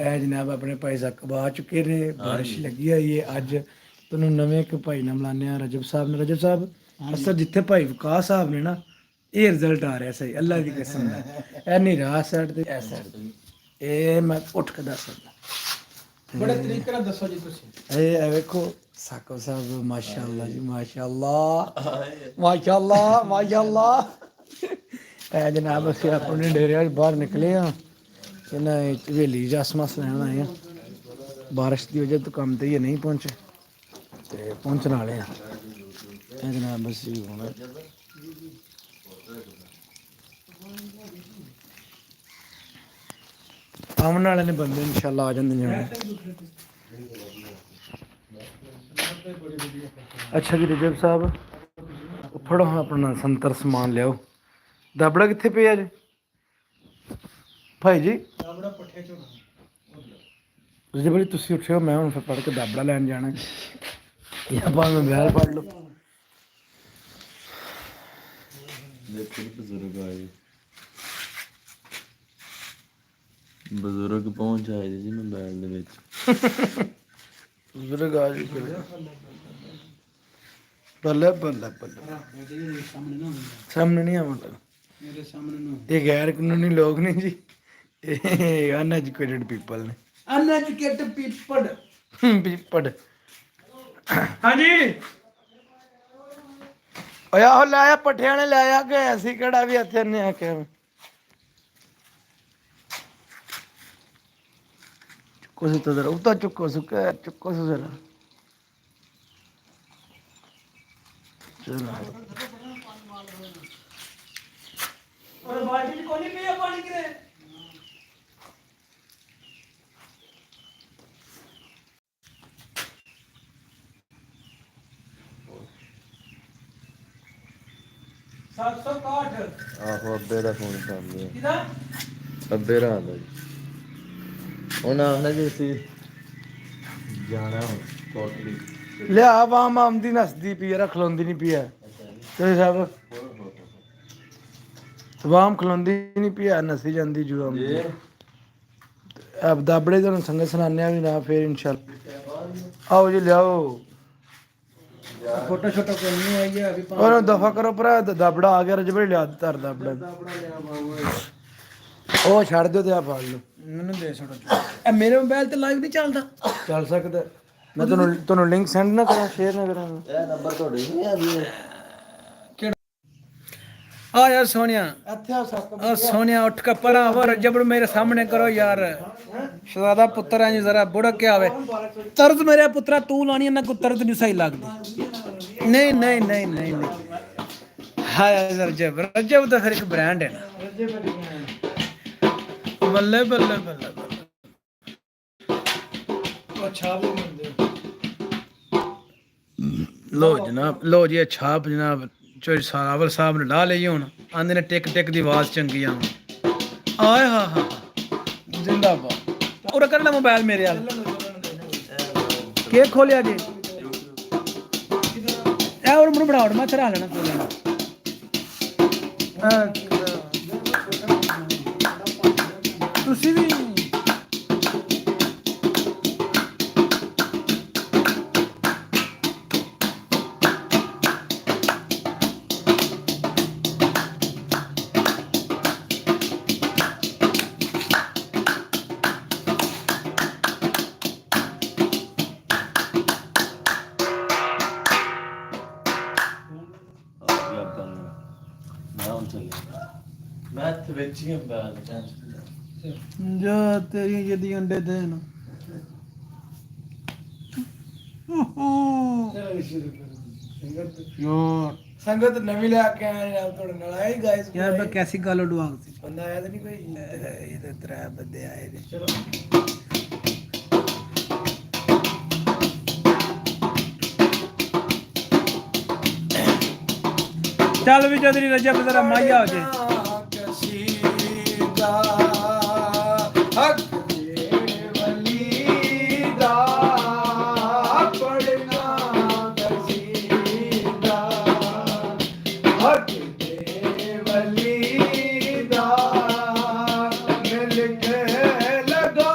जनाब अपने भाई साहब आ चुके ने बारिश लगी हुई है अज ਤੁਹਾਨੂੰ ਨਵੇਂ ਇੱਕ ਭਾਈ ਨਾਲ ਮਿਲਾਨੇ ਆ ਰਜਬ ਸਾਹਿਬ ਨੇ ਰਜਬ ਸਾਹਿਬ ਅਸਲ ਜਿੱਥੇ ਭਾਈ ਵਿਕਾਸ ਸਾਹਿਬ ਨੇ ਨਾ ਇਹ ਰਿਜ਼ਲਟ ਆ ਰਿਹਾ ਸਹੀ ਅੱਲਾ ਦੀ ਕਸਮ ਹੈ ਇਹ ਨਹੀਂ ਰਾਹ ਸਾਈਡ ਤੇ ਇਸ ਸਾਈਡ ਤੇ ਇਹ ਮੈਂ ਉੱਠ ਕੇ ਦੱਸ ਸਕਦਾ ਬੜੇ ਤਰੀਕੇ ਨਾਲ ਦੱਸੋ ਜੀ ਤੁਸੀਂ ਇਹ ਵੇਖੋ ਸਾਕੋ ਸਾਹਿਬ ਮਾਸ਼ਾਅੱਲਾ ਜੀ ਮਾਸ਼ਾਅੱਲਾ ਮਾਸ਼ਾਅੱਲਾ ਮਾਸ਼ਾਅੱਲਾ ਇਹ ਜਨਾਬ ਅਸੀਂ ਆਪਣੇ ਡੇਰੇ ਬਾਹਰ ਨਿਕਲੇ ਆ ਇਹਨਾਂ ਹਵੇਲੀ ਜਸਮਸ ਲੈਣ ਆਏ ਆ ਬਾਰਿਸ਼ ਦੀ ਵਜ੍ਹਾ ਤੋਂ ਕੰਮ ਤੇ ਹੀ ਨਹੀਂ ਪਹੁੰਚੇ ਤੇ ਪਹੁੰਚਣ ਵਾਲੇ ਆ ਇਹ ਜਨਾਬ ਅਸੀਂ ਹੁਣ ਆਉਣ ਵਾਲੇ ਨੇ ਬੰਦੇ ਇਨਸ਼ਾਅੱਲਾ ਆ ਜਾਂਦੇ ਨੇ ਅੱਛਾ ਜੀ ਰਜਬ ਸਾਹਿਬ ਫੜੋ ਆਪਣਾ ਸੰਤਰ ਸਮਾਨ ਲਿਆਓ ਦਾਬੜਾ ਕਿੱਥੇ ਪਿਆ ਜੀ ਭਾਈ ਜੀ ਦਾਬੜਾ ਪੱਠੇ ਚੋਂ ਰਜਬ ਜੀ ਤੁਸੀਂ ਉੱਠਿਓ ਮੈਂ ਹੁਣ ਫਿਰ ਪੜ ਕੇ ਦਾਬੜਾ ਲੈਣ ਜਾਣਾ ਜਾਂ ਬਾਅਦ ਮੈਂ ਬਹਿਲ ਪੜ ਲਓ ਦੇਖੋ ਬਜ਼ੁਰਗ ਆਏ ਬਜ਼ੁਰਗ ਪਹੁੰਚ ਆਏ ਜੀ ਮੋਬਾਈਲ ਦੇ ਵਿੱਚ ਬਜ਼ੁਰਗ ਆ ਜੀ ਬੱਲੇ ਬੱਲੇ ਬੱਲੇ ਸਾਹਮਣੇ ਨਹੀਂ ਆਉਂਦਾ ਮੇਰੇ ਸਾਹਮਣੇ ਨੂੰ ਇਹ ਗੈਰ ਕਾਨੂੰਨੀ ਲੋਕ ਨੇ ਜੀ ਇਹ ਅਨਐਜੂਕੇਟਡ ਪੀਪਲ ਨੇ ਅਨਐਜੂਕੇਟਡ ਪੀਪਲ ਪੀਪਲ ਹਾਂਜੀ ਓਏ ਆਹ ਲਾਇਆ ਪੱਠਿਆਂ ਨੇ ਲਾਇਆ ਕਿ ਅਸੀਂ ਕਿਹੜਾ ਵੀ ਇੱਥੇ ਨੇ ਆ ਕੇ ਚੁੱਕੋ ਸੀ ਤਾਂ ਜ਼ਰਾ ਉਤਾ ਚੁੱਕੋ ਸੁੱਕਾ ਚੁੱਕੋ ਸੀ ਜ਼ਰਾ ਚਲੋ और बाल्टी में कोनी पिया पानी गिरे सात सौ काठ ਆਹੋ ਅੱਬੇ ਦਾ ਫੋਨ ਕਰ ਲਿਆ किधर ਅੱਬੇ ਰਾਤ ਦਾ ਜੀ ਉਹਨਾਂ ਆਖਣਾ ਜੀ ਅਸੀਂ ਜਾਣਾ ਹੁਣ ਕੋਟਲੀ ਲਿਆ ਆਵਾਮ ਆਮਦੀ ਨਸਦੀ ਪਈ ਆ ਖਲੋਂਦੀ ਨਹੀਂ ਪਈ ਆ ਤੇ ਸਭ ਆਵਾਮ ਖਲੋਂਦੀ ਨਹੀਂ ਪਈ ਆ ਨਸੀ ਜਾਂਦੀ ਜੂ ਆਮ ਅਬ ਦਾਬੜੇ ਤੁਹਾਨੂੰ ਸੰਗਤ ਸੁਣਾਉਂਦੇ ਆ ਵੀ ਨਾ ਫੇਰ ਇਨਸ਼ਾਅੱਲਾ ਆਓ ਜੀ ਲਿਆਓ फोटो छोटो करनी आई है अभी ਉਹਨੂੰ ਦਫਾ ਕਰੋ ਭਰਾ ਦਾਬੜਾ ਆ ਗਿਆ ਰਜਬੜੇ ਲਿਆ ਧਰ ਦਾਬੜਾ ਉਹ ਛੱਡ ਦਿਓ ਤੇ ਆ ਫੜ ਲਓ ਮੈਨੂੰ ਦੇ ਛੋਟੋ ਇਹ ਮੇਰੇ ਮੋਬਾਈਲ ਤੇ ਲਾਈਵ ਨਹੀਂ ਚੱਲਦਾ ਚੱਲ ਸਕਦਾ ਮੈਂ ਤੁਹਾਨੂੰ ਲਿੰਕ ਸੈਂਡ ਨਾ ਕਰਾਂ ਸ਼ੇਅਰ ਨਾ ਕਰਾਂ ਇਹ ਨੰਬਰ ਤੁਹਾਡੇ ਨਹੀਂ ਆ ਜੀ आ यार सोनिया ਇੱਥੇ ਆ ਸੱਤ ओ सोनिया उठ के परा वो रजब मेरे सामने करो यार शहजादा पुत्र है जी जरा बुढ़ के आवे तर्ज मेरे पुत्रा तू लानी ना को तर्ज नहीं सही लगदी नहीं नहीं नहीं नहीं नहीं हाय रजब रजब तो फिर एक ब्रांड है ना बल्ले बल्ले बल्ले ਅੱਛਾ ਵੀ ਮੰਦੇ लो जनाब लो जी छाप जनाब चोरी सारावल साहब ने ला ਲਈ ਹੁਣ ਆਂਦੇ ਨੇ ਟਿਕ ਟਿਕ ਦੀ ਆਵਾਜ਼ ਚੰਗੀ ਆ ਆਏ ਹਾਂ ਹਾਂ ਜਿੰਦਾਬਾਦ ਉਹ ਕਰਨਾ ਮੋਬਾਈਲ ਮੇਰੇ ਵਾਲ ਕੀ ਖੋਲਿਆ ਜੀ ਇਹ ਹੋਰ ਮੈਨੂੰ ਬੜਾਉੜ ਮੈਂ ਚਰਾ ਲੈਣਾ ਕੋਲ ਤੁਸੀਂ ਵੀ ਮੈਂ ਤੇ ਵਿੱਚ ਹੀ ਮੋਬਾਈਲ ਟੈਨਸ਼ਨ ਜਾ ਤੇਰੀ ਜਦੀ ਅੰਡੇ ਦੇਣ ਯਾਰ ਸੰਗਤ ਨਵੀਂ ਲੈ ਕੇ ਆਏ ਨਾਲ ਤੁਹਾਡੇ ਨਾਲ ਆਏ ਗਾਇਸ ਯਾਰ ਮੈਂ ਕੈਸੀ ਗੱਲ ਉਡਵਾ ਸੀ ਬੰਦਾ ਆਇਆ ਤਾਂ ਨਹੀਂ ਕੋਈ ਇਹ ਤਾਂ ਤਰੇ ਬੰਦੇ ਆਏ ਨੇ ਚਲੋ ਚੱਲ ਵੀ ਜਦਰੀ ਰਜਬ ਜ਼ਰਾ ਮਾਇਆ ਹੋ ਜੇ ਹੱਕ ਦੇ ਵਲੀ ਦਾ ਪੜਨਾ ਕਸੀਦਾ ਹੱਕ ਦੇ ਵਲੀ ਦਾ ਮਿਲ ਕੇ ਲਗਾ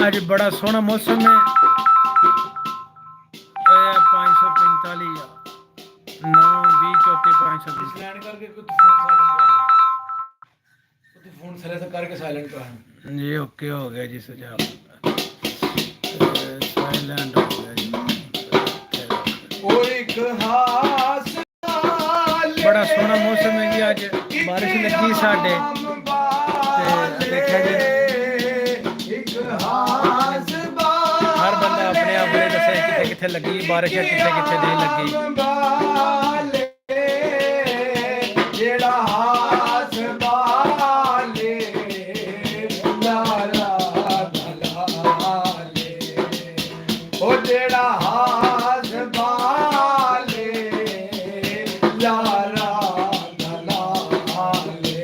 आज बड़ा सोहना मौसम है 545 9 20 34 520 स्टैंड करके कुछ फोन साइलेंट करके साइलेंट करा जी ओके हो गया जी सुझाव साइलेंट हो गया जी और एक हास बड़ा सोहना मौसम है जी आज बारिश लगी साढ़े देखा जी हर बंदा अपने आप ने दसे किथे किथे लगी बारिश है किथे किथे नहीं लगी जेड़ा हास बाले लाला लाले ओ जेड़ा हास बाले लाला लाले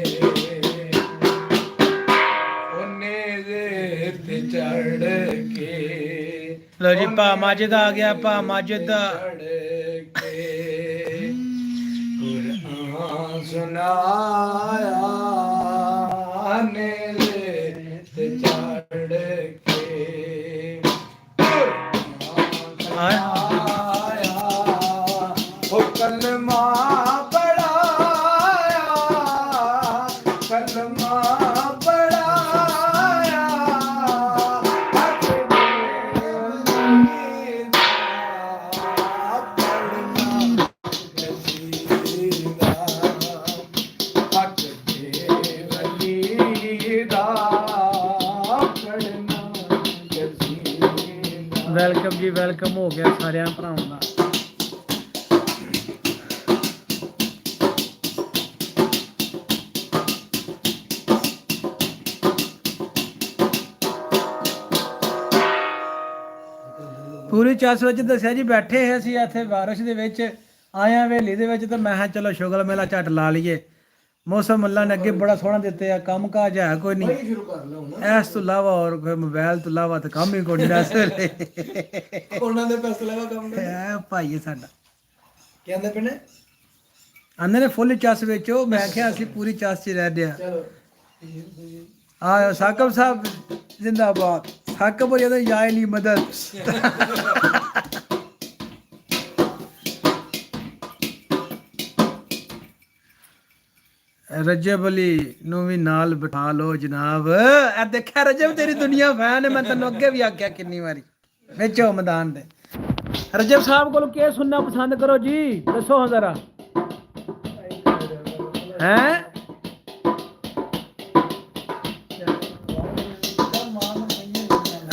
ओने ते चढ़ के लो जी पा माजिद आ गया पा माजिद सुनाया ने ते चढ़ के आया ओ कलमा पढ़ाया कलमा पढ़ाया वेलकम जी वेलकम हो गया सारे भरावां दा ਪੂਰੀ ਚਸ ਵਿੱਚ ਦੱਸਿਆ ਜੀ ਬੈਠੇ ਹੈ ਅਸੀਂ ਇੱਥੇ ਬਾਰਿਸ਼ ਦੇ ਵਿੱਚ ਆਇਆ ਹਵੇਲੀ ਦੇ ਵਿੱਚ ਤੇ ਮੈਂ ਕਿਹਾ ਚਲੋ ਸ਼ੁਗਲ ਮੇਲਾ ਝੱਟ ਲਾ ਲਈਏ ਮੌਸਮ ਅੱਲਾ ਨੇ ਅੱਗੇ ਬੜਾ ਸੋਹਣਾ ਦਿੱਤੇ ਆ ਕੰਮ ਕਾਜ ਹੈ ਕੋਈ ਨਹੀਂ ਸ਼ੁਰੂ ਕਰ ਲਓ ਹੁਣ ਇਸ ਤੋਂ ਇਲਾਵਾ ਔਰ ਕੋਈ ਮੋਬਾਈਲ ਤੋਂ ਇਲਾਵਾ ਤਾਂ ਕੰਮ ਹੀ ਕੋਈ ਨਹੀਂ ਇਸ ਵੇਲੇ ਉਹਨਾਂ ਦੇ ਫੈਸਲੇ ਦਾ ਕੰਮ ਹੈ ਭਾਈ ਸਾਡਾ ਕਹਿੰਦੇ ਪਏ ਨੇ ਆਂਦੇ ਨੇ ਫੁੱਲ ਚਸ ਵਿੱਚ ਉਹ ਮੈਂ ਕਿਹਾ ਅਸੀਂ ਪੂਰੀ ਚਸ 'ਚ ਰਹਿ ਦਿਆ ਚਲੋ ਆ ਸਾਕਬ ਸਾਹਿਬ ਜ਼ਿੰਦਾਬਾਦ ਸਾਕਬ ਜਦੋਂ ਜਾਏ ਲਈ ਮਦਦ रजब अली नू भी नाल बिठा लो जनाब ए देखा रजब तेरी दुनिया फैन है मैं तेन अगे भी आख्या कितनी बारी बेचो मैदान दे रजब साहब को क्या सुनना पसंद करो जी दसो हाँ जरा हैं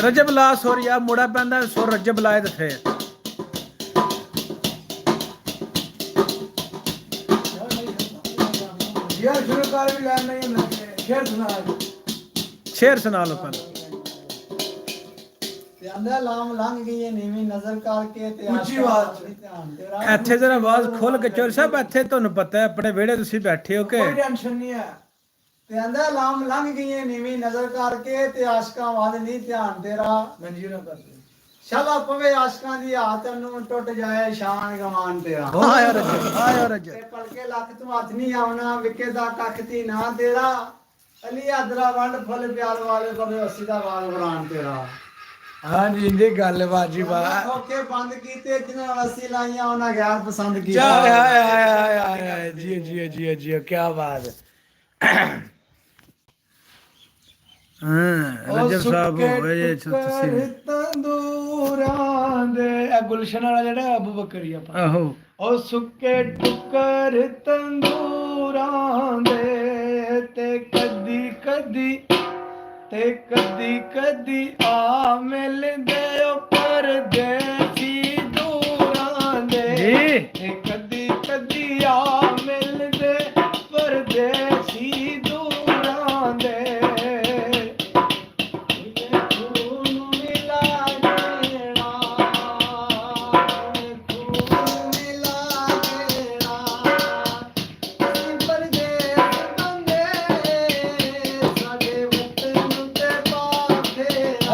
रजब ला सुर यार मुड़ा पैंदा सुर रजब लाए तो फिर यार शुरू कर भी लेना ही ना शेर सुना शेर सुना लो पहले ਤੇ ਆਂਦਾ ਲਾਮ ਲੰਘ ਗਈ ਏ ਨੀਵੀਂ ਨਜ਼ਰ ਕਰਕੇ ਤੇ ਉੱਚੀ ਆਵਾਜ਼ ਚ। ਧਿਆਨ ਤੇਰਾ ਇੱਥੇ ਜਰਾ ਆਵਾਜ਼ ਖੋਲ ਕੇ ਚੋਰ ਸਾਹਿਬ ਇੱਥੇ ਤੁਹਾਨੂੰ ਪਤਾ ਹੈ ਆਪਣੇ ਵਿਹੜੇ ਤੁਸੀਂ ਬੈਠੇ ਹੋ ਕਿ ਕੋਈ ਟੈਨਸ਼ਨ ਨਹੀਂ ਹੈ ਤੇ ਆਂਦਾ ਲਾਮ ਲੰਘ ਗਈ ਏ ਨੀਵੀਂ ਨਜ਼ਰ ਕਰਕੇ ਤੇ ਆਸ਼ਕਾਂ ਵੱਲ ਨਹੀਂ ਧਿਆਨ ਤੇਰਾ ਮਨਜੂਰਾ ਕਰ ਦੇ ਸ਼ਾਲਾ ਪਵੇ ਆਸ਼ਕਾਂ ਦੀ ਹਾਥ ਨੂੰ ਟੁੱਟ ਜਾਏ ਸ਼ਾਨ ਗਵਾਨ ਤੇਰਾ ਆਇਆ ਰਜਬ ਤੇ ਪਲਕੇ ਲੱਖ ਤੂੰ ਹੱਥ ਨਹੀਂ ਆਉਣਾ ਵਿਕੇ ਦਾ ਕੱਖ ਤੀ ਨਾ ਤੇਰਾ ਅਲੀ ਆਦਰਾ ਵੰਡ ਫੁੱਲ ਪਿਆਰ ਵਾਲੇ ਪਵੇ ਅਸੀਂ ਦਾ ਵਾਲ ਵਰਾਨ ਤੇਰਾ ਹਾਂ ਜੀ ਇੰਦੀ ਗੱਲ ਬਾਜੀ ਬਾ ਖੋਕੇ ਬੰਦ ਕੀਤੇ ਜਿਨ੍ਹਾਂ ਵਸੀ ਲਾਈਆਂ ਉਹਨਾਂ ਗੈਰ ਪਸੰਦ ਜਾ ਕੀਤਾ ਹਾਏ ਹਾਏ ਹਾਏ ਹਾਏ ਜੀ ਜੀ ਜੀ ਜੀ ਕੀ ਬਾਤ ਰਜਬ ਸਾਹਿਬ ਹੋਏ ਤੁਸੀਂ ਤੰਦੂਰਾਂ ਦੇ ਇਹ ਗੁਲਸ਼ਨ ਵਾਲਾ ਜਿਹੜਾ ਅਬੂ ਬਕਰੀ ਆਪਾਂ ਆਹੋ ਉਹ ਸੁੱਕੇ ਟੁੱਕਰ ਤੰਦੂਰਾਂ ਦੇ ਤੇ ਕਦੀ ਕਦੀ ਤੇ ਕਦੀ ਕਦੀ ਆ ਮਿਲਦੇ ਓ ਪਰਦੇਸੀ ਦੂਰਾਂ ਦੇ ਜੀ ਤੇ ਕਦੀ ਕਦੀ ਆ ਮਿਲਦੇ ਪਰਦੇਸੀ ਦੂਰਾਂ ਦੇ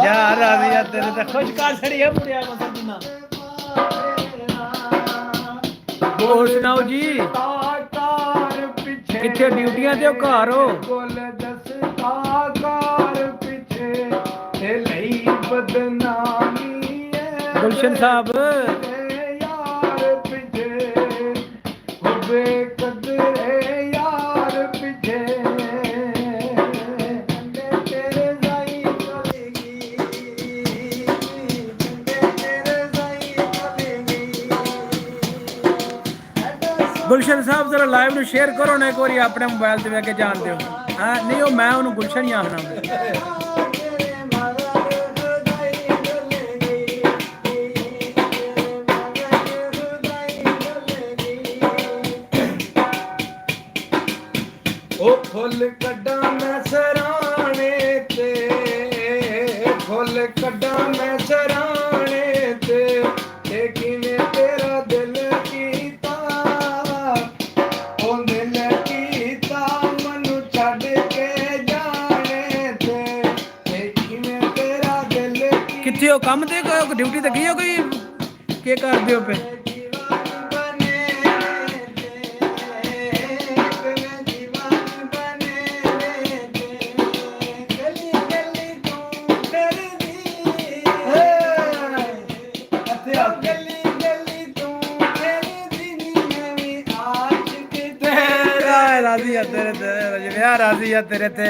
ਯਾਰ ਰਾਜ਼ੀਆ ਤੇਰੇ ਤਾਂ ਖੁਸ਼ ਕਰ ਛੜੀ ਹੈ ਮੁੜਿਆ ਮਸਲ ਦਿਨਾ ਹੋਰ ਸੁਣਾਓ ਜੀ ਕਿੱਥੇ ਡਿਊਟੀਆਂ ਤੇ ਹੋ ਘਰ ਹੋ ਗੁਲ ਦਸਤਾਕਾਰ ਪਿੱਛੇ ਤੇ ਲਈ ਬਦਨਾਮੀ ਹੈ ਗੁਲਸ਼ਨ ਸਾਹਿਬ ਯਾਰ ਪਿੱਛੇ ਉਹ ਬੇਕਦਰੇ ਯਾਰ ਪਿੱਛੇ ਤੇਰੇ ਜਾਈ ਚਲੇਗੀ ਤੇਰੇ ਜਾਈ ਚਲੇਗੀ ਗੁਲਸ਼ਨ ਸਾਹਿਬ ਜ਼ਰਾ ਲਾਈਵ ਨੂੰ ਸ਼ੇਅਰ ਕਰੋ ਨਾ ਇੱਕ ਵਾਰੀ ਆਪਣੇ ਮੋਬਾਈਲ ਤੇ ਵੇਖ ਕੇ ਜਾਣ ਦਿਓ ਹਾਂ ਨਹੀਂ ਉਹ ਮੈਂ ਉਹਨੂੰ ਗੁਲਸ਼ਨ ਹੀ ਆਖਣਾ ਉਹ ਫੁੱਲ ਕੱਢਾਂ ਮੈਂ ਸਰਾਣੇ ਤੇ ਫੁੱਲ ਕੱਢਾਂ ਮੈਂ ਸਰਾਣੇ ਤੇ ਇਹ ਕਿਵੇਂ ਤੇਰਾ ਦਿਲ ਕੀਤਾ ਉਹ ਦਿਲ ਕੀਤਾ ਮੈਨੂੰ ਛੱਡ ਕੇ ਜਾਣੇ ਤੇ ਇਹ ਕਿਵੇਂ ਤੇਰਾ ਦਿਲ ਕੀਤਾ ਕਿੱਥੇ ਹੋ ਕੰਮ ਤੇ ਕੋਈ ਡਿਊਟੀ ਤੇ ਗਈ ਹੋ ਕੋਈ ਕੀ ਕਰਦੇ ਹੋ ਪਏ ਰਾਜ਼ੀ ਆ ਤੇਰੇ ਤੇ ਵਿਆਹ ਰਾਜ਼ੀ ਆ ਤੇਰੇ ਤੇ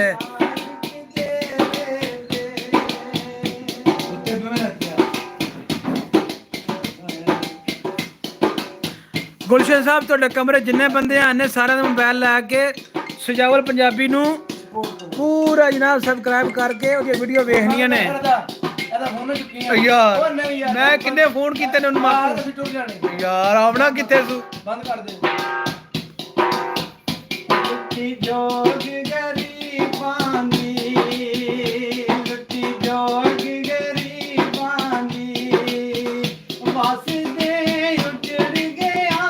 ਗੁਲਸ਼ਨ ਸਾਹਿਬ ਤੁਹਾਡੇ ਕਮਰੇ ਜਿੰਨੇ ਬੰਦੇ ਆਨੇ ਸਾਰਿਆਂ ਦਾ ਮੋਬਾਈਲ ਲੈ ਕੇ ਸੁਜਾਵਲ ਪੰਜਾਬੀ ਨੂੰ ਪੂਰਾ ਜਨਾਬ ਸਬਸਕ੍ਰਾਈਬ ਕਰਕੇ ਉਹਦੀ ਵੀਡੀਓ ਵੇਖਣੀਆਂ ਨੇ ਇਹਦਾ ਫੋਨ ਚੁੱਕੀ ਯਾਰ ਮੈਂ ਕਿੰਨੇ ਫੋਨ ਕੀਤੇ ਨੇ ਉਹਨੂੰ ਮਾਰ ਯਾਰ ਆਵਣਾ ਕਿੱਥੇ ਤੂੰ ਬੰਦ ਕਰ ਦੇ ਲੁੱਟੀ ਜੋਗ ਗਰੀਬਾਂ ਦੀ ਲੁੱਟੀ ਜੋਗ ਗਰੀਬਾਂ ਦੀ ਵਾਸਦੇ ਉੱਜੜ ਗਿਆ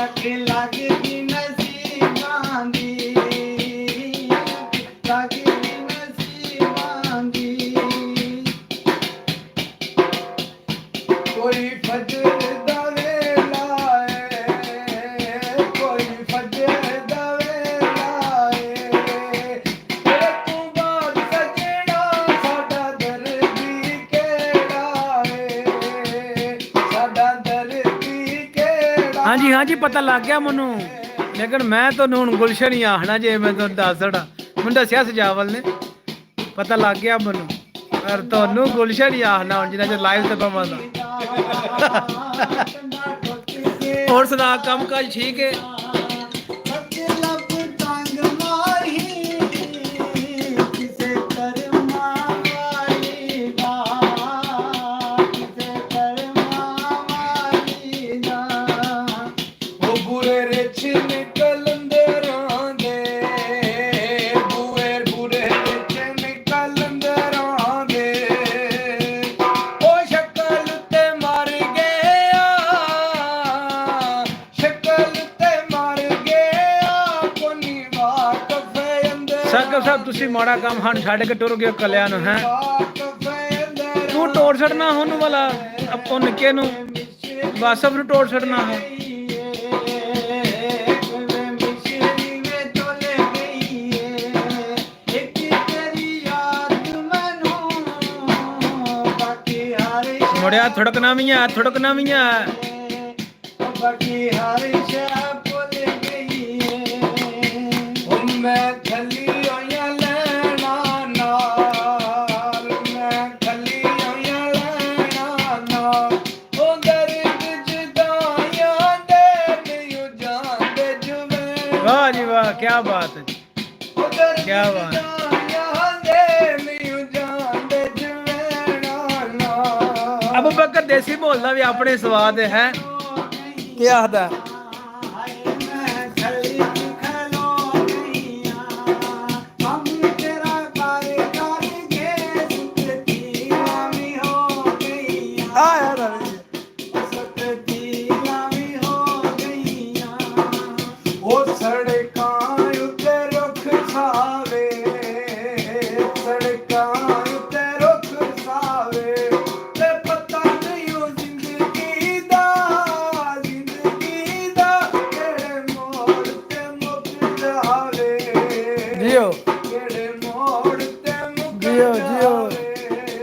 ਅੱਖ ਲੱਗ ਗਈ ਨਸੀਬਾਂ ਦੀ ਲੱਗ ਗਈ ਨਸੀਬਾਂ ਦੀ ਕੋਈ ਫਜਰ ਦਾ ਵੇਲਾ ਏ ਕੋਈ ਫਜਰ ਦਾ ਵੇਲਾ ਏ ਤੇਰੇ ਤੋਂ ਬਾਅਦ ਸਜਣਾ ਸਾਡਾ ਦਰਦੀ ਕਿਹੜਾ ਏ ਸਾਡਾ ਦਰਦੀ ਕਿਹੜਾ ਹਾਂਜੀ ਹਾਂਜੀ ਪਤਾ ਲੱਗ ਗਿਆ ਮੈਨੂੰ ਲੇਕਿਨ ਮੈਂ ਤੁਹਾਨੂੰ ਹੁਣ ਗੁਲਸ਼ਨ ਹੀ ਆਖਣਾ ਜੇ ਮੈਂ ਤੁਹਾਨੂੰ ਦੱਸ ਦੜਾ ਮੈਨੂੰ ਦੱਸਿਆ ਸੁਜਾਵਲ ਨੇ ਪਤਾ ਲੱਗ ਗਿਆ ਮੈਨੂੰ ਪਰ ਤੁਹਾਨੂੰ ਗੁਲਸ਼ਨ ਹੀ ਆਖਣਾ ਹੁਣ ਜਿੰਨਾ ਚਿਰ ਲਾਈਵ ਤੇ ਪਵਾਂਗਾ ਹੋਰ ਸੁਣਾ ਕੰਮ ਕਾਜ ਠੀਕ ਹੈ ਸਾਕਬ ਸਾਹਿਬ ਤੁਸੀਂ ਮਾੜਾ ਕੰਮ ਹਨ ਛੱਡ ਕੇ ਟੁਰ ਗਏ ਕੱਲਿਆਂ ਨੂੰ ਹੈ ਤੂੰ ਟੋੜ ਛੱਡਣਾ ਉਹਨੂੰ ਵਾਲਾ ਆਪਾਂ ਨਿੱਕੇ ਨੂੰ ਬਸ ਸਭ ਨੂੰ ਟੋੜ ਛੱਡਣਾ ਹੈ ਮੁੜਿਆ ਥੜਕਣਾ ਵੀ ਆ ਥੜਕਣਾ ਵੀ ਆ ਬਾਕੀ ਹਰ ਸ਼ੈ ਭੁੱਲ ਗਈ ਓ ਮੈਂ ਥੱਲੀ ਆਇਆ ਲੈਣਾ ਨਾਲ ਮੈਂ ਥੱਲੀ ਆਇਆ ਲੈਣਾ ਨਾਲ ਓ ਦਰਦ ਜੁਦਾਈਆਂ ਦੇ ਨਹੀਂ ਜਾਂਦੇ ਜੁਵੇ ਵਾਹ ਜੀ ਵਾਹ ਕੀ ਬਾਤ ਹੈ ਓ ਦਰਦ ਕਿਆ ਬਾਤ। ਜੁਦਾਈਆਂ ਦੇ ਨਹੀਂ ਜਾਂਦੇ ਜੁਵੇ ਨਾਲ ਅਬੂ ਬਕਰ ਦੇਸੀ ਬੋਲਦਾ ਵੀ ਆਪਣੇ ਸਵਾਦ ਹੈ ਕੀ ਆਖਦਾ ਕਿਹੜੇ ਮੋੜ ਤੇ ਮੁੱਕ ਜਿਓ ਜਿਓ ਜਾਵੇ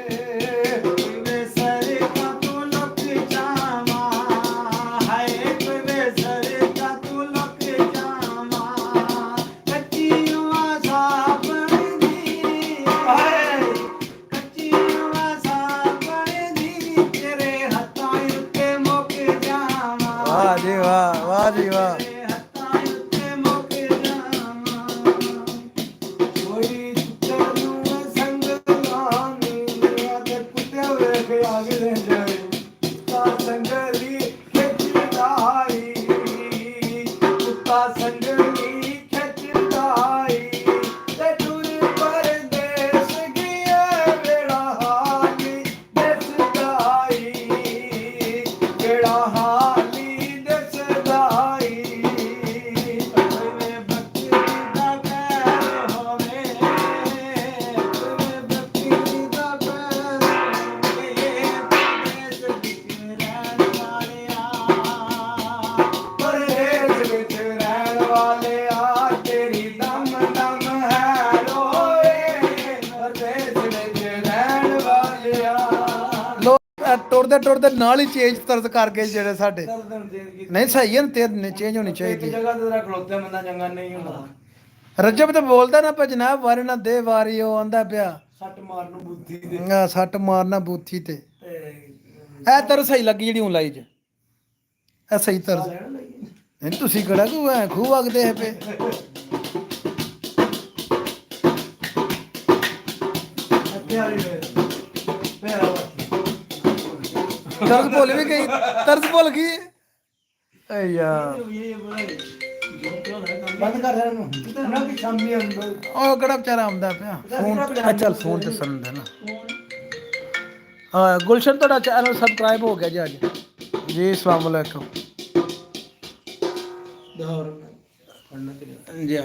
ਟੁਰਦੇ ਟੁਰਦੇ ਨਾਲ ਹੀ ਚੇਂਜ ਤਰਸ ਕਰ ਗਏ ਜਿਹੜੇ ਸਾਡੇ ਨਹੀਂ ਸਹੀ ਹੈ ਤੇ ਚੇਂਜ ਹੋਣੀ ਇੱਕ ਚਾਹੀਦੀ ਜਗ੍ਹਾ ਤੇ ਤੇਰਾ ਖਲੋਤੇ ਬੰਦਾ ਚੰਗਾ ਨਹੀਂ ਹੁੰਦਾ ਰਜਬ ਤੇ ਬੋਲਦਾ ਨਾ ਪਰ ਜਨਾਬ ਵਾਰੇ ਨਾ ਦੇ ਵਾਰੀ ਉਹ ਆਂਦਾ ਪਿਆ ਸੱਟ ਮਾਰਨ ਨੂੰ ਬੁੱਧੀ ਦੇ ਸੱਟ ਮਾਰਨਾ ਬੂਥੀ ਤੇ ਤੇ ਇਹ ਤਰ ਸਹੀ ਲੱਗੀ ਜਿਹੜੀ ਹੁਣ ਲਾਈ ਚ ਇਹ ਸਹੀ ਤਰਸ ਨਹੀਂ ਤੁਸੀਂ ਕਿਹੜਾ ਕੋ ਐ ਖੂਹ ਵਗਦੇ ਹੈ ਪੇ ਪਿਆਰੀ ਪਿਆਰਾ ਤਰਸ ਭੁੱਲ ਵੀ ਗਈ ਤਰਸ ਭੁੱਲ ਗਈ ਏ ਯਾਰ ਬੰਦ ਕਰ ਰਿਹਾ ਨੂੰ ਨਾ ਕਿ ਸ਼ਾਮੀ ਅੰਦਰ ਉਹ ਕਿਹੜਾ ਵਿਚਾਰਾ ਆਉਂਦਾ ਪਿਆ ਫੋਨ ਚੱਲ ਫੋਨ ਤੇ ਸੁਣਦਾ ਨਾ ਹਾਂ ਗੁਲਸ਼ਨ ਤੁਹਾਡਾ ਚੈਨਲ ਸਬਸਕ੍ਰਾਈਬ ਹੋ ਗਿਆ ਜੀ ਅੱਜ ਜੀ ਅਸਲਾਮ ਅਲੈਕੁਮ ਦਹੌਰ ਪੜਨਾ ਤੇ ਜੀ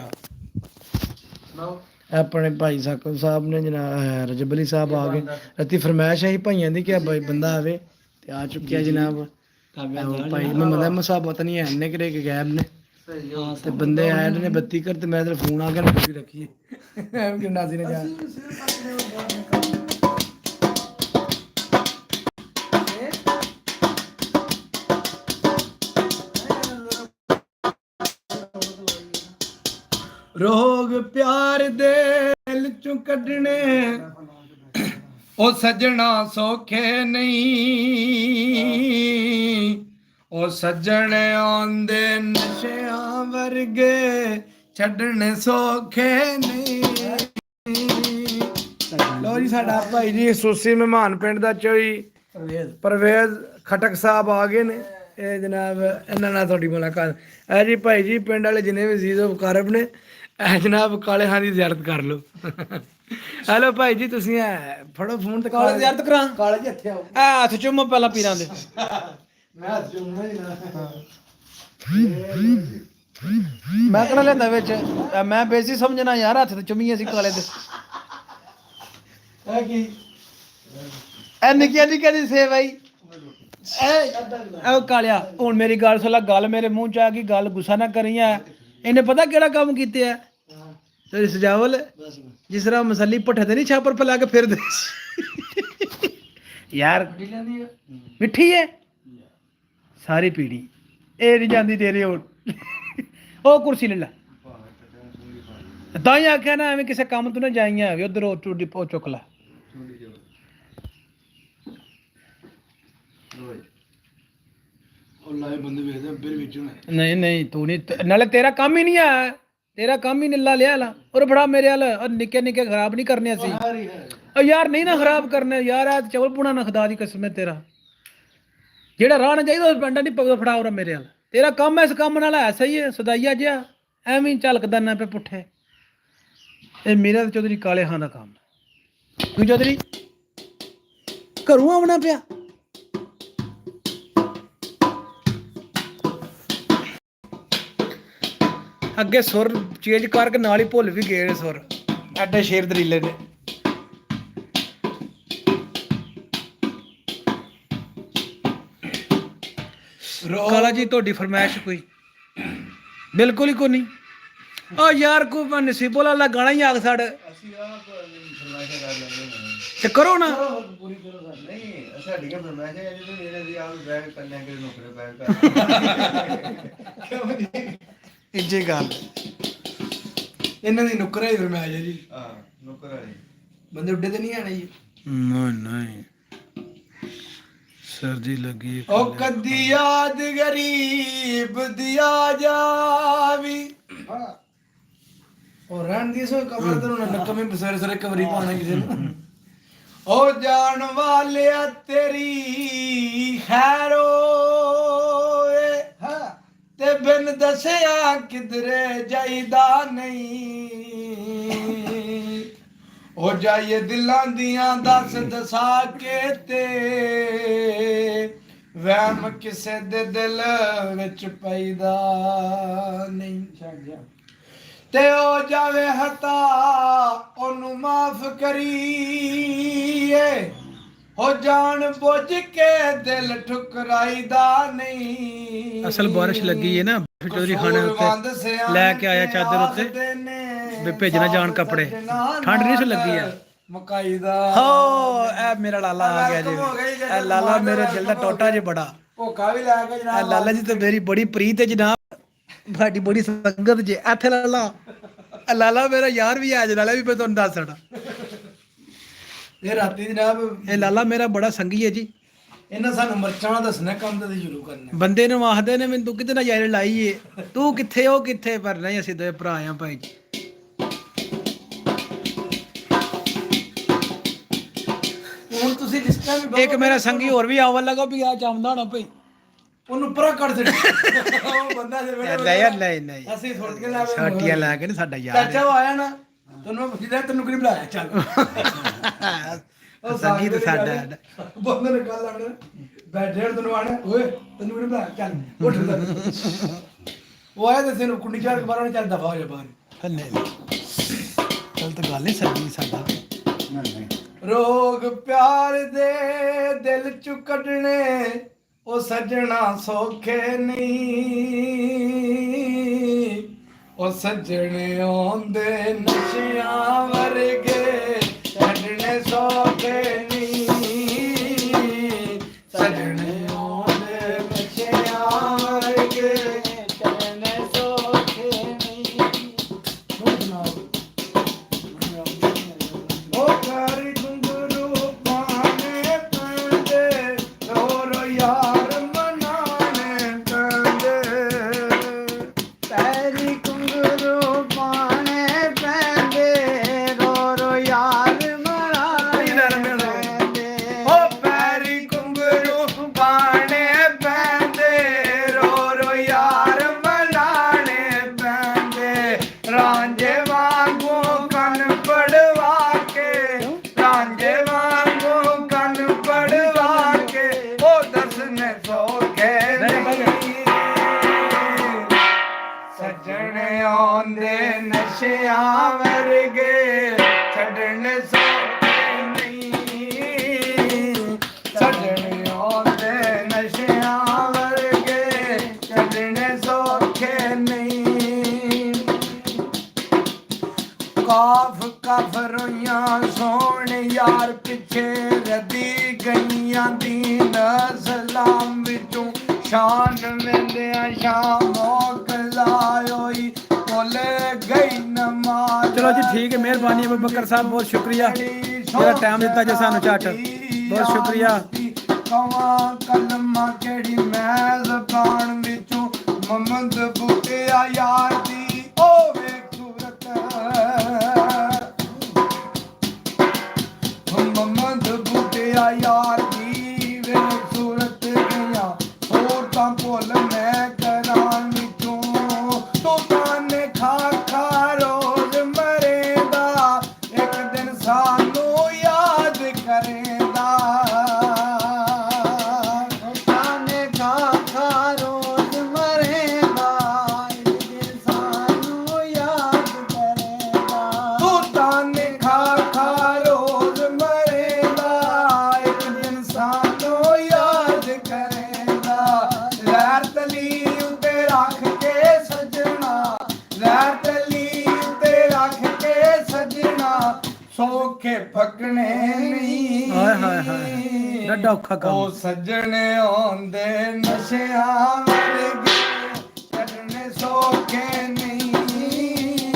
ਆਪਣੇ ਭਾਈ ਸਾਕਬ ਸਾਹਿਬ ਨੇ ਜਨਾਬ ਰਜਬ ਅਲੀ ਸਾਹਿਬ ਆ ਗਏ ਰਾਤੀ ਫਰਮਾਇਸ਼ ਆਈ ਭਾਈਆਂ ਦੀ ਕਿ ਭਾਈ ਬੰਦਾ ਆਵੇ ਤੇ ਆ ਚੁੱਕਿਆ ਜਨਾਬ ਉਹ ਭਾਈ ਮੁਹੰਮਦ ਅਹਿਮਦ ਸਾਹਿਬ ਪਤਾ ਨਹੀਂ ਐਨੇ ਕਿਹੜੇ ਕਿ ਗਾਇਬ ਨੇ ਤੇ ਬੰਦੇ ਆਏ ਨੇ ਬੱਤੀ ਕਰ ਤੇ ਮੈਂ ਤੇ ਫੋਨ ਆ ਗਿਆ ਨਾ ਰੱਖੀ ਐਵੇਂ ਕਿ ਨਾਜ਼ੀ ਨੇ ਜਾ ਰੋਗ ਪਿਆਰ ਦੇ ਦਿਲ ਚੋਂ ਕੱਢਣੇ ਉਹ ਸੱਜਣਾ ਸੌਖੇ ਨਹੀਂ ਉਹ ਸੱਜਣ ਆਉਂਦੇ ਨਸ਼ਿਆਂ ਵਰਗੇ ਛੱਡਣੇ ਸੌਖੇ ਨਹੀਂ ਲੋ ਜੀ ਸਾਡਾ ਭਾਈ ਜੀ ਸੂਸੀ ਮਹਿਮਾਨ ਪਿੰਡ ਦਾ ਚੋਈ ਪਰਵੇਜ਼ ਖਟਕ ਸਾਹਿਬ ਆ ਗਏ ਨੇ ਇਹ ਜਨਾਬ ਇਹਨਾਂ ਨਾਲ ਤੁਹਾਡੀ ਮੁਲਾਕਾਤ ਹੈ ਜੀ ਭਾਈ ਜੀ ਪਿੰਡ ਵਾਲੇ ਜਿੰਨੇ ਵੀ ਜ਼ੀਜ਼ੋ ਮੁਕਾਰਬ ਨੇ ਇਹ ਜਨਾਬ ਕਾਲੇ ਖਾਂ ਦੀ ਜ਼ਿਆਰਤ ਕਰ ਲਓ ਹੈਲੋ ਭਾਈ ਜੀ ਤੁਸੀਂ ਫੜੋ ਫੋਨ ਤੇ ਕਾਲੇ ਜ਼ਿਆਰਤ ਕਰਾਂ ਕਾਲੇ ਜੀ ਇੱਥੇ ਆਓ ਹੱਥ ਚੁੰਮੋ ਪਹਿਲਾਂ ਪੀਰਾਂ ਦੇ ਮੈਂ ਹੱਥ ਚੁੰਮਣਾ ਹੀ ਨਾ ਮੈਂ ਕਿਹੜਾ ਲੈਂਦਾ ਵਿੱਚ ਮੈਂ ਬੇਸੀ ਸਮਝਣਾ ਯਾਰ ਹੱਥ ਤੇ ਚੁੰਮੀਏ ਸੀ ਕਾਲੇ ਦੇ ਇਹ ਕੀ ਐ ਨਿੱਕੀਆਂ ਨਿੱਕੀਆਂ ਦੀ ਸੇਵ ਆਈ ਉਹ ਕਾਲਿਆ ਹੁਣ ਮੇਰੀ ਗੱਲ ਸੁਣ ਲੈ ਗੱਲ ਮੇਰੇ ਮੂੰਹ ਚ ਆ ਗਈ ਗੱਲ ਗੁੱਸਾ ਨਾ ਕਰੀਆਂ ਇਹਨੇ ਪਤਾ ਕਿਹੜਾ ਕੰਮ ਕੀਤੇ ਆ ਤੇ ਸਜਾਵਲ ਜਿਸ ਤਰ੍ਹਾਂ ਮਸੱਲੀ ਭੱਠੇ ਤੇ ਨਹੀਂ ਛਾਪਰ ਪਾ ਕੇ ਫਿਰਦੇ ਯਾਰ ਮਿੱਠੀ ਹੈ ਸਾਰੀ ਪੀੜੀ ਇਹ ਨਹੀਂ ਜਾਂਦੀ ਤੇਰੇ ਉਹ ਕੁਰਸੀ ਲੈ ਲੈ ਤਾਂ ਹੀ ਆਖਿਆ ਨਾ ਐਵੇਂ ਕਿਸੇ ਕੰਮ ਤੋਂ ਨਾ ਜਾਈਆਂ ਉਧਰ ਉਹ ਟੂਡੀ ਪੋ ਚੁੱਕ ਲੈ ਨਹੀਂ ਨਹੀਂ ਤੂੰ ਨਹੀਂ ਨਾਲੇ ਤੇਰਾ ਕੰਮ ਹੀ ਨਹੀਂ ਆ ਤੇਰਾ ਕੰਮ ਹੀ ਨਿੱਲਾ ਲਿਆ ਲਾ ਔਰ ਬੜਾ ਮੇਰੇ ਵਾਲ ਨਿੱਕੇ ਨਿੱਕੇ ਖਰਾਬ ਨਹੀਂ ਕਰਨੇ ਅਸੀਂ ਉਹ ਯਾਰ ਨਹੀਂ ਨਾ ਖਰਾਬ ਕਰਨੇ ਯਾਰ ਆ ਚਵਲ ਪੁਣਾ ਨਾ ਖੁਦਾ ਦੀ ਕਸਮ ਹੈ ਤੇਰਾ ਜਿਹੜਾ ਰਾਹ ਨਾ ਚਾਹੀਦਾ ਉਸ ਪਿੰਡਾ ਨਹੀਂ ਪਗਦਾ ਫੜਾ ਔਰ ਮੇਰੇ ਵਾਲ ਤੇਰਾ ਕੰਮ ਇਸ ਕੰਮ ਨਾਲ ਹੈ ਸਹੀ ਹੈ ਸਦਾਈਆ ਜਿਹਾ ਐਵੇਂ ਝਲਕਦਾ ਨਾ ਪੇ ਪੁੱਠੇ ਇਹ ਮੇਰਾ ਚੌਧਰੀ ਕਾਲੇ ਖਾਂ ਦਾ ਕੰਮ ਤੂੰ ਚੌਧਰੀ ਘਰੋਂ ਆਉਣਾ ਪਿਆ ਅੱਗੇ ਸੁਰ ਚੇਂਜ ਕਰਕੇ ਨਾਲ ਹੀ ਭੁੱਲ ਵੀ ਗਏ ਨੇ ਸੁਰ ਐਡੇ ਸ਼ੇਰ ਦਰੀਲੇ ਨੇ ਕਾਲਾ ਜੀ ਤੁਹਾਡੀ ਫਰਮਾਇਸ਼ ਕੋਈ ਬਿਲਕੁਲ ਹੀ ਕੋਈ ਨਹੀਂ ਆ ਯਾਰ ਕੋ ਨਸੀਬੋਲ ਵਾਲਾ ਗਾਣਾ ਹੀ ਆਖ ਛੱਡ ਤੇ ਕਰੋ ਨਾ ਪੂਰੀ ਕਰੋ ਨਹੀਂ ਸਾਡੀਆਂ ਫਰਮਾਇਸ਼ਾਂ ਜਦੋਂ ਮੇਰੇ ਦੀ ਆਪ ਬੈਗ ਕੰਨਿਆ ਕੇ ਨੌਕਰੇ ਬੈਗ ਕਰ ਇੱਜੇ ਗੱਲ ਇਹਨਾਂ ਦੀ ਨੁਕਰ ਹੈ ਫਰਮਾਇਸ਼ ਜੀ ਹਾਂ ਨੌਕਰ ਵਾਲੀ ਬੰਦੇ ਉੱਡੇ ਤੇ ਨਹੀਂ ਆਣੇ ਜੀ ਨਹੀਂ ਸਰਦੀ ਲੱਗੀ ਉਹ ਕਦੀ ਯਾਦ ਗਰੀਬ ਦੀ ਆ ਜਾਵੀ ਉਹ ਰਹਿਣ ਦੀ ਸੋ ਕਬਰ ਤੇ ਉਹਨਾਂ ਨਕਮੇ ਬਸਰੇ ਸਰੇ ਕਬਰੀ ਪਾਣਾ ਕਿਸੇ ਨੂੰ ਉਹ ਜਾਣ ਵਾਲਿਆ ਤੇਰੀ ਖੈਰੋ ਤੇ ਬਿਨ ਦੱਸਿਆ ਕਿਧਰੇ ਜਾਈਦਾ ਨਹੀਂ ਹੋ ਜਾਈਏ ਦਿਲਾਂ ਦੀਆਂ ਦੱਸ ਦਸਾ ਕੇ ਤੇ ਵਹਿਮ ਕਿਸੇ ਦੇ ਦਿਲ ਵਿੱਚ ਪੈਦਾ ਨਹੀਂ ਤੇ ਉਹ ਜਾਵੇ ਹਤਾ ਉਹਨੂੰ ਮਾਫ ਕਰੀਏ ਹੋ ਜਾਣ ਬੁੱਝ ਕੇ ਦਿਲ ਠੁਕਰਾਈਦਾ ਨਹੀਂ ਅਸਲ ਬਾਰਿਸ਼ ਲੱਗੀ ਹੈ ਨਾ ਚੌਧਰੀ ਖਾਨੇ ਉੱਤੇ ਲੈ ਕੇ ਆਇਆ ਚਾਦਰ ਉੱਤੇ ਵੀ ਭੇਜਣਾ ਜਾਣ ਕੱਪੜੇ ਠੰਡ ਨਹੀਂ ਸੀ ਲੱਗੀ ਆ ਮਕਾਈ ਦਾ ਹੋ ਇਹ ਮੇਰਾ ਲਾਲਾ ਆ ਗਿਆ ਜੀ ਇਹ ਲਾਲਾ ਮੇਰੇ ਦਿਲ ਦਾ ਟੋਟਾ ਜੇ ਬੜਾ ਭੁੱਖਾ ਵੀ ਲੈ ਕੇ ਇਹ ਜਨਾਬ ਲਾਲਾ ਜੀ ਤੇ ਮੇਰੀ ਬੜੀ ਪ੍ਰੀਤ ਹੈ ਜਨਾਬ ਸਾਡੀ ਬੜੀ ਸੰਗਤ ਜੇ ਇੱਥੇ ਲਾਲਾ ਇਹ ਲਾਲਾ ਮੇਰਾ ਯਾਰ ਵੀ ਆ ਜਨਾਲਾ ਵੀ ਮੈਂ ਤੁਹਾਨੂੰ ਦੱਸ ਸਕਦਾ ਇਹ ਰਾਤੀ ਜਨਾਬ ਇਹ ਲਾਲਾ ਮੇਰਾ ਬੜਾ ਸੰਗੀ ਹੈ ਜੀ ਇਹਨਾਂ ਸਾਨੂੰ ਮਰਚਾਂ ਦੱਸਣਾ ਕੰਮ ਤੇ ਸ਼ੁਰੂ ਕਰਨਾ ਬੰਦੇ ਨੂੰ ਆਖਦੇ ਨੇ ਮੈਨੂੰ ਤੂੰ ਕਿਤੇ ਨਾ ਯਾਰ ਲਾਈਏ ਤੂੰ ਕਿੱਥੇ ਉਹ ਕਿੱਥੇ ਪਰ ਨਹੀਂ ਅਸੀਂ ਦੋਵੇਂ ਭਰਾ ਆ ਭਾਈ ਜੀ ਹੁਣ ਤੁਸੀਂ ਲਿਸਟਾਂ ਵੀ ਇੱਕ ਮੇਰਾ ਸੰਗੀ ਹੋਰ ਵੀ ਆਵਣ ਲੱਗਾ ਵੀ ਆ ਚਾਹੁੰਦਾ ਹੋਣਾ ਭਾਈ ਉਹਨੂੰ ਪਰਾਂ ਕੱਢ ਛੱਡ ਉਹ ਬੰਦਾ ਦੇ ਲੈ ਯਾਰ ਨਹੀਂ ਅਸੀਂ ਸੁੱਟ ਕੇ ਲੈ ਛਾਟੀਆਂ ਲੈ ਕੇ ਨੀ ਸਾਡਾ ਯਾਰ ਚਾਚਾ ਉਹ ਆਇਆ ਨਾ ਤੈਨੂੰ ਪੁੱਛਦਾ ਤੈਨੂੰ ਕਿਹਨੇ ਬੁਲਾਇਆ ਚੱਲ ਉਹ ਸੰਗੀ ਤੇ ਸਾਡਾ ਬੰਦੇ ਨੇ ਕੱਲ ਆਣਾ ਬੈਠੇ ਹੁਣ ਤੈਨੂੰ ਆਣਾ ਓਏ ਤੈਨੂੰ ਕਿਹਨੇ ਬੁਲਾਇਆ ਚੱਲ ਉੱਠ ਉਹ ਆਇਆ ਤੇ ਤੈਨੂੰ ਕੁੰਡੀ ਚਾੜ ਕੇ ਬਾਹਰ ਚੱਲ ਦਫਾ ਹੋ ਜਾ ਬਾਹਰ ਨਹੀਂ ਚੱਲ ਤਾਂ ਗੱਲ ਨਹੀਂ ਸੰਗੀ ਸਾਡਾ ਰੋਗ ਪਿਆਰ ਦੇ ਦਿਲ ਚੋਂ ਕੱਢਣੇ ਉਹ ਸੱਜਣਾ ਸੌਖੇ ਨਹੀਂ ਉਹ ਸੱਜਣੇ ਆਉਂਦੇ ਨਸ਼ਿਆਂ ਵਰਗੇ ਛੱਡਣੇ ਸੌਖੇ ਨਹੀਂ ਸੱਜਣੇ ਆਉਂਦੇ ਨਸ਼ਿਆਂ ਵਰਗੇ ਛੱਡਣੇ ਸੌਖੇ ਨਹੀਂ ਉਹ ਕਰੀ ਗੁੰਗਰੂ ਪਾਣੇ ਪੈਂਦੇ ਰੋ ਯਾਰ ਮਨਾਣੇ ਪੈਂਦੇ ਪੈਰੀ ਗੁੰਗਰੂ ਪਾਣੇ ਪੈਂਦੇ ਰੋ ਯਾਰ ਮਨਾਣੇ ਪੈਂਦੇ ਉਹ ਪੈਰੀ ਗੁੰਗਰੂ ਪਾਣੇ ਪੈਂਦੇ ਰੋ ਯਾਰ ਮਨਾਣੇ ਪੈਂਦੇ ਰਾਂਝੇ ਵਾਂਗੂ ਕੰਨ ਪੜਵਾ ਰਾਂਝੇ ਵਾਂਗੂ ਕੰਨ ਪੜਵਾ ਕੇ ਉਹ ਦਸਨੇ ਸੋਖੇ ਨਹੀਂ ਸੱਜਣੇ ਆਉਂਦੇ ਨਸ਼ਿਆਂ ਵਰਗੇ ਛੱਡਣੇ ਸੋਖੇ ਨਹੀਂ ਸੱਜਣੇ ਆਉਂਦੇ ਨਸ਼ਿਆਂ ਵਰਗੇ ਛੱਡਣੇ ਸੋਖੇ ਨਹੀਂ ਕਾਫ ਕਾਫ ਰੋਈਆਂ ਸੋਹਣ ਯਾਰ ਪਿੱਛੇ ਰਦੀ ਗਈਆਂ ਦੀ ਨਸਲਾਂ ਵਿੱਚੋਂ ਸ਼ਾਨ ਮਿਲਦਿਆਂ ਸ਼ਾਮ ਮੋਕਲਾਇਓਈ ਭੁੱਲ ਗਈ ਨਮਾਜ਼ ਚਲੋ ਜੀ ਠੀਕ ਹੈ ਮਿਹਰਬਾਨੀ ਅਬੂ ਬਕਰ ਸਾਹਿਬ ਬਹੁਤ ਸ਼ੁਕਰੀਆ ਜਿਹੜਾ ਟਾਈਮ ਦਿੱਤਾ ਜੇ ਸਾਨੂੰ ਝੱਟ ਬਹੁਤ ਸ਼ੁਕਰੀਆ ਕਵਾਂ ਕਲਮਾ ਕਿਹੜੀ ਮੈਂ ਜ਼ਬਾਨ ਵਿੱਚੋਂ ਮੁਹੰਮਦ ਬੂਟਿਆ ਯਾਰ ਦੀ ਉਹ ਵੇਖ ਸੂਰਤ ਮੁਹੰਮਦ ਬੂਟਿਆ ਯਾਰ ਦੀ ਵੇਖ ਸੂਰਤ ਗਿਆ ਹੋਰ ਤਾਂ ਭੁੱਲ ਮੈਂ ਕਰਾਂ ਵਿੱਚੋਂ ਤੂੰ ਤਾਂ ਨੇ ਖਾ ਰੋਜ਼ ਮਰੇਂਦਾ ਇੱਕ ਦਿਨ ਸਾਨੂੰ ਯਾਦ ਕਰੇਂਦਾ ਤਾਨੇ ਖਾ ਰੋਜ਼ ਮਰੇਂਦਾ ਇੱਕ ਦਿਨ ਸਾਨੂੰ ਯਾਦ ਕਰੇਂਦਾ ਤੂੰ ਤਾਨੇ ਖਾ ਰੋਜ਼ ਮਰੇਂਦਾ ਇੱਕ ਦਿਨ ਸਾਨੂੰ ਯਾਦ ਕਰੇਂਦਾ ਲਹਿਰ ਤਲੀ ਉੱਤੇ ਰੱਖ ਕੇ ਸਜਣਾ ਲਹਿਰ ਤਲੀ ਉੱਤੇ ਰੱਖ ਕੇ ਸਜਣਾ ਸੋਖੇ ਫਕਣੇ ਨਹੀਂ ਹਾਏ ਹਾਏ ਹਾਏ ਡੱਡਾ ਔਖਾ ਕੰਮ ਉਹ ਸੱਜਣੇ ਆਉਂਦੇ ਨਸ਼ਿਆਂ ਵਰਗੇ ਛੱਡਣੇ ਸੋਖੇ ਨਹੀਂ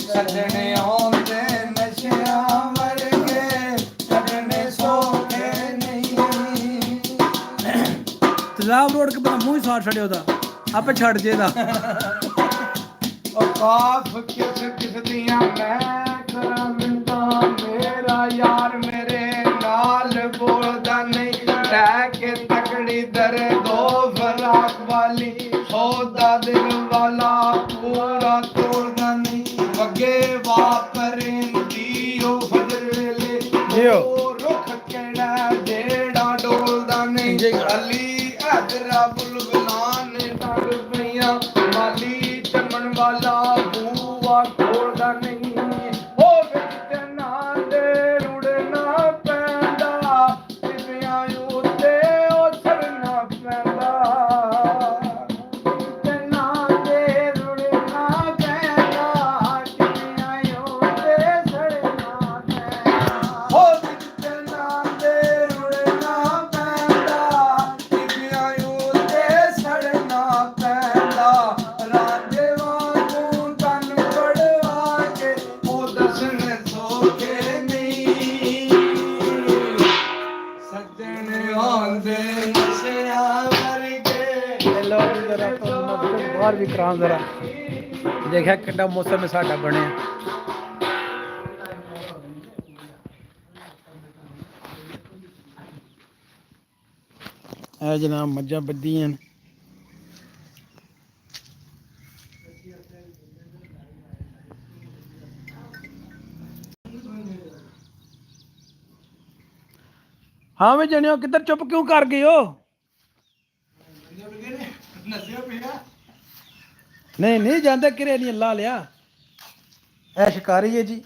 ਸੱਜਣੇ ਆਉਂਦੇ ਨਸ਼ਿਆਂ ਵਰਗੇ ਛੱਡਣੇ ਸੋਖੇ ਨਹੀਂ ਤੇਜ਼ਾਬ ਰੋਡ ਕੇ ਬਣਾ ਮੂੰਹ ਹੀ ਸਾੜ ਛੱਡਿਆ ਉਹਦਾ ਆਪੇ ਛੱਡ ਜੇਦਾ ਉਹ ਕਾਫ ਕਿਸ ਦੀਆਂ ਮੈਂ ਕਰਾਂ ਮਿੰਟਾਂ ਮੇਰਾ ਯਾਰ ਮੇਰੇ ਨਾਲ ਬੋਲਦਾ ਨਹੀਂ ਰਹਿ ਕੇ ਤਕੜੀ ਦਰਦੋ ਫਰਾਕ ਵਾਲੀ ਸੌਦਾ ਦਿਲ ਵਾਲਾ ਪੂਰਾ ਤੋੜਦਾ ਨਹੀਂ ਅੱਗੇ ਵਾਪਰਿੰਦੀ ਉਹ ਫਜਰ ਵੇਲੇ ਉਹ ਰੁੱਖ ਕਿਹੜਾ ਜਿਹੜਾ ਡੋਲਦਾ ਨਹੀਂ ਅਲੀ ਅਦਰਾ ਬੁਲਬੁਲਾਂ ਨੇ ਟੰਗ ਪਈਆਂ ਮਾਲੀ ਚਮਣ ਵਾਲਾ ਬੂਆ ਖੋਲਦਾ ਨਹੀਂ ਉਹ ਵਿੱਚ ਨਾ ਦੇ ਰੁੜਨਾ ਪੈਂਦਾ ਪਿੱਛਿਆਂ ਉੱਤੇ ਉਹ ਛੜਨਾ ਪੈਂਦਾ ਨਾ ਦੇ ਰੁੜਨਾ ਪੈਂਦਾ ਪਿੱਛਿਆਂ ਉੱਤੇ ਛੜਨਾ ਪੈਂਦਾ ਬਾਹਰ ਵੀ ਕਰਾਂ ਜ਼ਰਾ ਦੇਖਿਆ ਕਿੰਨਾ ਮੌਸਮ ਸਾਡਾ ਬਣਿਆ। ਇਹ ਜਨਾਬ ਮੱਝਾਂ ਬੱਧੀਆਂ ਨੇ। ਹਾਂ ਵੇ ਜਣਿਓ ਕਿੱਧਰ ਚੁੱਪ ਕਿਉਂ ਕਰ ਗਏ ਹੋ? ਨਹੀਂ ਨਹੀਂ ਜਾਂਦੇ ਕਿਰੇ ਨਹੀਂ ਲਾ ਲਿਆ। ਇਹ ਸ਼ਿਕਾਰੀ ਹੈ ਜੀ,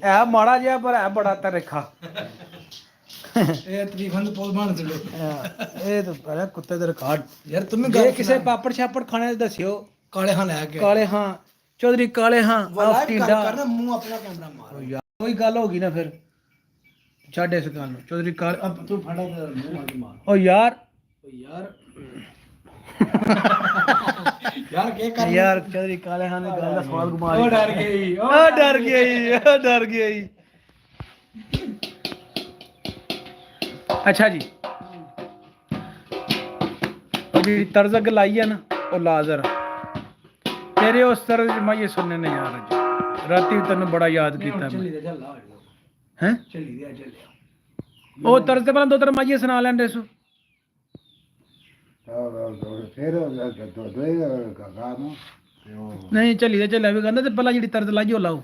ਹੈ ਮਾੜਾ ਜਿਹਾ ਪਰ ਹੈ ਬੜਾ ਤਰੇਖਾ। ਇਹ ਤਰੀਫਾਂ ਦੇ ਪੁੱਲ ਬਣ ਚਲੇ ਇਹ ਤਾਂ ਪਹਿਲਾਂ ਕੁੱਤੇ ਦੇ ਰਿਕਾਰਡ। ਯਾਰ ਤੁਮਨੇ ਜੇ ਗੱਲ ਕਿਸੇ ਪਾਪੜ ਛਾਪੜ ਖਾਣੇ ਦੱਸਿਓ। ਕਾਲੇ ਹਾਂ ਲੈ ਕੇ ਕਾਲੇ ਹਾਂ ਚੌਧਰੀ ਕਾਲੇ ਹਾਂ ਆਫ ਟਿੰਡਾ ਕਰਨਾ ਮੂੰਹ ਆਪਣਾ ਕੈਮਰਾ ਮਾਰ ਯਾਰ ਕੋਈ ਗੱਲ ਹੋ ਗਈ ਨਾ ਫਿਰ ਛੱਡ ਇਸ ਗੱਲ ਨੂੰ। ਚੌਧਰੀ ਕਾਲੇ ਅਬ ਤੂੰ ਫੜਾ ਤੇ ਮੂੰਹ ਮਾਰ ਕੇ ਮਾਰ ਓ ਯਾਰ ਯਾਰ ਯਾਰ ਕੀ ਕਰ ਯਾਰ ਚੌਧਰੀ ਕਾਲੇ ਹਾਂ ਨੇ ਗੱਲ ਦਾ ਸਵਾਲ ਘੁਮਾ ਉਹ ਡਰ ਗਈ ਉਹ ਡਰ ਗਈ ਉਹ ਡਰ ਗਈ। ਅੱਛਾ ਜੀ ਉਹ ਜਿਹੜੀ ਤਰਜ਼ ਅੱਗ ਲਾਈ ਹੈ ਨਾ ਉਹ ਲਾਜ਼ਰ ਤੇਰੇ ਉਸ ਤਰਜ਼ ਮੈਂ ਇਹ ਸੁਣਨੇ ਨੇ ਯਾਰ ਅੱਜ ਰਾਤੀ ਵੀ ਤੈਨੂੰ ਬੜਾ ਯਾਦ ਕੀਤਾ ਚੱਲੀ ਮੈਂ। ਦੇ ਚੱਲ ਆ ਹੈ ਚੱਲੀ ਦੇ ਚੱਲ ਉਹ ਤਰਜ਼ ਤੇ ਪਹਿਲਾਂ ਦੋ ਤਿੰਨ ਮਾਈਏ ਸੁਣਾ ਲੈਂਦੇ ਸੋ। ਫਿਰ ਦੋਏ ਗਾ ਨੂੰ ਨਹੀਂ ਚੱਲੀ ਤੇ ਚੱਲਿਆ ਵੀ ਕਹਿੰਦਾ ਤੇ ਪਹਿਲਾਂ ਜਿਹੜੀ ਤਰਜ਼ ਲਾਈ ਉਹ ਲਾਓ।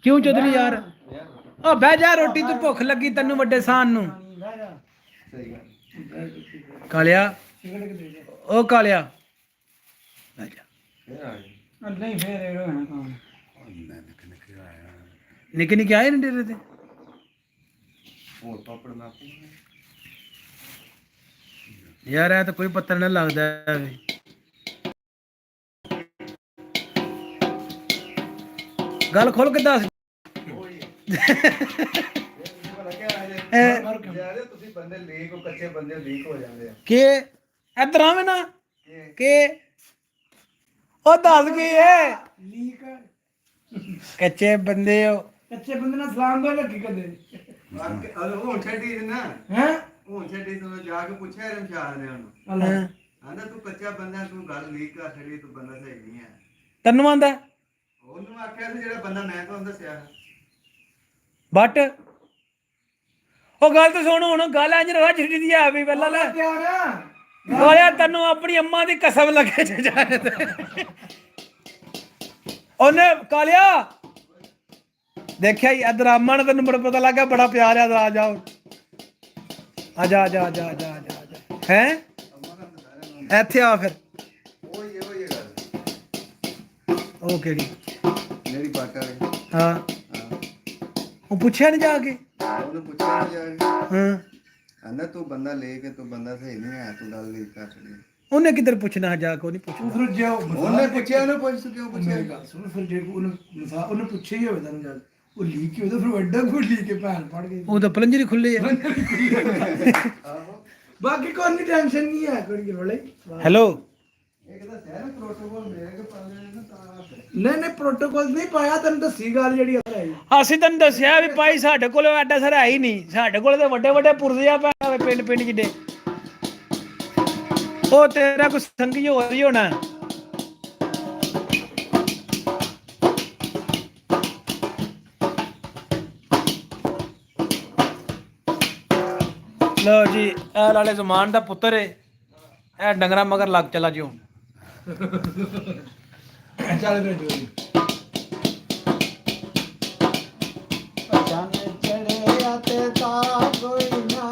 ਕਿਉਂ ਚੌਧਰੀ ਯਾਰ ਉਹ ਬਹਿ ਜਾ ਰੋਟੀ ਤੂੰ ਭੁੱਖ ਲੱਗੀ ਤੈਨੂੰ ਵੱਡੇ ਸਾਨ ਨੂੰ। ਕਾਲਿਆ ਉਹ ਕਾਲਿਆ ਬਹਿ ਜਾ। ਨਹੀਂ ਫੇਰ ਇਹ ਹੋਣਾ ਕੰਮ ਨਿੱਕੇ ਨਿੱਕੇ ਆਏ ਨੇ ਡੇਰੇ ਤੇ। ਯਾਰ ਇਹ ਤਾਂ ਕੋਈ ਪਤਾ ਨਹੀਂ ਲੱਗਦਾ ਵੀ। ਗੱਲ ਖੋਲ ਕੇ ਦੱਸ। ਤੁਸੀਂ ਬੰਦੇ ਲੀਕ ਹੋ, ਕੱਚੇ ਬੰਦੇ ਲੀਕ ਹੋ ਜਾਂਦੇ ਆ। ਕਿ ਇੱਧਰ ਆਵੇਂ ਨਾ ਕਿ ਉਹ ਦੱਸ ਗਈ ਏ ਲੀਕ ਕੱਚੇ ਬੰਦੇ ਹੋ। ਕੱਚੇ ਬੰਦੇ ਨਾਲ ਸਲਾਮ ਦੋ ਲੱਗੀ ਕਦੇ ਹੁਣ ਛੱਡੀ ਨਾ, ਹੈ ਹੁਣ ਛੱਡੀ ਤੂੰ ਜਾ ਕੇ ਪੁੱਛਿਆ ਰਮਸ਼ਾਨ ਨੇ ਉਹਨੂੰ। ਅੱਲਾ ਆਂਦਾ ਤੂੰ ਕੱਚਾ ਬੰਦਾ, ਤੂੰ ਗੱਲ ਲੀਕ ਕਰ ਛੱਡੀ, ਤੂੰ ਬੰਦਾ ਸਹੀ ਨਹੀਂ ਹੈ। ਤੈਨੂੰ ਆਂਦਾ ਉਹਨੂੰ ਆਖਿਆ ਸੀ ਜਿਹੜਾ ਬੰਦਾ ਮੈਂ ਤੁਹਾਨੂੰ ਦੱਸਿਆ। ਬਟ ਉਹ ਗੱਲ ਤਾਂ ਸੁਣ ਹੁਣ ਗੱਲ ਇੰਜ ਰਹਾ ਛਿੱਟੀ ਦੀ ਆ ਵੀ ਪਹਿਲਾਂ ਲੈ ਪਿਆਰ ਗਾਲਿਆ ਤੈਨੂੰ ਆਪਣੀ ਅੰਮਾ ਦੀ ਕਸਮ ਲੱਗੇ ਜਾਏ ਉਹਨੇ ਕਾਲਿਆ ਦੇਖਿਆ ਹੀ ਇਧਰ ਅੰਮਾ ਨੇ ਤੈਨੂੰ ਬੜਾ ਪਤਾ ਲੱਗਾ ਬੜਾ ਪਿਆਰ ਆ। ਆ ਜਾਓ ਆ ਜਾ ਆ ਜਾ ਆ ਜਾ ਆ ਜਾ ਆ ਜਾ ਹੈ ਇੱਥੇ ਆ ਫਿਰ। ਉਹ ਇਹ ਗੱਲ ਉਹ ਕਿਹੜੀ ਮੇਰੀ ਬਾਟਾ ਹੈ। ਹਾਂ ਹਾਂ, ਉਹ ਪੁੱਛਿਆ ਨਹੀਂ ਜਾ ਕੇ। ਉਹਨੂੰ ਪੁੱਛਿਆ ਜਾ ਕੇ, ਹਾਂ ਆਂਦਾ ਤੂੰ ਬੰਦਾ ਲੈ ਕੇ, ਤੂੰ ਬੰਦਾ ਸਹੀ ਨਹੀਂ ਹੈ, ਤੂੰ ਗੱਲ ਲੀਕ ਕਰ ਛੱਡੀ। ਉਹਨੇ ਕਿੱਧਰ ਪੁੱਛਣਾ ਜਾ ਕੇ? ਉਹ ਨਹੀਂ ਪੁੱਛਣਾ। ਫਿਰ ਜੇ ਉਹਨੇ ਪੁੱਛਿਆ, ਉਹਨੂੰ ਪੁੱਛ ਤੂੰ ਕਿਉਂ ਪੁੱਛਿਆ? ਮੇਰੀ ਗੱਲ ਸੁਣ, ਫਿਰ ਜੇ ਉਹਨੇ ਪੁੱਛਿਆ ਹੀ ਹੋਵੇ ਤੈਨੂੰ ਗੱਲ ਉਹ ਲੀਕ ਹੀ ਹੋਦਾ ਫਿਰ ਵੱਡਾ ਕੋਈ ਲੀਕ ਕੇ ਭੈਣ ਪੜ ਗਈ। ਉਹ ਤਾਂ ਪਲੰਜਰੀ ਖੁੱਲੀ ਆ। ਆਹੋ, ਬਾਕੀ ਕੋਈ ਨਹੀਂ ਟੈਨਸ਼ਨ ਨਹੀਂ ਹੈ ਕੋਈ ਬੜੇ। ਹੈਲੋ ਇਹ ਕਹਿੰਦਾ ਸਹਿਰ ਪ੍ਰੋਟੋਕਾਲ ਮੇਰੇ ਕੇ ਪਾਉਂਦੇ ਨੇ ਨਾ ਤਾਂ। ਨਹੀਂ ਨਹੀਂ ਪ੍ਰੋਟੋਕਾਲ ਨਹੀਂ ਪਾਇਆ, ਤੈਨੂੰ ਦੱਸੀ ਗੱਲ ਜਿਹੜੀ ਹੈ। ਅਸੀਂ ਤੈਨੂੰ ਦੱਸਿਆ ਵੀ ਭਾਈ ਸਾਡੇ ਕੋਲ ਐਡਾ ਸਾਰਾ ਹੈ ਹੀ ਨਹੀਂ। ਸਾਡੇ ਕੋਲ ਤੇ ਵੱਡੇ ਵੱਡੇ ਪੁਰਜ਼ੇ ਆ ਭਾਵੇਂ ਪਿੰਡ ਪਿੰਡ ਜਿੱਡੇ। ਉਹ ਤੇਰਾ ਕੋਈ ਸੰਗੀ ਹੋ ਰਹੀ ਹੋਣਾ। ਲਓ ਜੀ ਇਹ ਲਾਲੇ ਜ਼ਮਾਨ ਦਾ ਪੁੱਤਰ ਏ। ਇਹ ਡੰਗਰਾ ਮਗਰ ਲੱਗ ਚਲਾ ਜਿਓ। ਚੱਲ ਭੇਜੋ ਜੀ। ਚੜਿਆ ਤੇ ਤਾਂ ਕੋਈ ਨਾ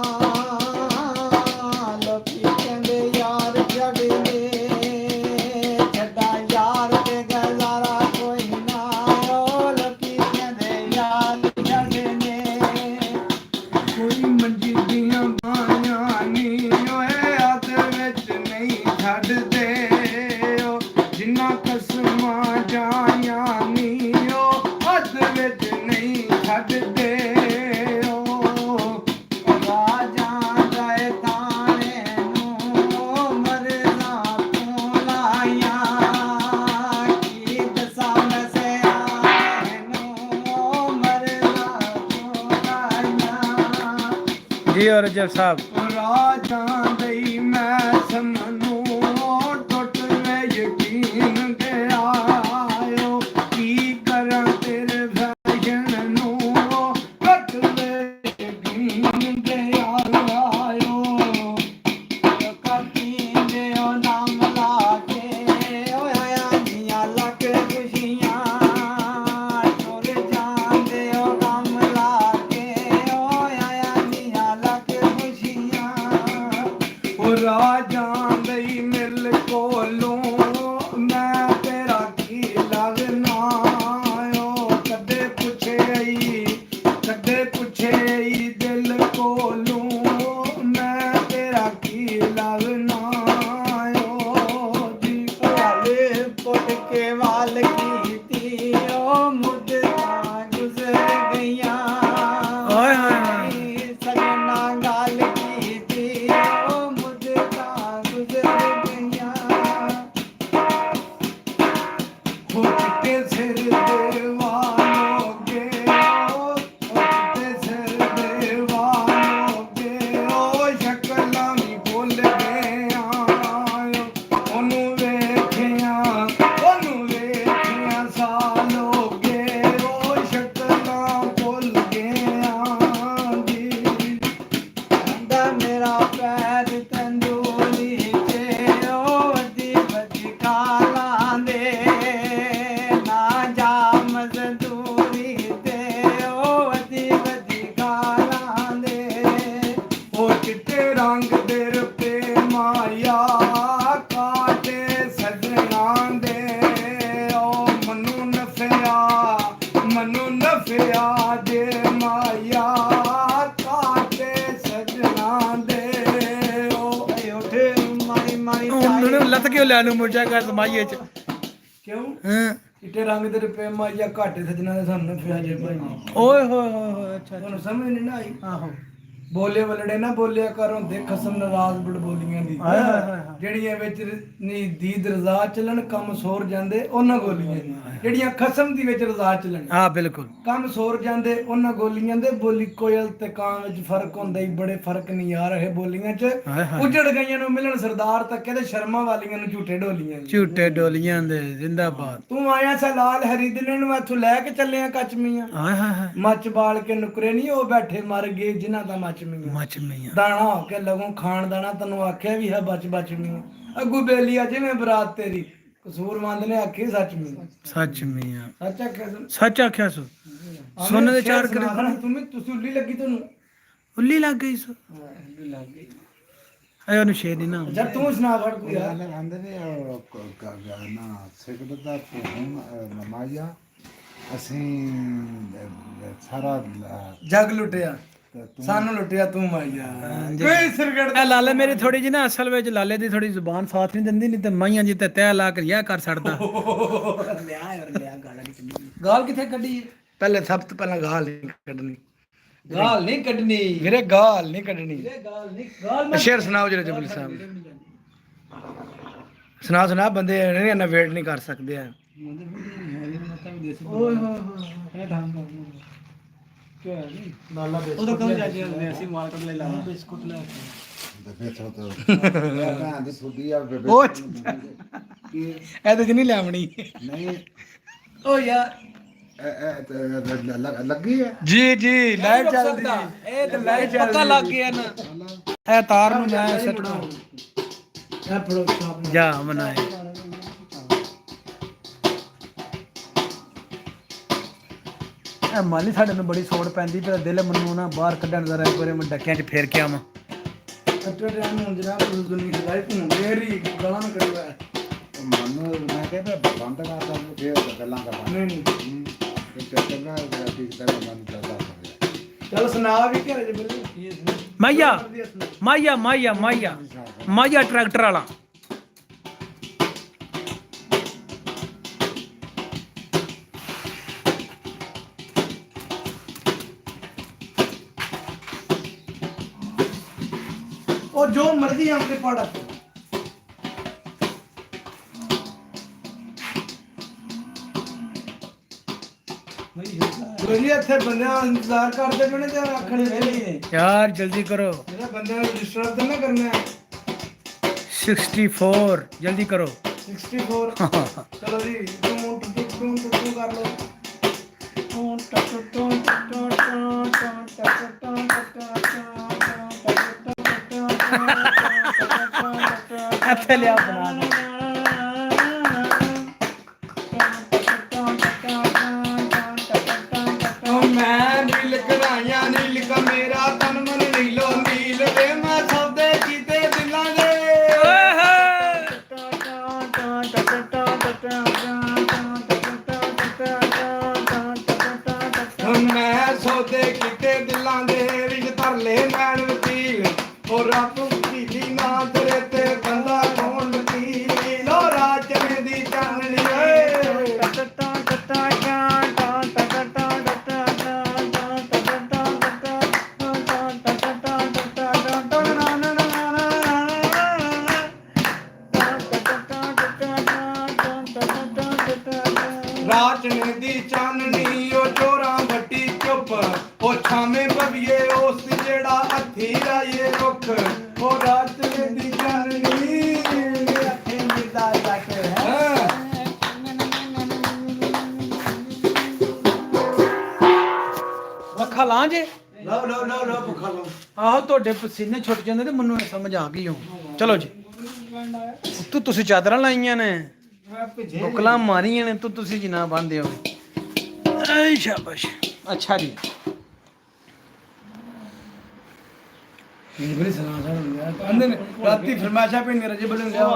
ਲੋਕੀ ਕਹਿੰਦੇ ਯਾਰ ਜਗਨੇ ਛੱਡਾ ਯਾਰ ਤੇ ਗੁਜ਼ਾਰਾ ਕੋਈ ਨਾ। ਉਹ ਲੋਕੀ ਕਹਿੰਦੇ ਯਾਰ ਜਗਨੇ ਕੋਈ ਮੰਜੀ ਦੀਆਂ ਬਾਹਾਂ ਨੀ ਓਏ ਹੱਥ ਵਿੱਚ ਨਹੀਂ ਛੱਡਦੇ ਓ ਜਿੰਨਾ ਕਸਮਾਂ ਜਾਈਆਂ ਨੀ ਓ ਹੱਥ ਵਿੱਚ ਨਹੀਂ ਛੱਡਦੇ ਓ ਰਾਜਾਂ ਦੇ ਤਾਣੇ ਨੂੰ ਮਰਨਾ ਤੂੰ ਲਾਇਆ ਕੀ ਦਸਾਂ ਮੈਂ ਸਿਆਣੇ ਨੂੰ ਮਰਨਾ ਤੂੰ ਲਾਇਆ। ਜੀ ਔਰ ਜਬ ਸਾਹਿਬ ਰਾਜਾਂ ਦੇ ਮੈਂ ਸਮਨੂੰ ਟੁੱਟ ਵੇ ਕਿਉਂ ਲੈਣੂ ਮੁਰਜਾ ਕਰ ਸਮਾਈਏ ਚ ਕਿਉਂ ਹਾਂ ਚਿੱਟੇ ਰੰਗ ਦੇ ਰੁਪਏ ਮਾਈਆ ਘਾਟੇ ਸੱਜਣਾ ਦੇ ਸਾਨੂੰ ਫਿਆ ਜੇ ਭਾਈ ਓਏ ਹੋਏ ਹੋਏ ਹੋਏ ਅੱਛਾ ਤੁਹਾਨੂੰ ਸਮਝ ਨਹੀਂ ਨਾ ਆਈ ਆਹੋ ਬੋਲੇ ਵਲੜੇ ਨਾ ਬੋਲਿਆ ਕਰੋ ਦੇ ਖਸਮ ਨਾਰਾਜ਼ ਬੜ ਬੋਲੀਆਂ ਦੀ ਹਾਏ ਹਾਏ ਹਾਏ ਹਾਏ। ਜਿਹੜੀਆਂ ਵਿੱਚ ਨੀ ਦੀਦ ਰਜ਼ਾ ਚੱਲਣ ਕੰਮ ਸੋਰ ਜਾਂਦੇ ਉਹਨਾਂ ਗੋਲੀਆਂ ਨੀ। ਜਿਹੜੀਆਂ ਖਸਮ ਦੀ ਵਿੱਚ ਰਜ਼ਾ ਚੱਲਣ ਹਾਂ ਬਿਲਕੁਲ ਕੰਮ ਸੋਰ ਜਾਂਦੇ ਉਹਨਾਂ ਗੋਲੀਆਂ ਦੇ ਬੋਲੀ ਕੋਇਲ ਤੇ ਕਾਂ ਵਿੱਚ ਫਰਕ ਹੁੰਦਾ ਹੀ ਬੜੇ ਫਰਕ ਨਹੀਂ ਯਾਰ ਇਹ ਬੋਲੀਆਂ 'ਚ ਹਾਏ ਹਾਏ। ਉਜੜ ਗਈਆਂ ਨੂੰ ਮਿਲਣ ਸਰਦਾਰ ਤਾਂ ਕਹਿੰਦੇ ਸ਼ਰਮਾ ਵਾਲੀਆਂ ਨੂੰ ਝੂਠੇ ਢੋਲੀਆਂ ਨੀ। ਝੂਟੇ ਡੋਲੀਆਂ ਦੇ ਜ਼ਿੰਦਾਬਾਦ ਤੂੰ ਆਇਆ ਸਾ ਲਾਲ ਹਰੀਦਲੇ ਨੂੰ ਇੱਥੋਂ ਲੈ ਕੇ ਚੱਲਿਆ ਕੱਚਮੀਆਂ ਹਾਏ ਹਾਏ ਹਾਏ ਮੱਚ ਬਾਲ ਕੇ ਨੁਕਰੇ ਨਹੀਂ ਉਹ ਬੈਠੇ ਮਰ ਗਏ ਜਿਨ੍ਹਾਂ ਦਾ ਮੱਚਮੀਆਂ ਮੱਚ ਮਈਆਂ ਦਾਣਾ ਹੋ ਕੇ ਲਗੋਂ ਖਾਣ ਦਾਣਾ ਤੈਨੂੰ ਆਖਿਆ ਵੀ ਹੈ ਬਚ ਮੀਆਂ ਅੱਗੂ ਬੇਲੀ ਆ ਜਿਵੇਂ ਬਰਾਤ ਤੇਰੀ ਕਸੂਰਮੰਦ ਨੇ ਆਖੀ ਸੱਚ ਮੀਆਂ ਸੱਚ ਮਈਆਂ ਸੱਚ ਆਖਿਆ ਤੂੰ ਸੱਚ ਆਖਿਆ ਸੋ ਸੋਨੇ ਦੇ ਚਾਰ ਕਰੇ ਤੁਸੀਂ ਉੱਲੀ ਲੱਗੀ ਤੁਹਾਨੂੰ ਉੱਲੀ ਲੱਗ ਗਈ ਸੋ ਉੱਲੀ ਲੱਗ ਗਈ ਆਏ ਉਹਨੂੰ ਸ਼ੇਰ ਨਹੀਂ ਨਾ ਜਦ ਤੂੰ ਸੁਣਾ ਫੜ ਕੋਈ ਯਾਰ ਆਂਦੇ ਨੇ ਨਾ ਸਿਕੜ ਦਾ ਨਮਾਇਆ ਅਸੀਂ ਸਾਰਾ ਜੱਗ ਲੁੱਟਿਆ ਸਾਨੂੰ ਲੁੱਟਿਆ ਤੂੰ ਮਾਇਆ ਕੋਈ ਸਿਰਗੜ ਇਹ ਲਾਲੇ ਮੇਰੀ ਥੋੜੀ ਜੀ ਨਾ ਅਸਲ ਵਿੱਚ ਲਾਲੇ ਦੀ ਥੋੜੀ ਜ਼ੁਬਾਨ ਸਾਥ ਨਹੀਂ ਦਿੰਦੀ ਨਹੀਂ ਤੇ ਮਾਈਆਂ ਜੀ ਤੇ ਤੈ ਲਾ ਕੇ ਰਿਆ ਕਰ ਛੱਡਦਾ ਗਾਲ ਕਿੱਥੇ ਕੱਢੀ ਪਹਿਲੇ ਸਭ ਤੋਂ ਪਹਿਲਾਂ ਗਾਲ ਨਹੀਂ ਕੱਢਣੀ ਗਾਲ ਨਹੀਂ ਕੱਢਣੀ ਵੀਰੇ ਗਾਲ ਨਹੀਂ ਕੱਢਣੀ ਗਾਲ ਸ਼ੇਰ ਸੁਣਾਓ ਜਰਾ ਜਬਲੀ ਸਾਹਿਬ ਸੁਣਾ ਬੰਦੇ ਨਹੀਂ ਇਹਨਾਂ ਵੇਟ ਨਹੀਂ ਕਰ ਸਕਦੇ ਆ ਓਏ ਹੋਏ ਹੋਏ ਉਦੋਂ ਕਦੋਂ ਜਾ ਕੇ ਆਉਂਦੇ ਅਸੀਂ ਮਾਰਕੀਟ ਲੈ ਲਾਵਾਂ ਬਿਸਕੁਟ ਲੈ ਬੇਚੋ ਤਾਂ ਮੈਂ ਦੀ ਸੁਦੀ ਆ ਬੇਬੇ ਉਹ ਇਹਦੇ ਚ ਨਹੀਂ ਲੈਵਣੀ ਨਹੀਂ ਓ ਯਾਰ ਲੱਗੀ ਹੈ ਜੀ ਲਾਈਵ ਚੱਲਦੀ ਇਹ ਤੇ ਲੈ ਪੱਕਾ ਲੱਗ ਗਿਆ ਨਾ ਇਹ ਤਾਰ ਨੂੰ ਮੈਂ ਸੱਟਣਾ ਇਹ ਫੜੋ ਛਾਪ ਜਾ ਮਨਾਏ ਇਹ ਮਾਲੀ ਸਾਡੇ ਨੂੰ ਬੜੀ ਸੋੜ ਪੈਂਦੀ ਪਰ ਦਿਲ ਮੈਨੂੰ ਨਾ ਬਾਹਰ ਕੱਢਣ ਜ਼ਰਾ ਇੱਕ ਵਾਰੀ ਮੈਂ ਡੱਕਿਆਂ 'ਚ ਫੇਰ ਕੇ ਆਵਾਂ ਅੱਟੇ ਟਾਈਮ ਹੁਣ ਜਨਾਬ ਉਸ ਦੁਨੀਆ ਦੀ ਲਾਈਫ ਨੂੰ ਮੇਰੀ ਗਾਲਾਂ ਨਾ ਕਰਿਆ ਮਨ ਮੈਂ ਕਹਿੰਦਾ ਬੰਦ ਕਰਦਾ ਫੇਰ ਗੱਲਾਂ ਕਰਦਾ ਨਹੀਂ ਨਹੀਂ ਇਹ ਚੱਲਣਾ ਠੀਕ ਤਰ੍ਹਾਂ ਮਨ ਚੱਲਦਾ ਚਲ ਸੁਣਾ ਵੀ ਘਰੇ ਜੇ ਬੱਲੇ ਮਾਈਆ ਟਰੈਕਟਰ ਵਾਲਾ ਉਹ ਜੋ ਮਰਜ਼ੀ ਆਪਣੇ ਪੜਾ ਜੀ ਇੱਥੇ ਬੰਦਿਆਂ ਦਾ ਇੰਤਜ਼ਾਰ ਕਰਦੇ ਪਏ ਨੇ ਤੇ ਆਖਣ ਵੇਲੇ ਯਾਰ ਜਲਦੀ ਕਰੋ ਜਿਹੜਾ ਬੰਦਿਆਂ ਨੂੰ ਡਿਸਟਰਬ ਤਾਂ ਨਾ ਕਰਨਾ ਹੈ 64 ਜਲਦੀ ਕਰੋ 64 ਚਲੋ ਜੀ ਤੂੰ ਕਰ ਲਓ ਇੱਥੇ ਲਿਆ ਬਣਾ ਮੈਂ ਨੀਲ ਕਰਾਈਆਂ ਨੀਲ ਕਾ ਮੇਰਾ ਤਨ ਮਨ ਨੀਲੋ ਨੀਲ ਵੇ ਮੈਂ ਸੌਦੇ ਕੀਤੇ ਦਿਲਾਂ ਦੇ ਮੈਂ ਸੌਦੇ ਕੀਤੇ ਦਿਲਾਂ ਦੇ ਰਿਜ ਧਰ ਲੈ ਮੈਨ ਵਕੀਲ ਉਹ ਰੱਬ ਵਕੀਲੀ ਨਾ ਤੇਰੇ ਤੇ ਬੰਦਾ ਕੌਣ ਵਕੀਲ ਲੋ ਰਾਜਨੇ ਦੀ ਚਾਨਣੀ ਓਏ ਰਾਜਨੇ ਦੀ ਚਾਨਣੀ ਉਹ ਚੋਰਾਂ ਵੱਡੀ ਚੁੱਪ ਉਹ ਛਾਵੇਂ ਭਵੀਏ ਉਸ ਜਿਹੜਾ ਹੱਥੀ ਰਾਏ ਰੁੱਖ ਉਹ ਰਾਜਨੇ ਦੀ ਚਾਨਣੀ ਅੱਖੇ ਮਿਲਦਾ ਜੱਟ ਹੈ ਅੱਖਾਂ ਲਾਂ ਜੇ ਲਓ ਭੁੱਖਾ ਲਓ ਆਹੋ ਤੁਹਾਡੇ ਪਸੀਨੇ ਛੁੱਟ ਜਾਂਦੇ ਤੇ ਮੈਨੂੰ ਇਹ ਸਮਝ ਆ ਗਈ ਹੁਣ ਚਲੋ ਜੀ ਤੁਸੀਂ ਚਾਦਰਾਂ ਲਾਈਆਂ ਨੇ ਬੁਕਲਾਂ ਮਾਰੀਆਂ ਨੇ ਤੁਸੀਂ ਜਿਨਾ ਬੰਨਦੇ ਹੋ ਐ ਸ਼ਾਬਾਸ਼ ਅੱਛਾ ਜੀ ਬੜੀ ਸਲਾਹ ਕਹਿੰਦੇ ਨੇ ਰਾਤੀ ਫਰਮਾਇਸ਼ਾਂ ਪੈਣੀ ਰਜੇ ਬਲੇ ਲਿਆ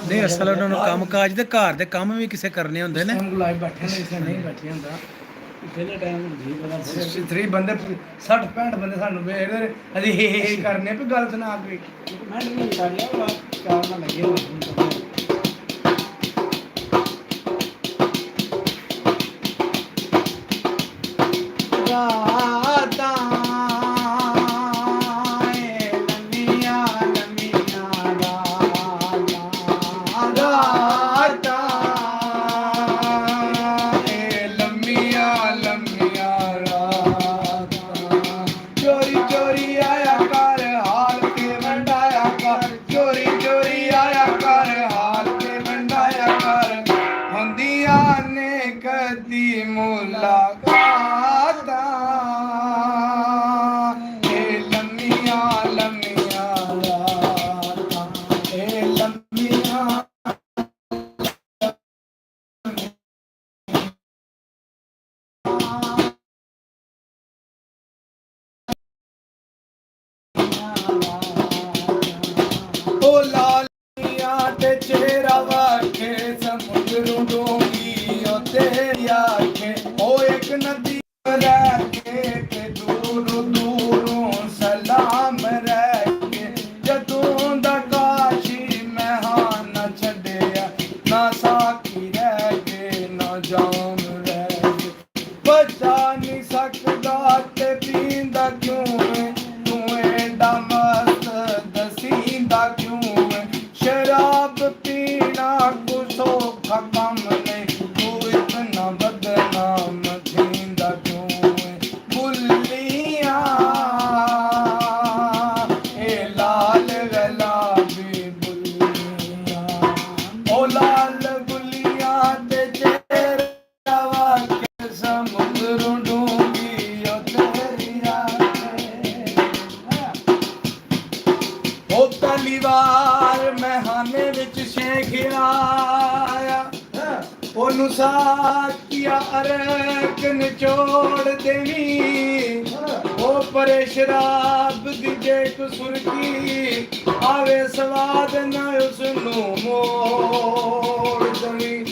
ਨਹੀਂ ਅਸਲ ਉਹਨਾਂ ਨੂੰ ਕੰਮ ਕਾਜ ਦੇ ਘਰ ਦੇ ਕੰਮ ਵੀ ਕਿਸੇ ਕਰਨੇ ਹੁੰਦੇ ਨੇ ਹਮ ਲਾਈਵ ਬੈਠੇ ਨੇ ਇਸੇ ਨਹੀਂ ਬੈਠੇ ਹੁੰਦਾ ਪਹਿਲੇ ਟਾਈਮ ਹੁੰਦੀ ਪਤਾ 63 ਬੰਦੇ 60 65 ਬੰਦੇ ਸਾਨੂੰ ਵੇਖਦੇ ਅਸੀਂ ਹੇ ਕਰਨੇ ਵੀ ਗੱਲ ਸੁਣਾ ਕੋਈ ਮੈਂ ਨਹੀਂ ਕਰ ਲਿਆ ਪਿਆਰ ਨਾਲ ਲੱਗੇ ਹੋਏ ਨੇ। ਰਾਤਾਂ ਏ ਲੰਮੀਆਂ ਲੰਮੀਆਂ ਰਾਤਾਂ ਏ ਲੰਮੀਆਂ ਲੰਮੀਆਂ ਰਾਤਾਂ ਚੋਰੀ ਚੋਰੀ ਆਇਆ ਕਰ ਹਾਲ ਕੇ ਵੰਡਾਇਆ ਕਰ ਚੋਰੀ ਚੋਰੀ ਆਇਆ ਕਰ ਹਾਲ ਕੇ ਵੰਡਾਇਆ ਕਰ ਹੁੰਦੀਆਂ ਨੇ ਕਦੀ ਮੁਲਾਕਾਤਾਂ ਏ ਲੰਮੀਆਂ ਲੰਮੀਆਂ ਰਾਤਾਂ ਏ ਲੰਮੀਆਂ ਓ ਲਾਲੀਆਂ ਤੇ ਚਿਹਰਾ ਵਾਖੇ ਸਮੁੰਦਰੋਂ ਡੋਂਗੀ ਓ ਤੇਰੀ ਆਖੇ ਓ ਇੱਕ ਨਦੀ ਰਹਿ ਕੇ ਤੇ ਦੂਰੋਂ ਦੂਰੋਂ ਸਲਾਮ ਰਹਿ ਕੇ ਜਦੋਂ ਦਾ ਕਾਸ਼ੀ ਮੈਂ ਹਾਂ ਨਾ ਛੱਡਿਆ ਨਾ ਸਾਕੀ ਰਹਿ ਗਏ ਨਾ ਜਾਮ ਰਹਿ ਗਏ ਬਚਾ ਨਹੀਂ ਸਕਦਾ ਤੇ ਪੀਂਦਾ ਕਿਉਂ ਏ ਤੂੰ ਏਡਾ ਮਸਤ ਦਸੀਂਦਾ ਕਿਉਂ ਏ ਸ਼ਰਾਬ ਪੀਣਾ ਕੋ ਸੌਖਾ ਕੰਮ ਨਹੀਂ ਤੂੰ ਇਤਨਾ ਬਦਨਾਮ ਥੀਂਦਾ ਕਿਉਂ ਏ ਬੁੱਲੀਆਂ ਏ ਲਾਲ ਗੁਲਾਬੀ ਬੁੱਲੀਆਂ ਓ ਲਾਲ ਬੁੱਲੀਆਂ ਤੇ ਤੇਰਾ ਵਾਕਿਆ ਸਮੁੰਦਰੋਂ ਡੂੰਗੀ ਓ ਤੇਰੀ ਆਖੇ ਓ ਪਹਿਲੀ ਵਾਰ ਮਹਿਾਨੇ ਵਿੱਚ ਸ਼ੇਖ ਆਇਆ ਉਹਨੂੰ ਸਾਕਿਆ ਅਰਕ ਨਿਚੋੜ ਦੇਵੀ ਉਹ ਪਰੇ ਸ਼ਰਾਬ ਦੀ ਦੇਖ ਸੁਰਖੀ ਆਵੇ ਸਵਾਦ ਨਾ ਉਸ ਨੂੰ ਮੋੜ ਦੇਵੀ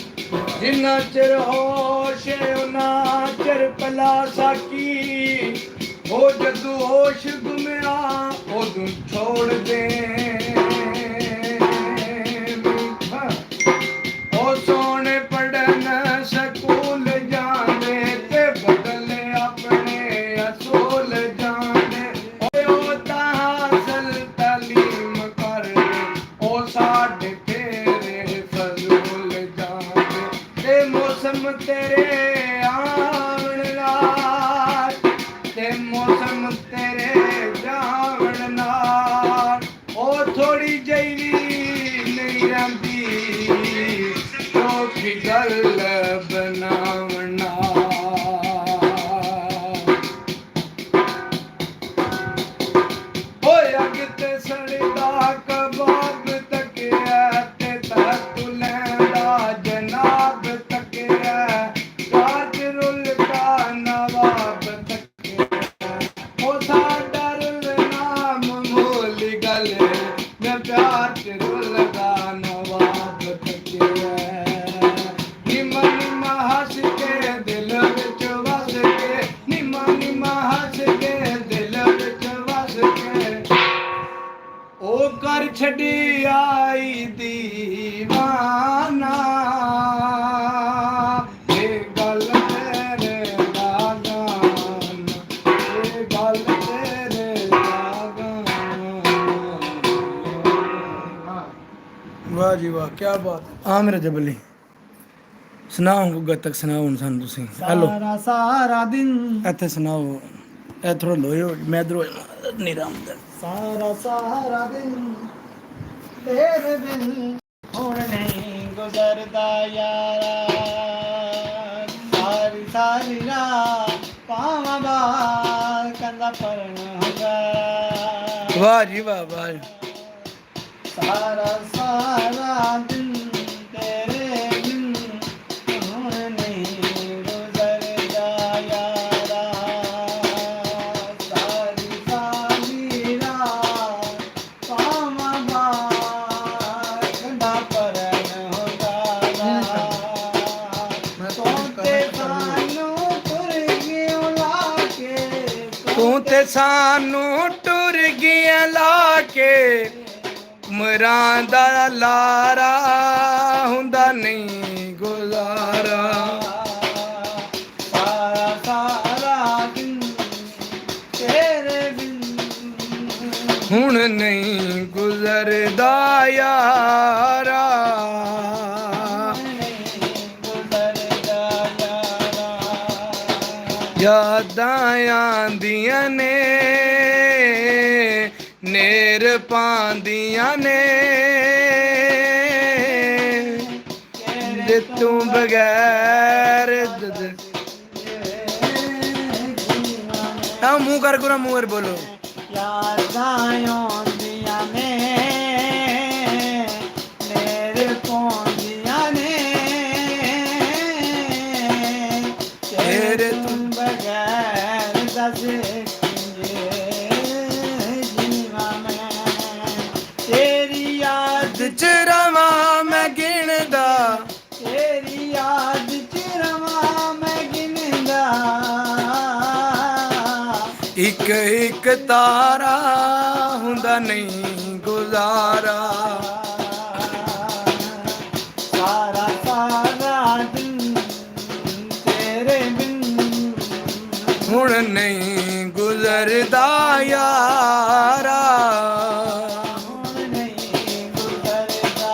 ਜਿੰਨਾ ਚਿਰ ਹੋਸ਼ ਉਹਨਾਂ ਚਿਰ ਪਲਾ ਸਾਕੀ ਉਹ ਜਦੋਂ ਹੋਸ਼ ਗੁਮਿਆ ਉਦੋਂ ਛੋੜ ਦੇ ਉਹ ਸੋਹਣੇ ਪੜਨ ਸਕੂਲ ਜਾਂਦੇ ਤੇ ਬਦਲੇ ਆਪਣੇ ਅਸੂਲ ਜਾਂਦੇ ਉਹ ਤਾਂ ਹਾਸਲ ਤਾਲੀਮ ਕਰਦੇ ਉਹ ਸਾਡੇ ਤੇਰੇ ਫਜ਼ੂਲ ਜਾਂਦੇ ਤੇ ਮੌਸਮ ਤੇਰੇ ਆਵਣ ਨਾਲ ਤੇ ਮੌਸਮ ਤੇਰੇ ਜਾਵਣ ਨਾਲ ਉਹ ਥੋੜੀ ਜਿਹੀ ਵੀ ਨਹੀਂ ਰਹਿੰਦੀ ਚੋਖੀ ਗੱਲ ਬਣਾਵਣਾ ਓਏ ਅੱਗ ਤੇ ਸੜਦਾ ਕਬਾਬ ਤੱਕਿਆ ਤੇ ਤੱਕ ਲੈਂਦਾ ਜਨਾਬ ਤੱਕਿਆ ਕਾਜ ਰੁਲਦਾ ਨਵਾਬ ਤੱਕਿਆ ਉਹ ਸਾਡਾ ਰੁਲਣਾ ਮਾਮੂਲੀ ਗੱਲ ਮੈਂ ਪਿਆਰ ਚ ਰੁਲਦਾ ਨਵਾਬ ਤੱਕਿਆ ਨਿਮਾ ਨਿਮਾ ਹੱਸ ਕੇ ਦਿਲ ਵਿੱਚ ਵਸ ਕੇ ਨਿਮਾ ਨਿਮਾ ਹੱਸ ਕੇ ਦਿਲ ਵਿੱਚ ਵਸ ਕੇ ਉਹ ਕਰ ਛੱਡੀ ਆਈ ਦੀਵਾਨਾ ਇਹ ਗੱਲ ਤੇਰੇ ਲਾਗਾਨ ਇਹ ਗੱਲ ਤੇਰੇ ਲਾਗਾਨ ਵਾਹ ਜੀ ਵਾਹ ਕੀ ਬਾਤ ਆ ਮੇਰੇ ਜਬਲੀ ਸੁਣਾਓ ਗੁੱਗਾ ਤੱਕ ਸੁਣਾਓ ਹੁਣ ਸਾਨੂੰ ਤੁਸੀਂ ਹੈਲੋ ਸਾਰਾ ਸਾਰਾ ਦਿਨ ਇੱਥੇ ਸੁਣਾਓ ਇਹ ਥੋੜਾ ਲੋਇਓ ਮੈਂ ਇਧਰੋਂ ਨਿਰਾਮ ਦਾ ਸਾਰਾ ਸਾਰਾ ਦਿਨ ਤੇਰੇ ਬਿਨ ਹੁਣ ਨਹੀਂ ਗੁਜ਼ਰਦਾ ਯਾਰਾ ਸਾਰੀ ਸਾਰੀ ਰਾਤ ਪਾਵਾਂ ਬਾਲ ਕੰਦਾ ਪਰਨ ਹੁੰਦਾ ਵਾਹ ਜੀ ਵਾਹ ਵਾਹ ਸਾਰਾ ਸਾਰਾ ਦਿਨ ਤੇਰੇ ਬਿਨ ਹੁਣ ਨਹੀਂ ਗੁਜ਼ਰਦਾ ਯਾਰਾ ਸਾਰੀ ਸਾਰੀ ਰਾਤ ਪਾਵਾਂ ਬਾਲ ਕੰਦਾ ਪਰਨ ਹੁੰਦਾ ਤੂੰ ਤੇ ਸਾਨੂੰ ਟੁਰ ਗਿਆ ਲਾ ਕੇ ਉਮਰਾਂ ਦਾ ਲਾਰਾ ਹੁੰਦਾ ਨਹੀਂ ਗੁਜ਼ਾਰਾ ਸਾਰਾ ਸਾਰਾ ਦਿਨ ਤੇਰੇ ਬਿਨ ਹੁਣ ਨਹੀਂ ਗੁਜ਼ਰਦਾ ਯਾਰਾ ਯਾਦਾਂ ਆਂਦੀਆਂ ਨੇ ਨੇਰ ਪਾਂਦੀਆਂ ਨੇ ਜੇ ਤੂੰ ਬਗੈਰ ਆ ਮੂੰਹ ਕਰ ਗੁਰਾ ਮੂੰਹ ਕਰ ਬੋਲੋ ਯਾਦਾਂ ਆਉਂਦੀਆਂ ਨੇ ਮੇਰੇ ਪਹੁੰਚਦੀਆਂ ਨੇ ਤੇਰੇ ਤੋਂ ਬਗੈਰ ਦੱਸ ਕਿੰਜੇ ਜੀਵਾਂ ਮੈਂ ਤੇਰੀ ਯਾਦ ਚ ਰਵਾਂ ਮੈਂ ਗਿਣਦਾ ਤੇਰੀ ਯਾਦ ਚ ਰਵਾਂ ਮੈਂ ਗਿਣਦਾ ਇੱਕ ਇੱਕ ਤਾਰਾ ਹੁੰਦਾ ਨਹੀਂ ਗੁਜ਼ਾਰਾ ਸਾਰਾ ਸਾਰਾ ਦਿਨ ਤੇਰੇ ਬਿਨ ਹੁਣ ਨਹੀਂ ਗੁਜ਼ਰਦਾ ਯਾਰਾ ਹੁਣ ਨਹੀਂ ਗੁਜ਼ਰਦਾ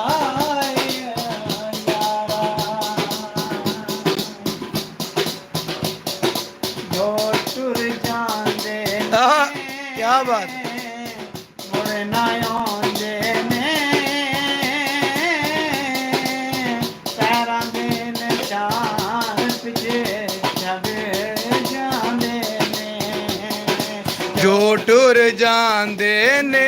ਯਾਰਾ ਜੋ ਟੁਰ ਜਾਂਦੇ ਆਹ, ਕਿਆ ਬਾਤ ਮੁੜ ਨਾ ਆਉਂਦੇ ਨੇ ਪੈਰਾਂ ਦੇ ਨਿਸ਼ਾਨ ਪਿਛੇ ਛਵੇ ਜਾਂਦੇ ਨੇ ਜੋ ਟੁਰ ਜਾਂਦੇ ਨੇ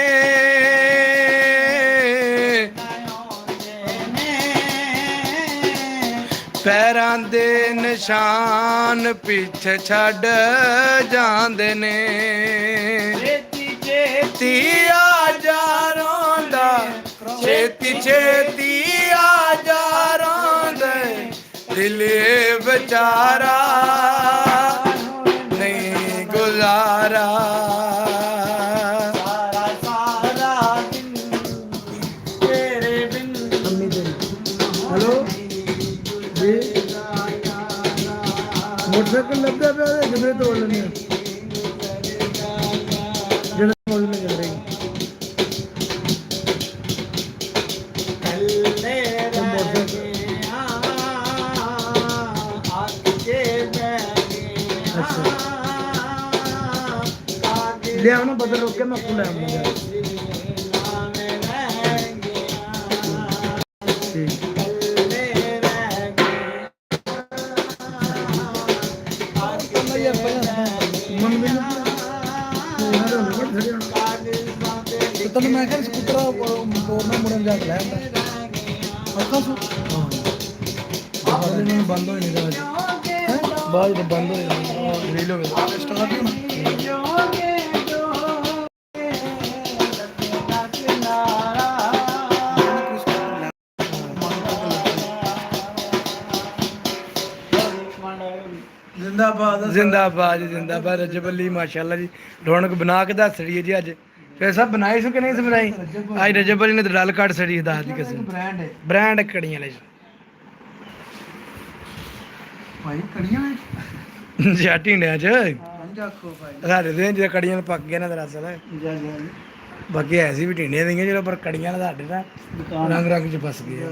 ਆਉਂਦੇ ਨੇ ਪੈਰਾਂ ਦੇ ਨਿਸ਼ਾਨ ਪਿੱਛੇ ਛੱਡ ਜਾਂਦੇ ਨੇ ਛੇਤੀ ਛੇਤੀ ਤੀ ਆ ਜਾ ਰੋਂਦਾ ਛੇਤੀ ਛੇਤੀ ਆ ਜਾ ਰੋਂਦਾ ਦਿਲ ਵਿਚਾਰਾ ਨਹੀਂ ਗੁਜ਼ਾਰਾ ਸਾਰਾ ਸਾਰਾ ਦਿਨ ਤੇਰੇ ਬਿਨ ਹੈਲੋ ਮੋਟਰਸਾਈਕਲ ਲੱਭਿਆ ਪਿਆ ਜਿਵੇਂ ਤੋੜ ਲੈਂਦੇ ਜਿਹੜਾ ਮੋੜ ਲੈ ਜਾਂਦੇ ਕੱਲੇ ਰਹਿ ਗਿਆ ਅੱਗੇ ਬਹਿ ਗਿਆ ਕਾਦੇ ਲਿਆ ਨਾ ਬਦਲ ਰੋਕ ਕੇ ਮੈਂ ਆਪਕੋ ਲੈ ਆਉਂਗਾ ਨਾਮ ਰਹਿ ਗਿਆ ਠੀਕ ਕੱਲੇ ਰਹਿ ਗਿਆ ਮਨ ਵੀ ਤੈਨੂੰ ਮੈਂ ਕਿਹਾ ਸਕੂਟਰ ਤੋੜਨਾ ਮੁੜਨ ਜਾ ਕੇ ਲੈ ਆਂਦਾ ਅੱਖਾਂ ਸੂ ਹਾਂ ਮੈਨੂੰ ਬੰਦ ਹੋ ਨਹੀਂ ਰਿਹਾ ਬਾਅਦ ਵਿੱਚ ਬੰਦ ਹੋ ਜਾਂਦਾ ਰੀਲ ਹੋਵੇ ਸਟਾਰਟ ਹੀ ਹੋਣਾ ਜ਼ਿੰਦਾਬਾਦ ਜ਼ਿੰਦਾਬਾਦ ਜ਼ਿੰਦਾਬਾਦ ਰਜਬ ਅਲੀ ਮਾਸ਼ਾਅੱਲਾ ਜੀ ਰੌਣਕ ਬਣਾ ਕੇ ਦੱਸ ਰਹੀ ਹੈ ਜੀ ਅੱਜ ਫਿਰ ਸਭ ਬਣਾਈ ਸੂ ਕਿ ਨਹੀਂ ਸੀ ਬਣਾਈ ਅੱਜ ਰਜਬ ਅਲੀ ਨੇ ਤਾਂ ਡਲ ਕੱਢ ਸੜੀ ਦੱਸ ਦੀ ਕਿਸੇ ਬ੍ਰਾਂਡ ਹੈ ਬ੍ਰਾਂਡ ਕੜੀਆਂ ਲਈ ਭਾਈ ਕੜੀਆਂ ਜਾਂ ਢਿੰਡਿਆਂ ਚ ਪੰਜ ਆਖੋ ਭਾਈ ਸਾਡੇ ਦੇ ਜਿਹੜੇ ਕੜੀਆਂ ਨੂੰ ਪੱਕ ਗਏ ਨਾ ਦਰਅਸਲ ਜਾ ਜਾ ਬਾਕੀ ਐਸੀ ਵੀ ਢਿੰਡੀਆਂ ਦੀਆਂ ਜਿਹੜਾ ਪਰ ਕੜੀਆਂ ਨਾਲ ਸਾਡੇ ਦਾ ਰੰਗ ਰੰਗ ਚ ਫਸ ਗਏ ਆ।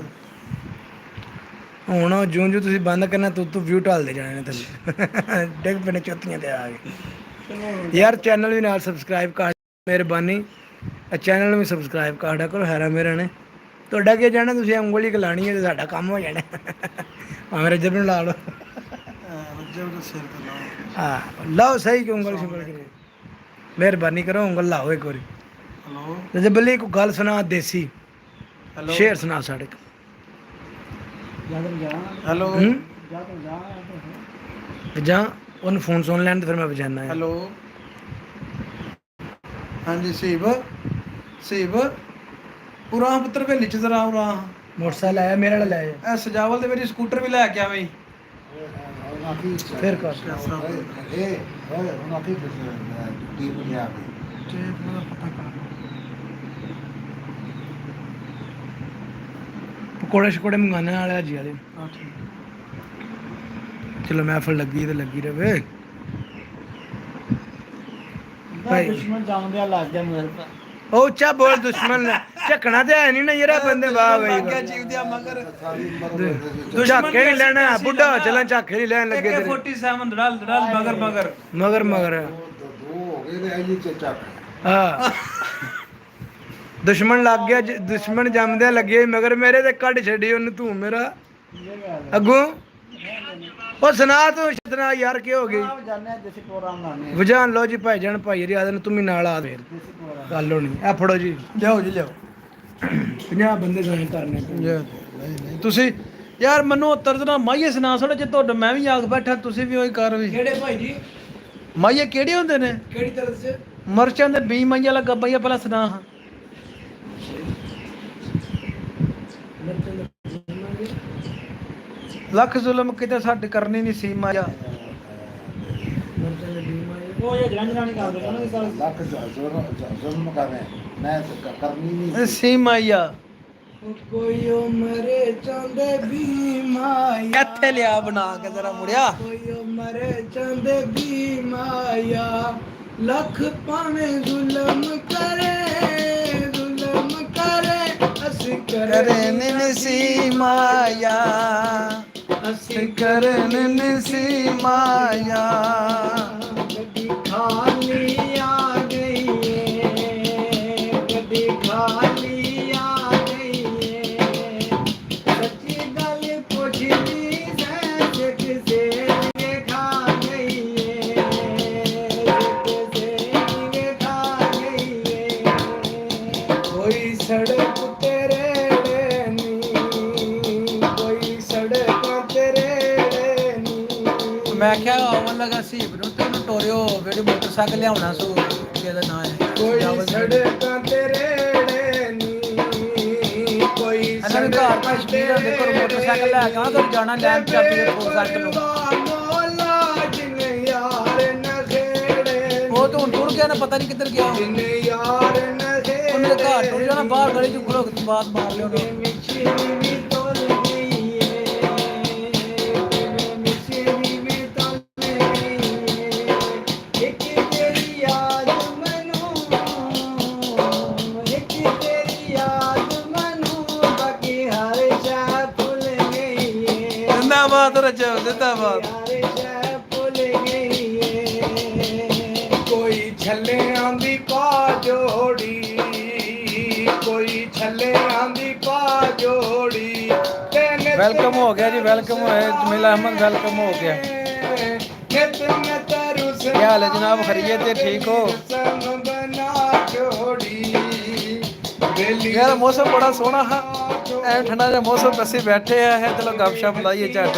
ਹੁਣ ਜਿਉਂ ਜਿਉਂ ਤੁਸੀਂ ਬੰਦ ਕਰਨਾ ਤੂੰ ਵਿਊ ਢਾਲਦੇ ਜਾਣੇ ਨੇ ਥੱਲੇ ਡਿੱਗ ਪੈਣੇ ਚੌਥੀਆਂ ਤੇ ਆ ਗਏ ਯਾਰ ਚੈਨਲ ਵੀ ਨਾਲ ਸਬਸਕ੍ਰਾਈਬ ਕਰ ਮਿਹਰਬਾਨੀ ਚੈਨਲ ਨੂੰ ਵੀ ਸਬਸਕ੍ਰਾਈਬ ਕਰਦਾ ਕਰੋ ਹੈਰਾ ਮੇਰਾ ਨੇ ਤੁਹਾਡਾ ਕੀ ਜਾਣਾ ਤੁਸੀਂ ਉਂਗਲੀ ਕਲਾਣੀ ਹੈ ਤੇ ਸਾਡਾ ਕੰਮ ਹੋ ਜਾਣਾ ਭਾਵੇਂ ਰਜਬ ਨੂੰ ਲਾ ਲਓ ਰੱਜਬ ਦਾ ਸਿਰ ਤੇ ਲਾਓ ਹਾਂ ਲਾਓ ਸਹੀ ਕਿ ਉਂਗਲ ਸ਼ੁਗਲ ਕਰੇ ਮਿਹਰਬਾਨੀ ਕਰੋ ਉਂਗਲ ਲਾਓ ਇੱਕ ਵਾਰੀ ਹਲੋ ਰਜਬ ਬੱਲੀ ਕੋਈ ਗੱਲ ਸੁਣਾ ਦੇਸੀ ਸ਼ੇਰ ਸੁਣਾ ਸਾਡੇ ਕੋਲ ਹੈਲੋ ਹੂੰ? ਜਾਂ ਉਹਨੂੰ ਫੋਨ ਸੁਣ ਲੈਣ ਤੇ ਫਿਰ ਮੈਂ ਵਜਾਨਾ ਹੈ ਹੈਲੋ ਹਾਂਜੀ ਸੀਬ ਸੀਬ ਪੂਰਾ ਪੁੱਤਰ ਵੇਲੀ ਚ ਜ਼ਰਾ ਉਰਾ ਮੋਟਰਸਾਈਕਲ ਆਇਆ ਮੇਰੇ ਵਾਲਾ ਲੈ ਜਾ ਇਹ ਸਜਾਵਲ ਦੇ ਮੇਰੀ ਸਕੂਟਰ ਵੀ ਲੈ ਕੇ ਆਵੇ ਫਿਰ ਕਰ ਉਹਨਾਂ ਕੀ ਟੀਮ ਨਹੀਂ ਆ ਗਈ ਪਕੌੜੇ ਸ਼ਕੌੜੇ ਮੰਗਾਣੇ ਵਾਲੇ ਜੀ ਵਾਲੇ ਚਲੋ ਮਹਿਫਲ ਲੱਗੀ ਤੇ ਲੱਗੀ ਰਵੇ ਭਾਈ ਦੁਸ਼ਮਣ ਜਾਉਂਦਿਆ ਲੱਗ ਗਿਆ ਮੇਰੇ ਤਾਂ ਉਹ ਉੱਚਾ ਬੋਲ ਦੁਸ਼ਮਣ ਝਕਣਾ ਤੇ ਹੈ ਨਹੀਂ ਨਾ ਯਾਰਾ ਬੰਦੇ ਵਾਹ ਬਈ ਜੀਵਦਿਆ ਮਗਰ ਝਾਕੇ ਹੀ ਲੈਣਾ ਬੁੱਢਾ ਚਲਾਂ ਝਾਕੇ ਹੀ ਲੈਣ ਲੱਗੇ ਤੇਰੇ 47 ਰਲ ਰਲ ਮਗਰ ਮਗਰ ਮਗਰ ਮਗਰ ਦੋ ਹੋ ਗਏ ਤੇ ਆਈ ਚੱਚਾ ਹਾਂ ਦੁਸ਼ਮਣ ਲੱਗ ਗਿਆ ਦੁਸ਼ਮਣ ਜੰਮਦਿਆਂ ਲੱਗੇ ਮਗਰ ਮੇਰੇ ਤੇ ਕੱਢ ਛੱਡੀ ਉਹਨੂੰ ਤੂੰ ਮੇਰਾ ਅੱਗੋਂ ਉਹ ਸੁਣਾ ਤੂੰ ਛਤਨਾ ਯਾਰ ਕੀ ਹੋ ਗਈ ਜਾਣੇ ਦੇਸੀ ਪ੍ਰੋਗਰਾਮ ਲਾਣੇ ਵਜਾਨ ਲੋ ਜੀ ਭਾਈ ਜਾਨ ਭਾਈ ਰਿਆਦ ਨੂੰ ਤੁਮੀ ਨਾਲ ਆ ਫੇਰ ਗੱਲ ਹੋਣੀ ਆ ਫੜੋ ਜੀ ਲਿਆਓ ਜੀ ਲਿਆਓ 50 ਬੰਦੇ ਜੁਆਇਨ ਕਰਨੇ ਤੁਸੀਂ ਯਾਰ ਮੈਨੂੰ ਤਰਦ ਨਾ ਮਾਈਏ ਸੁਣਾ ਛੋੜੋ ਜੇ ਤੁਹਾਡਾ ਮੈਂ ਵੀ ਆਗ ਬੈਠਾ ਤੁਸੀਂ ਵੀ ਉਹੀ ਕਰ ਵੀ ਕਿਹੜੇ ਭਾਈ ਜੀ ਮਾਈਏ ਕਿਹੜੇ ਹੁੰਦੇ ਨੇ ਕਿਹੜੀ ਤਰ੍ਹਾਂ ਸੇ ਮਰਚਾਂ ਦੇ ਬੀ ਮਾਈਆ ਲੱਗਾ ਬਈਆ ਪਹਿਲਾਂ ਸੁਣਾ ਹਾਂ ਲੱਖ ਜ਼ੁਲਮ ਕਿਤੇ ਸਾਡੇ ਕਰਨੀ ਨਹੀਂ ਸੀ ਮਾਇਆ ਉਹ ਇਹ ਜਰਾਨੀ ਕਰਦੇ ਉਹਨਾਂ ਦੀ ਗੱਲ ਲੱਖ ਜ਼ੁਲਮ ਕਰੇ ਮੈਂ ਕਰਨੀ ਨਹੀਂ ਸੀ ਮਾਇਆ ਕੋਈ ਉਮਰੇ ਚਾਹੁੰਦੇ ਵੀ ਮਾਇਆ ਇੱਥੇ ਲਿਆ ਬਣਾ ਕੇ ਜ਼ਰਾ ਮੁੜਿਆ ਕੋਈ ਉਮਰੇ ਚਾਹੁੰਦੇ ਵੀ ਮਾਇਆ ਲੱਖ ਭਾਵੇਂ ਜ਼ੁਲਮ ਕਰੇ ਅਸੀਂ ਕਰੇ ਨੀ ਸੀ ਮਾਇਆ ਅਸੀਂ ਕਰਨ ਨੀ ਸੀ ਮਾਇਆ ਕਦੀ ਖਾਲੀ ਆ ਗਈ ਏ ਕਦੀ ਖਾਲੀ ਆ ਗਈ ਏ ਸੱਚੀ ਗੱਲ ਪੁੱਛਦੀ ਸੈਂ ਕਿਸੇ ਨੇ ਖਾ ਗਈ ਏ ਕਿਸੇ ਨੇ ਖਾ ਗਈ ਏ ਕੋਈ ਸੜਕ ਤੇਰੇ ਨੀ ਕੋਈ ਸੜਕ ਤੇਰੇ ਨੀ ਮੈਂ ਕਿਹਾ ਆਉਣ ਲੱਗਾ ਸੀ ਨੂੰ ਤੈਨੂੰ ਟੋਰਿਓ ਜਿਹੜੀ ਮੋਟਰਸਾਈਕਲ ਲਿਆਉਣਾ ਸੋ ਕਿਹਦਾ ਨਾਂ ਹੈ ਕੋਈ ਸੜਕਾਂ ਤੇ ਰੇੜੇ ਨੀ ਕੋਈ ਇਹਨਾਂ ਦੇ ਘਰ ਭਾਈ ਸ਼ਬੀਰ ਦੇ ਕੋਲ ਮੋਟਰਸਾਈਕਲ ਲੈ ਕੇ ਆਉਣਾ ਤੇ ਜਾਣਾ ਲੈਣ ਚਾਬੀ ਦੇ ਮੋਟਰਸਾਈਕਲ ਨੂੰ ਮੌਲਾ ਜਿਨੇ ਯਾਰ ਨਖੇੜੇ ਉਹ ਤਾਂ ਹੁਣ ਟੁਰ ਗਿਆ ਨਾ ਪਤਾ ਨਹੀਂ ਕਿੱਧਰ ਗਿਆ ਜਿਨੇ ਯਾਰ ਨਖੇੜੇ ਉਹਨੇ ਘਰ ਟੁਰ ਜਾਣਾ ਬਾਹਰ ਗਲੀ ਚ ਖੜੋ ਕੇ ਬਾਤ ਮਾਰ ਲਿਓ ਨਾ ਮਿੱਛੀ ਵੀ ਤੋਲ ਗਈ ਏ ਮਿੱਛੀ ਵੀ ਤੋਲ ਗਈ ਏ ਇੱਕ ਤੇਰੀ ਯਾਦ ਮੈਨੂੰ ਇੱਕ ਤੇਰੀ ਯਾਦ ਮੈਨੂੰ ਬਾਕੀ ਹਰ ਸ਼ੈ ਭੁੱਲ ਗਈ ਏ ਜ਼ਿੰਦਾਬਾਦ ਰਜਬ ਜ਼ਿੰਦਾਬਾਦ ਹਰ ਸ਼ੈ ਭੁੱਲ ਗਈ ਏ ਕੋਈ ਛੱਲੇ ਆਂਦੀ ਪਾ ਜੋੜੀ ਕੋਈ ਛੱਲੇ ਆਂਦੀ ਪਾ ਜੋੜੀ ਵੈਲਕਮ ਹੋ ਗਿਆ ਜੀ ਵੈਲਕਮ ਹੋਏ ਜਮੀਲਾ ਅਹਿਮਦ ਵੈਲਕਮ ਹੋ ਗਿਆ ਕੀ ਹਾਲ ਹੈ ਜਨਾਬ ਖਰੀਏ ਤੇ ਠੀਕ ਹੋ ਯਾਰ ਮੌਸਮ ਬੜਾ ਸੋਹਣਾ ਹੈ ਐ ਠੰਡਾ ਜਿਹਾ ਮੌਸਮ ਅਸੀਂ ਬੈਠੇ ਆ ਹੈ ਚਲੋ ਗੱਪਸ਼ਪ ਲਾਈਏ ਝੱਟ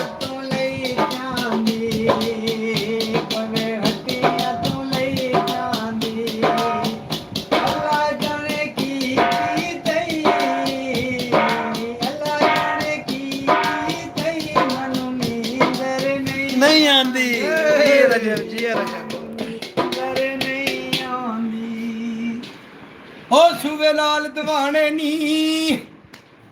ਨਹੀਂ ਆਂਦੀ ਜੀ ਰਜਬ ਜੀ ਰਜਬ ਹੋ ਸੂਵੇ ਲਾਲ ਦੀਵਾਨੇ ਨੀ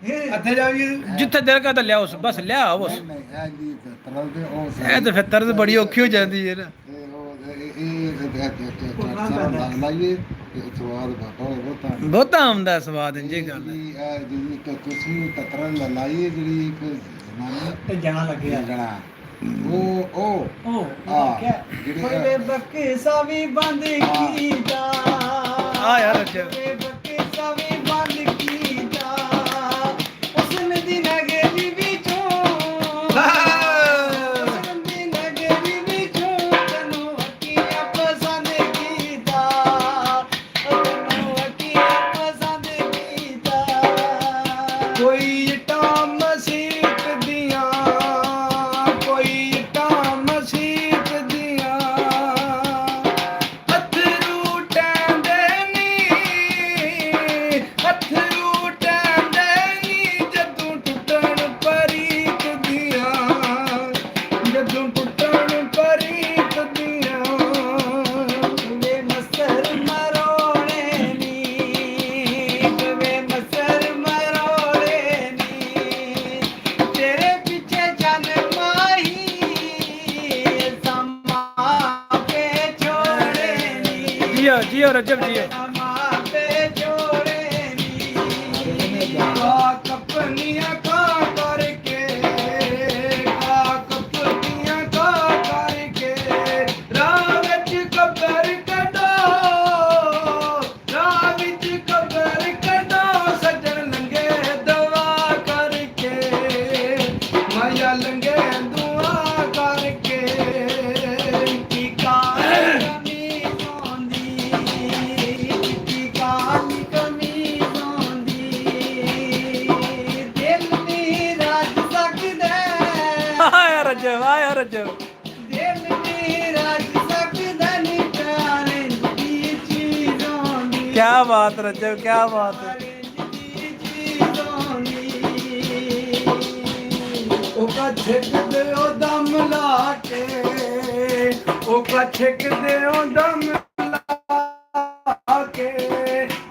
ਇੱਥੇ ਜਾਵੀ ਜਿੱਥੇ ਦਿਲ ਕਰਦਾ ਲਿਆਓ ਬਸ ਲਿਆ ਉਸ ਨਹੀਂ ਹੈ ਜੀ ਤਰਲ ਦੇ ਉਹ ਇਹ ਤਾਂ ਫਿਰ ਤਰਜ਼ ਬੜੀ ਔਖੀ ਹੋ ਜਾਂਦੀ ਹੈ ਨਾ ਲਾਈਏ ਸਵਾਦ ਬਹੁਤਾ ਬਹੁਤਾ ਆਉਂਦਾ ਸਵਾਦ ਇੰਜੀ ਗੱਲ ਹੈ। ਜਿਹੜੀ ਤੁਸੀਂ ਤਤਰਨ ਲਾਈਏ ਜਿਹੜੀ ਇੱਕ ਜ਼ਮਾਨੇ ਤੇ ਜਾਣਾ ਲੱਗਿਆ ਜਣਾ ਉਹ ਉਹ ਜਿਹੜੇ ਬੱਕੇ ਸਾਵੀ ਬੰਦ ਕੀਤਾ ਆ ਯਾਰ ਅੱਛਾ ਬੱਕੇ ਸਾਵੀ ਬੰਦ ਕੀਤਾ ਉਸ ਨਦੀ ਨਗਰੀ ਵਿੱਚੋਂ ਉਸ ਨਦੀ ਨਗਰੀ ਵਿੱਚੋਂ ਤੈਨੂੰ ਅੱਖੀਆਂ ਪਸੰਦ ਕੀਤਾ ਤੈਨੂੰ ਅੱਖੀਆਂ ਪਸੰਦ ਕੀਤਾ ਕੋਈ ਇੱਟਾਂ ਮਸੀਤ ਦੀਆਂ ਕੋਈ ਇੱਟਾਂ ਮਸੀਤ ਦੀਆਂ ਅਥਰੂ ਟੈਂਦੇ ਨੀ जियो जियो रजब जियो माते जोड़े नी का कपनियां का करके का कपनियां का करके राह विच कबर कढो राह विच कबर कढो सजन लंगे दुआ करके माया लंगे दुआ करके की कमी होंदी की काली कमी होंदी दिल नी रज सकदे आया रजब दिल नी रज सकदे नी प्यारे दी चीज होंदी क्या बात रजब क्या बात है ओका छिक दे ओ दम ला के ओका छिक दे ओ दम ला के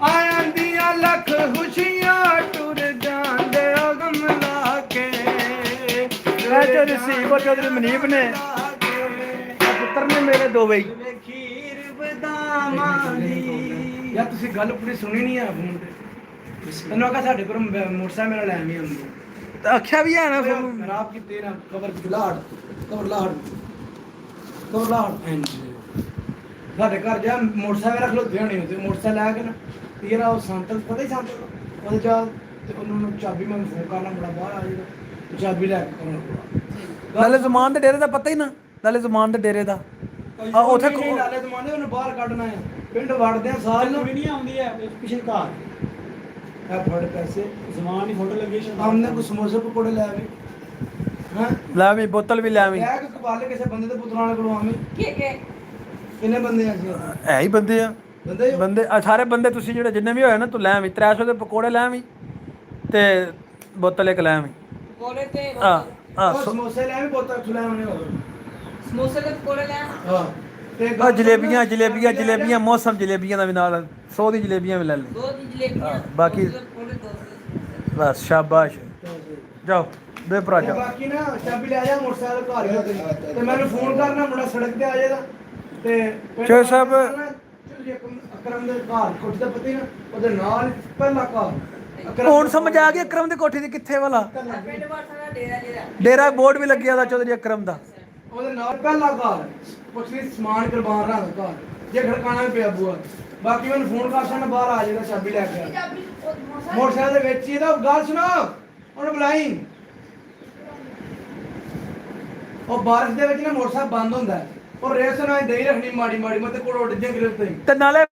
आयां दियां लख खुशियां टुर जांदे ओ गम ला के चौधरी सीब और चौधरी मनीब ने पुत्र ने मेरे दो बई खीर बदामां दी ਯਾਰ ਤੁਸੀਂ ਗੱਲ ਪੂਰੀ ਸੁਣੀ ਨਹੀਂ ਆ ਫੋਨ ਤੇ ਤੈਨੂੰ ਆਖਿਆ ਸਾਡੇ ਕੋਲ ਮੋਟਰਸਾਈਕਲ ਮੇਰਾ ਲੈ ਆਵੀਂ ਹੁੰਦੀ आख्या भी है ना फिर खराब की तेरा कबर की लाड़ कबर लाड़ ਸਾਡੇ ਘਰ ਜਾ ਮੋਟਰਸਾਈਕਲ ਰੱਖ ਲੋ ਧਿਆਨ ਨਹੀਂ ਹੁੰਦੇ ਮੋਟਰਸਾਈਕਲ ਲਾ ਕੇ ਨਾ ਤੇਰਾ ਉਹ ਸੰਤਲ ਪਤਾ ਹੀ ਸੰਤਲ ਉਹਦੇ ਜਾ ਤੇ ਉਹਨੂੰ ਚਾਬੀ ਮੈਂ ਫੋਨ ਕਰਨਾ ਬੜਾ ਬਾਹਰ ਆ ਜਾਏਗਾ ਚਾਬੀ ਲੈ ਕੇ ਕਰਨਾ ਨਾਲੇ ਜ਼ਮਾਨ ਦੇ ਡੇਰੇ ਦਾ ਪਤਾ ਹੀ ਨਾ ਨਾਲੇ ਜ਼ਮਾਨ ਦੇ ਡੇਰੇ ਦਾ ਆ ਉਥੇ ਨਾਲੇ ਜ਼ਮਾਨੇ ਉਹਨੂੰ ਬਾਹਰ ਕੱਢਣਾ ਹੈ ਪਿੰਡ ਵੜਦੇ ਆ ਸਾਲ ਨੂੰ ਨਹੀਂ ਆਉਂਦੀ ਹੈ ਪਿਛੇ ਘਰ ਇਹ ਫੜ ਪੈਸੇ ਜ਼ਮਾਨ ਦੀ ਫੋਟੋ ਲੱਗੀ ਸ਼ਾਮ ਆਮਨੇ ਕੋ ਸਮੋਸੇ ਪਕੌੜੇ ਲੈ ਆਵੇ ਹਾਂ ਲੈ ਵੀ ਬੋਤਲ ਵੀ ਲੈ ਆਵੀਂ ਲੈ ਕੇ ਕਬਾਲੇ ਕਿਸੇ ਬੰਦੇ ਦੇ ਪੁੱਤਰਾਂ ਕੋਲੋਂ ਆਵੇਂ ਕਿੰਨੇ ਬੰਦੇ ਆ ਅਸੀਂ ਹੈ ਹੀ ਬੰਦੇ ਆ ਬੰਦੇ ਬੰਦੇ ਆ ਸਾਰੇ ਬੰਦੇ ਤੁਸੀਂ ਜਿਹੜੇ ਜਿੰਨੇ ਵੀ ਹੋਏ ਨਾ ਤੂੰ ਲੈ ਆਵੀਂ 300 ਦੇ ਪਕੌੜੇ ਲੈ ਆਵੀਂ ਤੇ ਬੋਤਲ ਇੱਕ ਲੈ ਆਵੀਂ ਕੋਲੇ ਤੇ ਆ ਉਹ ਸਮੋਸੇ ਲੈ ਆਵੇਂ ਬੋਤਲ ਖੁਲਾ ਆਵੇਂ ਸਮੋਸੇ ਦੇ ਕੋਲੇ ਲੈ ਹਾਂ ਤੇ ਆ ਜਲੇਬੀਆਂ ਮੌਸਮ ਜਲੇਬੀਆਂ ਦਾ ਵੀ ਨਾਲ 100 ਦੀ ਜਲੇਬੀਆਂ ਵੀ ਲੈ ਲੈ ਦੋ ਦੀ ਜਲੇਬੀਆਂ ਬਾਕੀ ਕੋਲੇ ਦੋ ਬਸ ਸ਼ਾਬਾਸ਼ ਜਾਓ ਦੇ ਭਰਾ ਤੇ ਜਾਓ ਬਾਕੀ ਨਾ ਚਾਬੀ ਲੈ ਜਾ ਮੋਟਰਸਾਈਕਲ ਘਰ ਹੀ ਤੇਰੀ ਤੇ ਮੈਨੂੰ ਫੋਨ ਕਰਨਾ ਮੁੰਡਾ ਸੜਕ ਤੇ ਆ ਜਾਏਗਾ ਤੇ ਚੋਏ ਸਾਹਿਬ ਅਕਰਮ ਦੇ ਘਰ ਕੋਠੇ ਦਾ ਪਤੀ ਨਾ ਉਹਦੇ ਨਾਲ ਪਹਿਲਾ ਘਰ ਹੁਣ ਸਮਝ ਆ ਗਈ ਅਕਰਮ ਦੀ ਕੋਠੀ ਦੀ ਕਿੱਥੇ ਵਾਲਾ ਪਿੰਡ ਵਾਸਾ ਦਾ ਡੇਰਾ ਡੇਰਾ ਬੋਰਡ ਵੀ ਲੱਗਿਆ ਦਾ ਚੌਧਰੀ ਅਕਰਮ ਦਾ ਉਹਦੇ ਨਾਲ ਪਹਿਲਾ ਘਰ ਪੁੱਛੀ ਸਮਾਨ ਕੁਰਬਾਨ ਰੱਖ ਘਰ ਜੇ ਖੜਕਾਣਾ ਵੀ ਪਿਆ ਬੂਆ ਬਾਕੀ ਮੈਨੂੰ ਫੋਨ ਕਰ ਸਕਣਾ ਬਾਹਰ ਆ ਜਾਏਗਾ ਚਾਬੀ ਲੈ ਕੇ ਮੋਟਰਸਾਈਕਲ ਦੇ ਵਿੱਚ ਹੀ ਇਹਦਾ ਗੱਲ ਸੁਣੋ ਉਹਨੂੰ ਬੁਲਾਈ ਉਹ ਬਾਰਿਸ਼ ਦੇ ਵਿੱਚ ਨਾ ਮੋਟਰਸਾਈਕਲ ਬੰਦ ਹੁੰਦਾ ਹੈ ਉਹ ਰੇਸ ਨਾਲ ਦੇਈ ਰੱਖਣੀ ਮਾੜੀ ਮਾੜੀ ਮੈਂ ਤੇ ਕੋਲ ਉੱਡ ਜਾਂ ਗਿਰਫ ਤੇ ਤੇ ਨਾਲੇ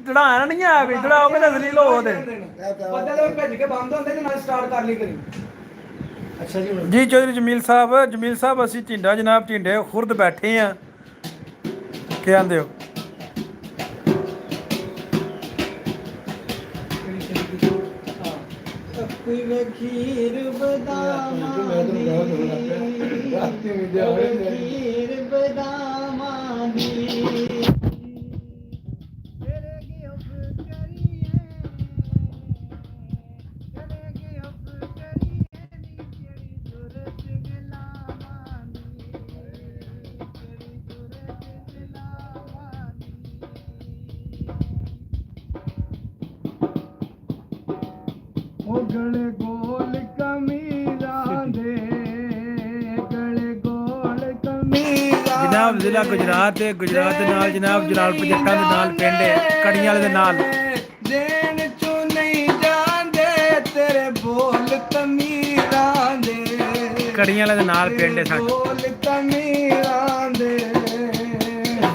ਚੜਾਇਆ ਨਹੀਂ ਆ ਵੀ ਚੜਾਓਗੇ ਤਾਂ ਜ਼ਲੀਲ ਹੋ ਉਹਦੇ ਪਤਾ ਲੱਗ ਭੱਜ ਕੇ ਬੰਦ ਹੁੰਦੇ ਤੇ ਨਾਲ ਸਟਾਰਟ ਕਰ ਲਈ ਕਰੀ ਅੱਛਾ ਜੀ ਜੀ ਚੌਧਰੀ ਜਮੀਲ ਸਾਹਿਬ ਅਸੀਂ ਢਿੰਡਾ ਜਨਾਬ ਢਿੰਡੇ ਖੁਰਦ ਬੈਠੇ ਆ ਕੀ ਆਂਦੇ ਹੋ ਖੀਰ ਬਦਾਮਾਂ ਦੀ ਖੀਰ ਬਦਾਮਾਂ ਦੀ ਤੇਰੇ ਗਿਫਟ ਕਰੀਏ ਨੀ ਜਿਹੜੀ ਸੂਰਜ ਗਲਾਵਾਂ ਦੀ ਜਿਹੜੀ ਸੂਰਜ ਗਲਾਵਾਂ ਦੀ ਉਹ ਗਲੇ ਗੋਲ ਕਮੀਜ਼ਾਂ ਦੇ ਗਲੇ ਗੋਲ ਕਮੀਜ਼ਾਂ ਜਨਾਬ ਜ਼ਿਲ੍ਹਾ ਗੁਜਰਾਤ ਦੇ ਨਾਲ ਜਨਾਬ ਜਲਾਲਪੁਰ ਜੱਟਾਂ ਦੇ ਨਾਲ ਪਿੰਡ ਕੜੀਆਂ ਵਾਲੇ ਦੇ ਨਾਲ ਦੇਣ ਚੋਂ ਨਹੀਂ ਜਾਂਦੇ ਤੇਰੇ ਬੋਲ ਕਮੀਜ਼ਾਂ ਦੇ ਕੜੀਆਂ ਵਾਲੇ ਦੇ ਨਾਲ ਪਿੰਡ ਹੈ ਸਾਡਾ ਬੋਲ ਕਮੀਜ਼ਾਂ ਦੇ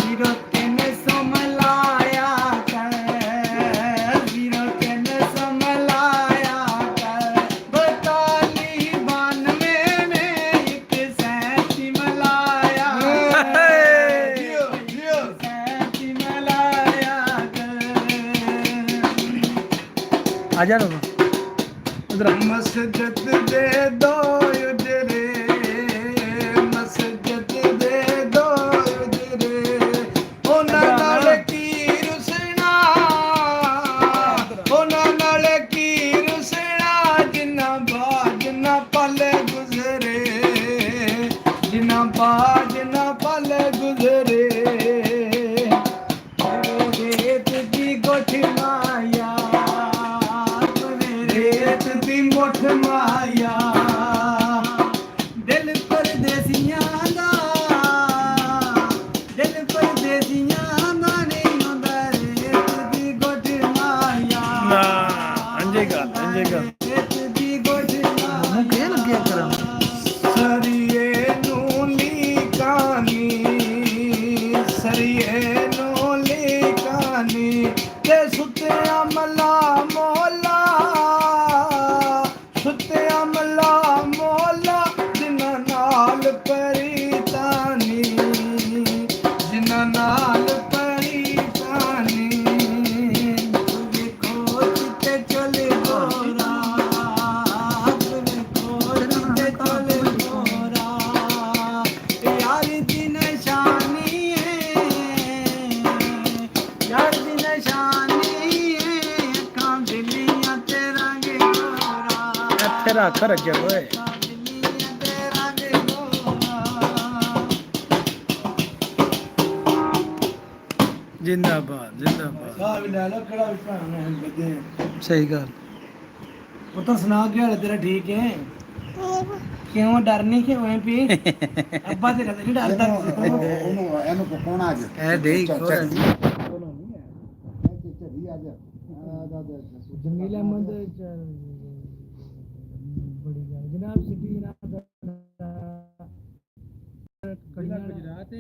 ਵੀਰੋ ਕਿਨੇ ਸਮਲਾਇਆ ਕਰ ਵੀਰੋ ਕਿਨੇ ਸਮਲਾਇਆ ਕਰ 92 ਨੇ ਇੱਕ ਸੈਂਤੀ ਮਲਾਇਆ ਸੈਂਤੀ ਮਲਾਇਆ ਕਰ ਆ ਜਾ ਨਾ ਉਧਰ ਮਸਜਿਦ ਦੇ ਦੋ ਉਜਰੇ ਮਸਜਿਦ ਦੇ ਦੋ ਉਜਰੇ ਉਹਨਾਂ ਨਾਲ ਕੀ ਰੁਸਣਾ ਉਹਨਾਂ ਨਾਲ ਕੀ ਰੁਸਣਾ ਜਿੰਨਾ ਪਲ ਗੁਜ਼ਰੇ ਜਿੰਨਾ ਪਲ ਗੁਜ਼ਰੇ ਨੀ ਤੇ ਸੁੱਤਿਆ ਮਲਾ ਮੋਲਾ ਸੁੱਤਿਆ ਮਲਾ ਮੋਲਾ ਜਿਨ੍ਹਾਂ ਨਾਲ ਪਰੀਤਾਨੀ ਜਿਨ੍ਹਾਂ ਨਾਲ ਪਰੀਤਾਨੀ ਵੇਖੋ ਕਿਤੇ ਚਲੇ ਗੋਰਾ ਵੇਖੋ ਕਿਤੇ ਚਲੇ ਗੋਰਾ ਯਾਰ ਦੀ ਨਿਸ਼ਾਨੀ ਹੈ ਯਾਰ ਦੀ ਨਿਸ਼ਾਨੀ ਹੈ ਅੱਖਾਂ ਦਿੱਲੀਆਂ ਤੇ ਰੰਗ ਗੋਰਾ ਇੱਥੇ ਰੱਖ ਰੱਜਬ ਓਏ ਦਿੱਲੀਆਂ ਤੇ ਰੰਗ ਗੋਰਾ ਜਿੰਦਾਬਾਦ ਜਿੰਦਾਬਾਦ ਆ ਵੀ ਲੈ ਲੋ ਕਿਹੜਾ ਵੀ ਭਾਣਾ ਹੈ ਬੱਦੇ ਸਹੀ ਗੱਲ ਪੁੱਤਰ ਸੁਣਾ ਕੀ ਹਾਲ ਹੈ ਤੇਰਾ ਠੀਕ ਹੈ ਕਿਉਂ ਡਰ ਨਹੀਂ ਕਿਉਂ ਹੈ ਪੀ ਅੱਬਾ ਤੇਰਾ ਤਾਂ ਨਹੀਂ ਡਰਦਾ ਉਹਨੂੰ ਇਹਨੂੰ ਕੋਣ ਅੱਜ ਇਹ ਦੇਈ ਕੋਣ ਜਮੀਲ ਅਹਿਮਦ ਬੜੀ ਗੱਲ ਜਨਾਬ ਸਿੱਧੀ ਜਨਾਬ ਕੜੀਆਂ ਗੁਜਰਾਤ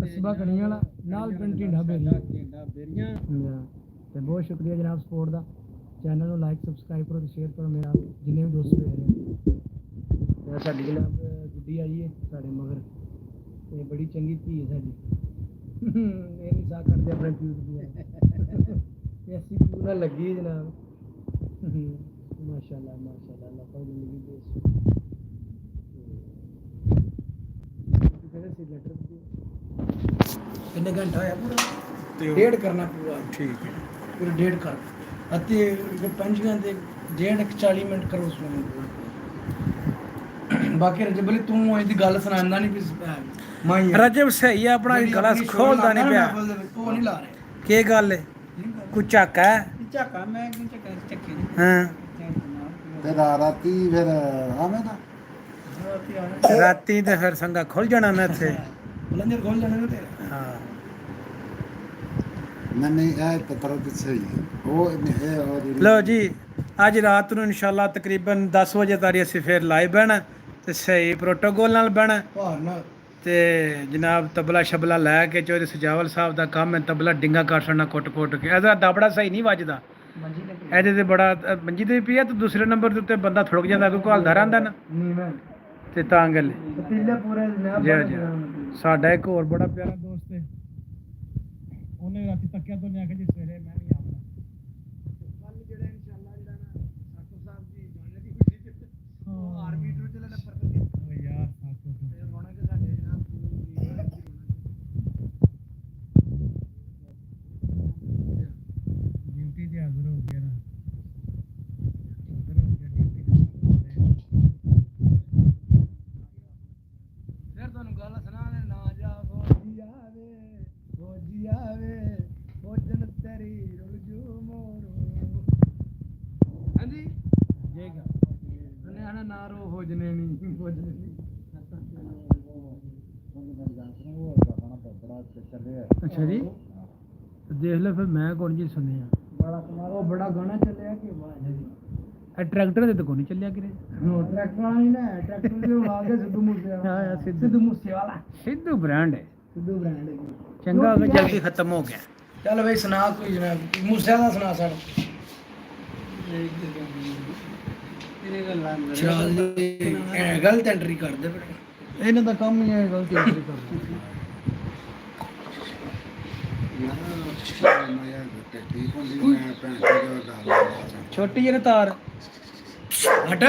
ਕਸਬਾ ਕੜੀਆਂ ਵਾਲਾ ਨਾਲ ਪਿੰਡ ਢਿੰਡਾ ਬੇਰੀਆਂ ਤੇ ਬਹੁਤ ਸ਼ੁਕਰੀਆ ਜਨਾਬ ਸਪੋਰਟ ਦਾ ਚੈਨਲ ਨੂੰ ਲਾਈਕ ਸਬਸਕ੍ਰਾਈਬ ਕਰੋ ਤੇ ਸ਼ੇਅਰ ਕਰੋ ਮੇਰਾ ਜਿੰਨੇ ਵੀ ਦੋਸਤ ਵੇਖ ਰਹੇ ਤੇ ਸਾਡੀ ਜਨਾਬ ਗੁੱਡੀ ਆਈ ਹੈ ਸਾਡੇ ਮਗਰ ਤੇ ਬੜੀ ਚੰਗੀ ਧੀ ਹੈ ਸਾਡੀ ਇਹ ਨਹੀਂ ਸਾਹ ਕਰਦੇ ਆਪਣੇ ਪਿਓ ਦੀ ਤੇ ਅਸੀਂ ਪਿਓ ਨਾਲ ਲੱਗੀ ਹੈ ਜਨਾਬ ਮਾਸ਼ਾਅੱਲਾ ਮਾਸ਼ਾਅੱਲਾ ਅੱਲਾਹ ਪਾਕ ਜ਼ਿੰਦਗੀ ਦੇ ਕਿਹੜੇ ਸੀ ਲੈਟਰ ਕਿੰਨੇ ਘੰਟਾ ਹੋਇਆ ਪੂਰਾ ਡੇਢ ਕਰਨਾ ਪੂਰਾ ਠੀਕ ਹੈ ਪੂਰਾ ਡੇਢ ਕਰ ਅਤੇ ਪੰਜੀਆਂ ਦੇ 1:40 ਮਿੰਟ ਕਰੋ ਉਸ ਨੂੰ ਬਾਕੀ ਰਜਬ ਅਲੀ ਤੂੰ ਇਹਦੀ ਗੱਲ ਸੁਣਾਉਂਦਾ ਨਹੀਂ ਵੀ ਮੈਂ ਰਜਬ ਸਹੀ ਹੈ ਆਪਣਾ ਗਲਾ ਖੋਲਦਾ ਨਹੀਂ ਪਿਆ ਉਹ ਨਹੀਂ ਲਾ ਰਹੇ ਕੀ ਗੱਲ ਹੈ ਕੋਈ ਝਾਕਾ ਹੈ ਝਾਕਾ ਮੈਂ ਕਿ ਝਾਕਾ ਚੱਕੇ ਨਹੀਂ ਹਾਂ ਤੇ ਰਾਤੀ ਫਿਰ ਆਵੇਂ ਦਾ ਰਾਤੀ ਤੇ ਫਿਰ ਸੰਗਾ ਖੁੱਲ ਜਾਣਾ ਨਾ ਇੱਥੇ ਲੰਜਰ ਖੋਲ ਜਾਣਾ ਨਾ ਤੇਰਾ ਹਾਂ ਨਹੀਂ ਇਹ ਤਾਂ ਤਰ੍ਹਾਂ ਸਹੀ ਹੈ ਉਹ ਇਹ ਲਓ ਜੀ ਅੱਜ ਰਾਤ ਨੂੰ ਇਨਸ਼ਾਅੱਲਾ ਤਕਰੀਬਨ 10 ਵਜੇ ਤਾਰੀ ਅਸੀਂ ਫਿਰ ਲਾਈਵ ਬਹਿਣਾ ਤੇ ਸਹੀ ਪ੍ਰੋਟੋਕੋਲ ਨਾਲ ਬਹਿਣਾ ਭਾਰ ਨਾਲ ਤੇ ਜਨਾਬ ਤਬਲਾ ਸ਼ਬਲਾ ਲੈ ਕੇ ਚੋਰੇ ਸਜਾਵਲ ਸਾਹਿਬ ਦਾ ਕੰਮ ਹੈ ਤਬਲਾ ਡਿੰਗਾ ਕਰ ਛੱਡਣਾ ਕੁੱਟ ਕੇ ਇਹਦਾ ਦਾਬੜਾ ਸਹੀ ਨਹੀਂ ਵੱਜਦਾ ਮੰਜੀ ਤੇ ਇਹਦੇ ਤੇ ਬੜਾ ਮੰਜੀ ਤੇ ਪਿਆ ਤੇ ਦੂਸਰੇ ਨੰਬਰ ਦੇ ਉੱਤੇ ਬੰਦਾ ਥੁੜਕ ਜਾਂਦਾ ਕੋਈ ਘਾਲਦਾ ਰਹਿੰਦਾ ਨਾ ਨਹੀਂ ਮੈਂ ਤੇ ਤਾਂ ਗੱਲ ਹੈ। ਪਤੀਲੇ ਪੂਰੇ ਜਨਾਬ ਜੀ ਜੀ ਸਾਡਾ ਇੱਕ ਹੋਰ ਬੜਾ ਪਿਆਰਾ ਦੋਸਤ ਹੈ ਉਹਨੇ ਰਾਤੀ ਤੱਕਿਆ ਤੋਂ ਲਿਆ ਕੇ ਜੀ ਸਵੇਰੇ ਮੈਂ ਨਹੀਂ ਆਉਂਦਾ ਕੱਲ ਜਿਹੜਾ ਇਨਸ਼ਾਅੱਲਾ ਜਿਹੜਾ ਨਾ ਸਾਕੂ ਸਾਹਿਬ ਦੀ ਜਾਣੇ ਦੀ ਖੁਸ਼ੀ ਚ ਉਹ ਆਰਮੀ ਟੂ ਚ ਲੈ ਪਰ ਓ ਯਾਰ ਸਾਕੋ ਤੇ ਹੋਣਾ ਕਿ ਸਾਡੇ ਜਨਾਬ ਡਿਊਟੀ ਤੇ ਹਾਜ਼ਰ ਹੋ ਗਿਆ ਨਾ ਹਾਜ਼ਰ ਹੋ ਗਿਆ ਡਿਊਟੀ ਤੇ ਫਿਰ ਤੁਹਾਨੂੰ ਗੱਲ ਸੁਣਾ ਦੇ ਨਾ ਜਾ ਫੌਜੀ ਆਵੇ ਫੌਜਨ ਤੇਰੀ ਰੁਲਜੂ ਮੋਰੂ ਹਾਂਜੀ ਜੇਗਾ ਉਹਨੇ ਆਣਾ ਨਾ ਰੋ ਫੌਜਨੇ ਨਹੀਂ ਫੌਜਨੇ ਨਹੀਂ ਅੱਛਾ ਜੀ ਤੇ ਦੇਖ ਲੈ ਫਿਰ ਮੈਂ ਕੌਣ ਜੀ ਸੁਣਿਆ ਬੜਾ ਕਮਾਲ ਉਹ ਬੜਾ ਗਾਣਾ ਚੱਲਿਆ ਕਿ ਵਾਹ ਜੀ ਇਹ ਟਰੈਕਟਰ ਦੇ ਤਾਂ ਕੋਈ ਨਹੀਂ ਚੱਲਿਆ ਕਿਰੇ ਉਹ ਟਰੈਕਟਰ ਵਾਲਾ ਨਹੀਂ ਨਾ ਟਰੈਕਟਰ ਦੇ ਲਾ ਕੇ ਸਿੱਧੂ ਮੂਸੇਵਾਲਾ ਹਾਂ ਸਿੱਧੂ ਸਿੱਧੂ ਮੂਸੇਵਾਲਾ ਸਿੱਧੂ ਬ੍ਰਾਂਡ ਹੈ ਸਿੱਧੂ ਬ੍ਰਾਂਡ ਹੈ ਚੰਗਾ ਹੋ ਗਿਆ ਜਲਦੀ ਖਤਮ ਹੋ ਗਿਆ ਚੱਲ ਬਈ ਸੁਣਾ ਕੋਈ ਜਨਾਬ ਮੂਸੇਵਾਲਾ ਸੁਣਾ ਸੜ ਸ਼ਰਾਲ ਦੀ ਗਲਤ ਐਂਟਰੀ ਕਰਦੇ ਬੜੇ ਇਹਨਾਂ ਦਾ ਕੰਮ ਹੀ ਹੈ ਗਲਤ ਐਂਟਰੀ ਕਰਨਾ ਠੀਕ ਹੁੰਦੀ ਮੈਂ ਭੈਣ ਚੋਦ ਦਾ ਛੋਟੀ ਜਿਹੀ ਤਾਰ ਹਟ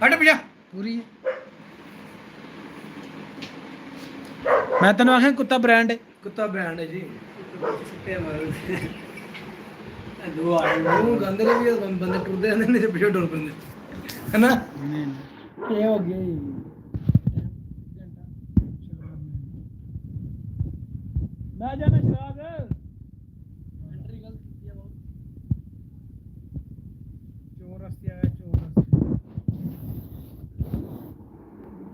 ਹਟ ਪਿਆ ਪੂਰੀ ਹੈ ਮੈਂ ਤੈਨੂੰ ਆਖਿਆ ਕੁੱਤਾ ਬ੍ਰਾਂਡ ਹੈ ਕੁੱਤਾ ਬ੍ਰਾਂਡ ਹੈ ਜੀ ਸਿੱਟੇ ਮਾਰ ਦੋ ਆਏ ਨੂੰ ਗੰਦੇ ਵੀ ਬੰਦੇ ਟੁਰਦੇ ਜਾਂਦੇ ਨੇ ਪਿੱਛੇ ਟੁਰ ਪੈਂਦੇ ਹੈਨਾ ਇਹ ਹੋ ਗਿਆ ਜੀ ਮੈਂ ਜਾਣਾ ਸ਼ਰਾਬ ਐਂਟਰੀ ਗਲਤ ਕੀਤੀ ਹੈ ਬਹੁਤ ਚੋਰ ਰਸਤੇ ਆਇਆ ਚੋਰ ਰਸਤੇ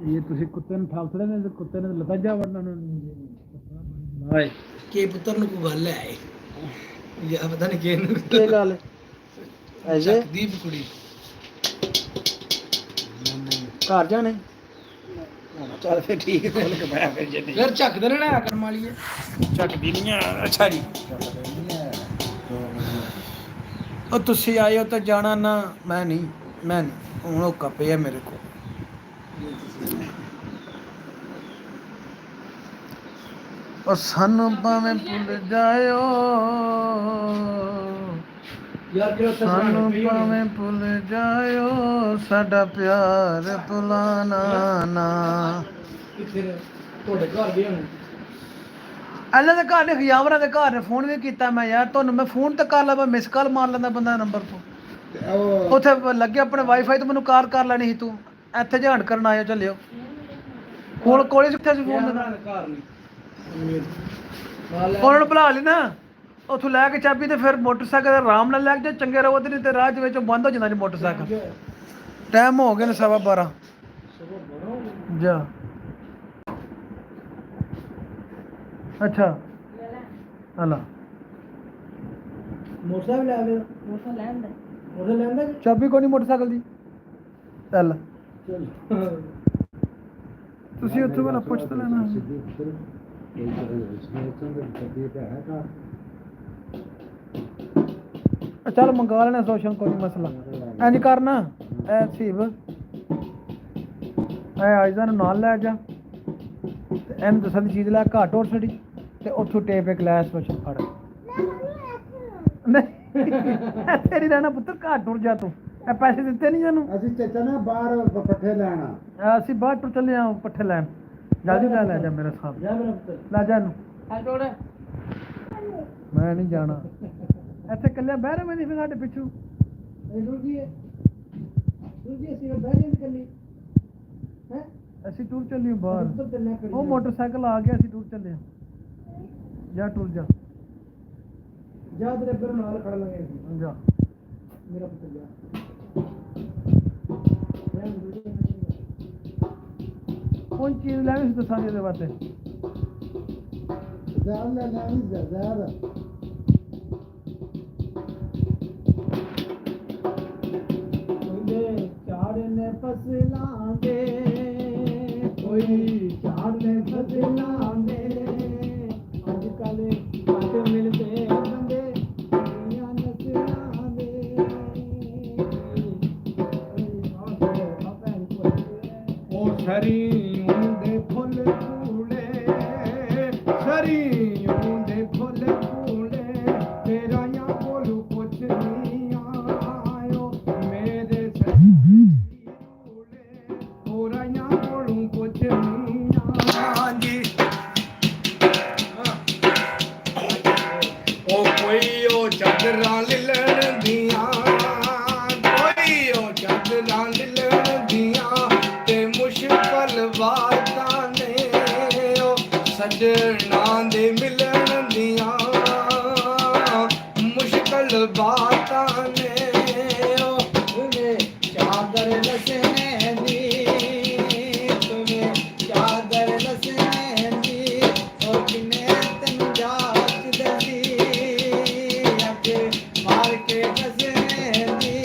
ਇਹ ਤੁਸੀਂ ਕੁੱਤੇ ਨੂੰ ਠਾਲਦੇ ਨੇ ਤੇ ਕੁੱਤੇ ਨੇ ਲੱਤਾਂ ਜਾ ਵੜਨਾ ਨੂੰ ਹਾਏ ਕੀ ਪੁੱਤਰ ਨੂੰ ਕੋਈ ਗੱਲ ਹੈ ਇਹ ਪਤਾ ਨਹੀਂ ਕਿਹਨੂੰ ਕੀ ਗੱਲ ਐਸੇ ਦੀਪ ਕੁੜੀ ਘਰ ਜਾਣੇ ਚੱਲ ਫੇ ਠੀਕ ਹੈ ਖੋਲ ਕੇ ਮੈਂ ਫਿਰ ਜੱਦੀ ਫਿਰ ਝੱਕਦੇ ਨੇ ਨਾ ਕਰਨ ਵਾਲੀ ਹੈ ਚੱਕ ਦੀ ਨਹੀਂ ਅੱਛਾ ਜੀ ਉਹ ਤੁਸੀਂ ਆਏ ਹੋ ਤਾਂ ਜਾਣਾ ਨਾ, ਮੈਂ ਨਹੀਂ ਹੁਣ ਉਹ ਕੱਪੇ ਆ ਮੇਰੇ ਕੋਲ। ਉਹ ਸਾਨੂੰ ਭਾਵੇਂ ਭੁੱਲ ਜਾਇਓ, ਸਾਨੂੰ ਭਾਵੇਂ ਭੁੱਲ ਜਾਇਓ, ਸਾਡਾ ਪਿਆਰ ਭੁਲਾਣਾ ਨਾ। ਤੁਹਾਡੇ ਘਰ ਵੀ ਹਨ ਇਹਨਾਂ ਦੇ ਘਰ ਨੇ, ਖਿਆਵਰਾਂ ਦੇ ਘਰ ਨੇ ਫੋਨ ਵੀ ਕੀਤਾ ਮੈਂ ਯਾਰ, ਤੁਹਾਨੂੰ ਮੈਂ ਫੋਨ ਤੇ ਕਰ ਲਾ, ਮਿਸ ਕਾਲ ਮਾਰ ਲੈਂਦਾ ਬੰਦਾ ਨੰਬਰ ਤੋਂ। ਉੱਥੇ ਲੱਗੇ ਆਪਣੇ ਵਾਈਫਾਈ ਤੋਂ ਮੈਨੂੰ ਕਾਰ ਕਰ ਲੈਣੀ ਸੀ, ਤੂੰ ਇੱਥੇ ਜਹਾਨ ਕਰਨ ਆਇਓ, ਚੱਲਿਓ ਕੋਲ ਕੋਲੇ ਕਿੱਥੇ ਸੀ ਫੋਨ ਦਾ। ਘਰ ਨਹੀਂ ਉਹਨਾਂ ਨੂੰ ਭੁਲਾ ਲਈ ਨਾ, ਉੱਥੋਂ ਲੈ ਕੇ ਚਾਬੀ ਤੇ ਫਿਰ ਮੋਟਰਸਾਈਕਲ ਆਰਾਮ ਨਾਲ ਲੈ ਕੇ ਜਾ, ਚੰਗੇ ਰਹੋ ਨਹੀਂ ਤੇ ਰਾਹ ਦੇ ਵਿੱਚ ਬੰਦ ਹੋ ਜਾਂਦਾ ਜੀ ਮੋਟਰਸਾਈਕਲ। ਟਾਈਮ ਹੋ ਗਏ ਨੇ 12:15 ਜਾ। ਅੱਛਾ ਹਲਾ ਮੋਟਰਸਾਈਕਲ ਲੈ ਆਵੇ, ਮੋਟਰਸਾਈਕਲ ਲੈਂਦਾ ਚਾਬੀ ਕੋਈ ਨਹੀਂ ਮੋਟਰਸਾਈਕਲ ਦੀ। ਚੱਲ ਤੁਸੀਂ ਉੱਥੋਂ ਵਾਲਾ ਪੁੱਛ ਤਾਂ ਲੈਣਾ। ਚੱਲ ਮੰਗਾ ਲੈਣਾ ਸੋਸ਼ਲ, ਕੋਈ ਮਸਲਾ ਇੰਜ ਕਰਨਾ। ਐ ਸੀਬ ਐ ਆਇਜ਼ਾ ਨੂੰ ਨਾਲ ਲੈ ਜਾ ਤੇ ਇਹਨੂੰ ਦੱਸਣ ਦੀ ਚੀਜ਼ ਲੈ, ਘੱਟ ਹੋਰ ਛੜੀ ਤੇ ਉੱਥੋਂ ਟੇਪ ਇੱਕ ਲੈ ਸੋਸ਼ਲ ਫੜ। ਨਹੀਂ ਤੇਰੀ ਰਹਿਣਾ ਪੁੱਤਰ, ਘੱਟ ਟੁਰ ਜਾ ਤੂੰ, ਇਹ ਪੈਸੇ ਦਿੱਤੇ ਨਹੀਂ ਸਾਨੂੰ। ਅਸੀਂ ਚੱਲਣਾ ਬਾਹਰ ਪੱਠੇ ਲੈਣਾ, ਅਸੀਂ ਬਾਹਰ ਟੁਰ ਚੱਲੇ ਆ ਪੱਠੇ ਲੈਣ। ਜਲਦੀ ਲੈ ਜਾ ਮੇਰਾ ਸਾਹਬ, ਜਾ ਮੇਰਾ ਪੁੱਤਰ ਲੈ ਜਾ ਇਹਨੂੰ। ਟੋੜ ਮੈਂ ਨਹੀਂ ਜਾਣਾ ਇੱਥੇ ਇਕੱਲੇ ਬਹਿ ਰਹੇ, ਮੈਂ ਨਹੀਂ ਫਿਰ ਸਾਡੇ ਪਿੱਛੂ। ਦੂਜੀ ਅਸੀਂ ਬਹਿ ਜਾਂਦੇ ਕੱਲੀ ਹੈ, ਅਸੀਂ ਟੂਰ ਚੱਲੀ ਬਾਹਰ, ਉੱਤਰ ਚੱਲਿਆ ਕਰੀ ਉਹ ਮੋਟਰਸਾਈਕਲ ਆ ਗਿਆ, ਅਸੀਂ ਟੂਰ ਚੱਲੇ। ਜਾ ਟੁਰ ਜਾ, ਜਾ ਤੇਰੇ ਅੱਗੇ ਨਾਲ ਖੜ ਲਾਂਗੇ ਅਸੀਂ। ਜਾ ਮੇਰਾ ਪੁੱਤਰ ਜਾ। ਕੋਈ ਚੀਜ਼ ਲੈਣੀ ਸੀ ਦੱਸਾਂਗੇ ਇਹਦੇ ਵਾਸਤੇ। ਜ਼ਹਿਰ ਲੈ ਲੈਣੀ, ਜ਼ਹਿਰ ਝਾੜ ਨੇ ਫਸਲਾਂ ਦੇ, ਕੋਈ ਝਾੜ ਨੇ ਫਸਲਾਂ ਦੇ, ਅੱਜ ਕੱਲ ਘੱਟ ਮਿਲਦੇ ਬੰਦੇ ਦੁਨੀਆਂ ਨਸਲਾਂ ਦੇ। ਉਹ ਸਰੀਓਂ ਦੇ ਫੁੱਲ ਫੂਲੇ, ਸਰੀਓਂ ਦੇ ਫੁੱਲ ਫੂਲੇ, ਤੇਰਾ ਯਾ ਕੋਲੋਂ ਪੁੱਛ ਨਹੀਂ ਆਇਓ, ਮੇਰੇ ਸਰੀਓਂ ਹੋਰਾਂ ਯਾ ਕੋਲੋਂ ਪੁੱਛ ਨਹੀਂ ਆਂਦੀ। ਉਹ ਕੋਈ ਉਹ ਚਾਦਰਾਂ ਲਿਲਣ ਦੀਆਂ, ਕੋਈ ਉਹ ਚਾਦਰਾਂ ਲਿਲਣ ਦੀਆਂ, ਤੇ ਮੁਸ਼ਕਲ ਬਾਤਾਂ ਨੇ ਉਹ ਸੱਜਣਾ ਦੇ ਮਿਲਣ ਦੀਆਂ, ਮੁਸ਼ਕਲ ਬਾਤਾਂ ਨੇ ਉਹ ਚਾਦਰ ਲਸਣੇ ਦੀ, ਤੁਮੇ ਚਾਦਰ ਲਸਣੇ ਦੀ, ਉਹ ਕਿਨੇ ਤੈਨੂੰ ਜਾਚ ਦਸੀ, ਅੱਗੇ ਮਾਰ ਕੇ ਦਸਣੇ ਦੀ,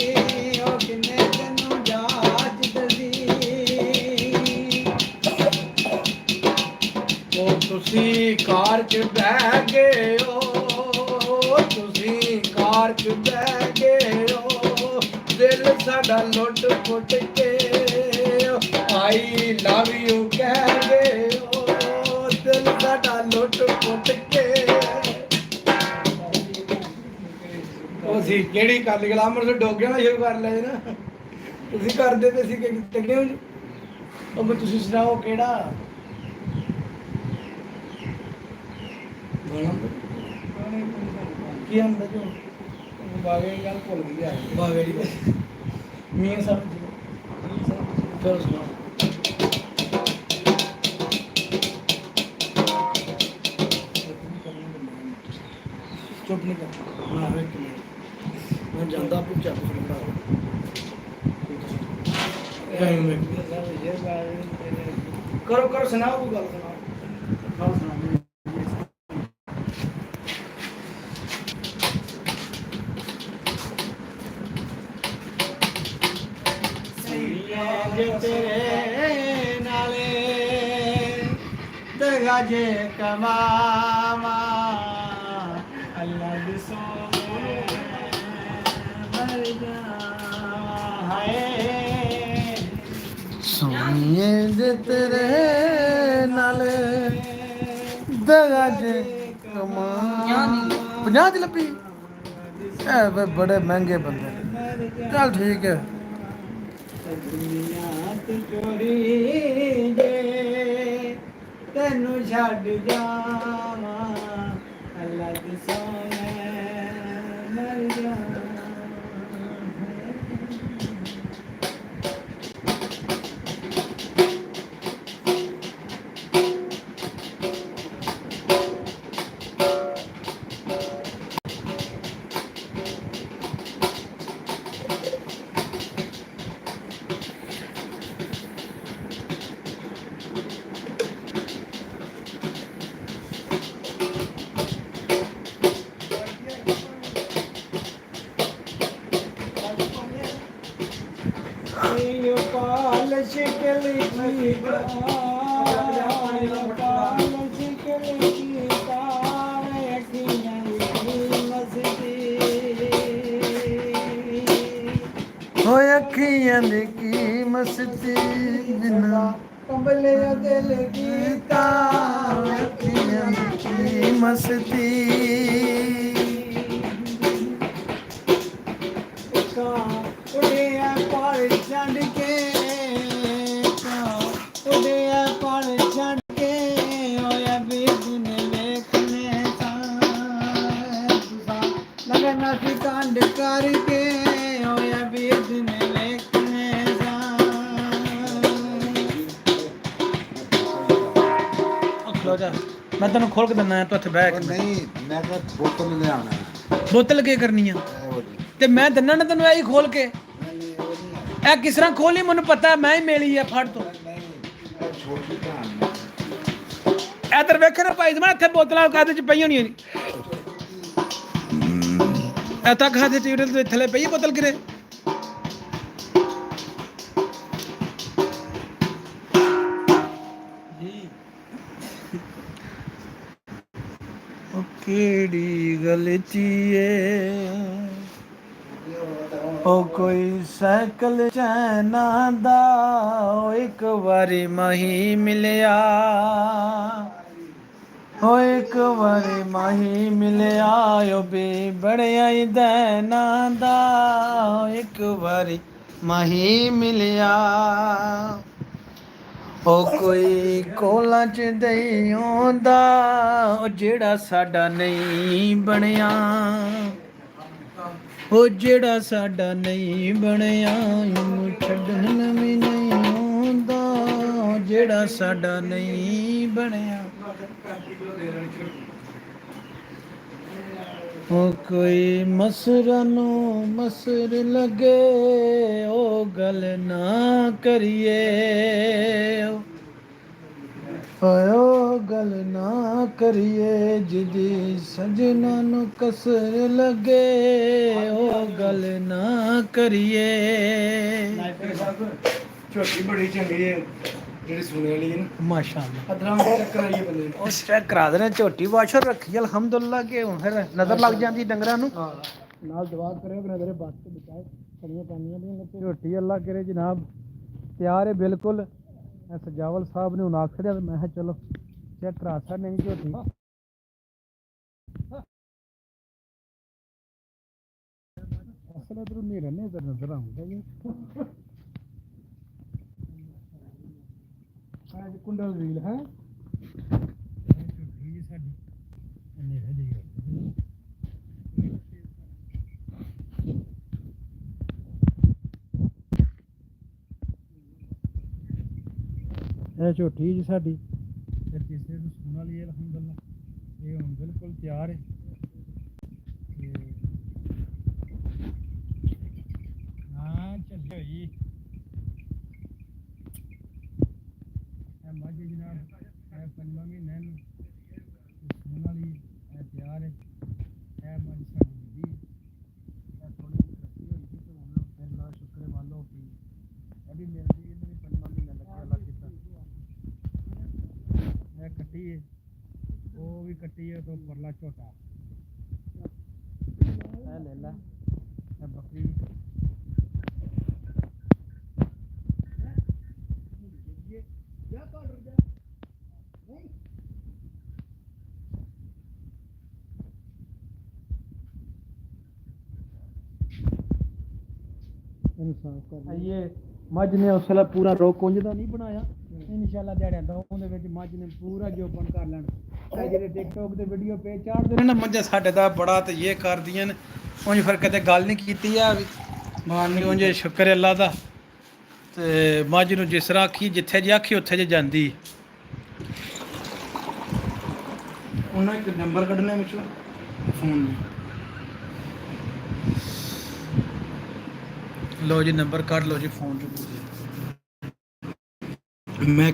ਉਹ ਕਿਨੇ ਤੈਨੂੰ ਜਾਚ ਦਸੀ। ਉਹ ਤੁਸੀਂ ਕਾਰ 'ਚ ਬਹਿ ਗਏ ਹੋ, ਤੁਸੀਂ ਕਾਰ 'ਚ ਬਹਿ ਗਏ ਹੋ, ਦਿਲ ਸਾਡਾ ਲੁੱਟ ਪੁੱਟ ਕੇ ਆਈ ਲਵ ਯੂ ਕਹਿ ਗਏ ਹੋ, ਦਿਲ ਸਾਡਾ ਲੁੱਟ ਪੁੱਟ ਕੇ। ਉਹ ਸੀ ਕਿਹੜੀ ਕਰ ਲਈ ਗਲਾਮਰ ਤੋਂ ਡੋਗਿਆਂ ਨਾਲ ਸ਼ੁਰੂ ਕਰ ਲਿਆ ਨਾ, ਤੁਸੀਂ ਕਰਦੇ ਤੇ ਸੀ ਕਿ ਤਗੜੇ ਹੋ ਜੀ। ਉਹ ਮੈਂ ਤੁਸੀਂ ਸੁਣਾਓ ਕਿਹੜਾ ਕੀ ਆਂਦਾ ਜੋ ਬਾਗੇ ਦੀ ਗੱਲ ਭੁੱਲ ਗਈ ਆ, ਬਾਗੇ ਦੀ ਮੀਆਂ ਸਾਹਿਬ ਜੀ ਫਿਰ ਸੁਣਾਓ। ਚੁੱਪ ਨਹੀਂ ਕਰ, ਮੈਂ ਇੱਕ ਮਿੰਟ ਮੈਂ ਜਾਂਦਾ ਆਪੂ ਚੱਪ ਸੁਣਦਾ ਕਰੋ ਕਰੋ ਸੁਣਾਓ ਕੋਈ ਗੱਲ ਸੁਣਾਓ। ਗੱਲ ਸੁਣਾਓ। ਤੇਰੇ ਨਾਲੇ ਦਗਾ ਜੇ ਕਮਾਵਾ ਅੱਲਾ ਦੀ ਸੋਹਣੇ ਮਰ ਜਾ ਹਾਏ ਸੋਹਣੀਏ ਜੇ ਤੇਰੇ ਨਾਲ ਦਗਾ ਜੇ ਕਮਾਂ 50 ਦੀ ਲੱਭੀ ਐ ਵੇ ਬੜੇ ਮਹਿੰਗੇ ਬੰਦੇ ਨੇ। ਚੱਲ ਠੀਕ ਹੈ ਦੁਨੀਆ ਤੇ ਚੋਰੀ ਜੇ ਤੈਨੂੰ ਛੱਡ ਜਾਵਾਂ ਅੱਲਾ ਦੀ ਸੋਹਣੇ ਮਰ ਜਾ ਪਾਲਸ਼ ਕਲੀ ਕੀਤਾ ਪਾਲਸ਼ ਕਲੀ ਕੀਤਾ ਅੱਖੀਆਂ ਦੀ ਮਸਤੀ ਹੋਏ ਅੱਖੀਆਂ ਦੀ ਕੀ ਮਸਤੀ ਬਿਨਾ ਕੰਬਲੇ ਦਿਲ ਕੀਤਾ ਅੱਖੀਆਂ ਦੀ ਕੀ ਮਸਤੀ ਉੜਿਆ ਪਾਲ ਛੱਡ ਕੇ ਉੜਿਆ ਪਾਲ ਛੱਡ ਕੇ ਹੋਇਆ ਬੇਦੁਨ ਵੇਖਨੇ ਤਾਂ ਲਗਨਾ ਸੀ ਕਾਂਡ ਕਰਕੇ ਹੋਇਆ ਬੇਦੁਨ ਵੇਖਨੇ ਤਾਂ ਖਲੋ ਜਾ ਮੈਂ ਤੈਨੂੰ ਖੋਲ ਕੇ ਦਿੰਦਾ ਤੂੰ ਇੱਥੇ ਬਹਿ ਕੇ ਨਹੀਂ ਮੈਂ ਤਾਂ ਬੋਤਲ ਲਿਆਉਣਾ ਬੋਤਲ ਕੀ ਕਰਨੀ ਆ ਤੇ ਮੈਂ ਦਿੰਨਾ ਨਾ ਤੈਨੂੰ ਇਹੀ ਖੋਲ ਕੇ ਇਹ ਕਿਸ ਤਰ੍ਹਾਂ ਖੋਲੀ ਮੈਨੂੰ ਪਤਾ ਮੈਂ ਹੀ ਮੇਲੀ ਆ ਫੜ ਤੋਂ ਛੋਟੀ ਕਹਾਣੀ ਇਧਰ ਵੇਖੇ ਨਾ ਭਾਈ ਜਮਾ ਇੱਥੇ ਬੋਤਲਾਂ ਕਾਦੇ ਚ ਪਈਆਂ ਹੋਣੀਆਂ ਇਹ ਤੱਕ ਹੱਥ ਚ ਦੇ ਥੱਲੇ ਪਈ ਬੋਤਲ ਕਿਰੇ ਉਹ ਕਿਹੜੀ ਗਲਤੀ ਏ ਉਹ ਕੋਈ ਸਾਈਕਲ ਚੈਨਾ ਦਾ ਉਹ ਇੱਕ ਵਾਰੀ ਮਾਹੀ ਮਿਲਿਆ ਉਹ ਇੱਕ ਵਾਰੀ ਮਾਹੀ ਮਿਲਿਆ ਉਹ ਵੀ ਬੜਿਆ ਹੀ ਦੇਨਾ ਦਾ ਉਹ ਇੱਕ ਵਾਰੀ ਮਾਹੀ ਮਿਲਿਆ ਉਹ ਕੋਈ ਕੋਲਾਂ ਚ ਦਈ ਆਉਂਦਾ ਉਹ ਜਿਹੜਾ ਸਾਡਾ ਨਹੀਂ ਬਣਿਆ ਉਹ ਜਿਹੜਾ ਸਾਡਾ ਨਹੀਂ ਬਣਿਆ ਉਹਨੂੰ ਛੱਡਣ ਵੀ ਨਹੀਂ ਆਉਂਦਾ ਜਿਹੜਾ ਸਾਡਾ ਨਹੀਂ ਬਣਿਆ ਉਹ ਕੋਈ ਮਸਰਾਂ ਨੂੰ ਮਸਰ ਲੱਗੇ ਉਹ ਗੱਲ ਨਾ ਕਰੀਏ ਉਹ ਗੱਲ ਨਾ ਕਰੀਏ ਜਿਹਦੀ ਸਜਣਾ ਨੂੰ ਕਸਰ ਲੱਗੇ ਉਹ ਗੱਲ ਨਾ ਕਰੀਏ ਝੋਟੀ ਬੜੀ ਚੰਗੀ ਹੈ ਜਿਹੜੀ ਸੁਣੇ ਵਾਲੀ ਹੈ ਨਾ ਮਾਸ਼ਾਅੱਲਾ ਅਦਰਾਂ ਦੇ ਚੱਕਰ ਆਈ ਹੈ ਬੰਦੇ ਨੂੰ ਉਹ ਚੈੱਕ ਕਰਾ ਦੇਣੇ ਝੋਟੀ ਵਾਸ਼ਰ ਰੱਖੀ ਅਲਹਮਦੁਲਿਲਾ ਕਿ ਹੁਣ ਫਿਰ ਨਜ਼ਰ ਲੱਗ ਜਾਂਦੀ ਡੰਗਰਾਂ ਨੂੰ ਨਾਲ ਦੁਆ ਕਰਿਓ ਕਿ ਨਜ਼ਰੇ ਬਚ ਕੇ ਬਚਾਏ ਕਣੀਆਂ ਪੈਣੀਆਂ ਦੀਆਂ ਤੇ ਝੋਟੀ ਅੱਲਾ ਕਰੇ ਜਨਾਬ ਤਿਆਰ ਹੈ ਬਿਲਕੁਲ ਸਜਾਵਲ ਸਾਹਿਬ ਨੇ ਹੁਣ ਆਖੜਿਆ ਤੇ ਮੈਂ ਕਿਹਾ ਚਲੋ ਚੈੱਕ ਕਰਾ ਸਕਦੇ ਨਹੀਂ ਝੋਟੀ ਅਸਲ ਇਧਰੋਂ ਨੇਰਾ ਨਜ਼ਰ ਆਉਂਦਾ ਜੀ आज कुंडल रील है साडी नੇਰਾ ਜੀ ਇਹ ਝੋਟੀ ਜੀ ਸਾਡੀ ਫਿਰ ਕਿਸੇ ਨੂੰ ਸੁਣਾ ਲਈ ਅਲਹਮਦੁਲਿਲਾ ਇਹ ਹੁਣ ਬਿਲਕੁਲ ਤਿਆਰ ਹੈ ਹਾਂ ਚੱਲਿਓ ਜੀ ਮਾਝੇ ਜਨਾਬ ਇਹ 5 ਮਹੀਨੇ ਨੂੰ ਸੁਣ ਵਾਲੀ ਇਹ ਤਿਆਰ ਹੈ ਇਹ ਮੱਝ ਸਾਡੀ ਦੀ ਇਹ ਥੋੜੀ ਜਿਹੀ ਰੱਖੀ ਹੋਈ ਸੀ ਤੇ ਹੁਣ ਫਿਰ ਲਾ ਸ਼ੁਕਰ ਵਾਲੋ ਵੀ ਇਹ ਵੀ ਮਿਲਦੀ ਇਹਨੂੰ ਵੀ 5 ਮਹੀਨੇ ਲੱਗਿਆ ਲੱਗ ਕੀਤਾ ਇਹ ਕੱਟੀ ਹੈ ਉਹ ਵੀ ਕੱਟੀ ਹੈ ਤੋਂ ਪਰਲਾ ਝੋਟਾ ਇਹ ਲੈ ਲੈ ਇਹ ਇਹ ਮੱਝ ਨੇ ਉਸ ਵੇਲੇ ਪੂਰਾ ਰੋਕ ਕੁੰਜ ਦਾ ਨਹੀਂ ਬਣਾਇਆ ਇਨਸ਼ਾਅੱਲਾ ਦਿਹਾੜਿਆਂ ਦਾ ਉਹਦੇ ਵਿੱਚ ਮੱਝ ਨੇ ਪੂਰਾ ਜੋਬਨ ਕਰ ਲੈਣਾ ਇਹ ਜਿਹੜੇ ਟਿਕਟੋਕ ਦੇ ਵੀਡੀਓ ਪੇ ਚਾੜਦੇ ਨੇ ਨਾ ਮੱਝਾਂ ਸਾਡੇ ਦਾ ਬੜਾ ਤੇ ਇਹ ਕਰਦੀਆਂ ਨੇ ਉਂਝ ਫਿਰ ਕਦੇ ਗੱਲ ਨਹੀਂ ਕੀਤੀ ਆ ਮਾਨ ਉਂਝ ਸ਼ੁਕਰ ਅੱਲਾ ਦਾ ਤੇ ਮੱਝ ਨੂੰ ਜਿਸ ਤਰ੍ਹਾਂ ਆਖੀ ਜਿੱਥੇ ਜੀ ਆਖੀ ਉੱਥੇ ਜੇ ਜਾਂਦੀ ਉਹਨਾਂ ਇੱਕ ਨੰਬਰ ਕੱਢਣਾ ਵਿੱਚੋਂ ਫੋਨ लो जी नंबर काट लो जी फोन मैं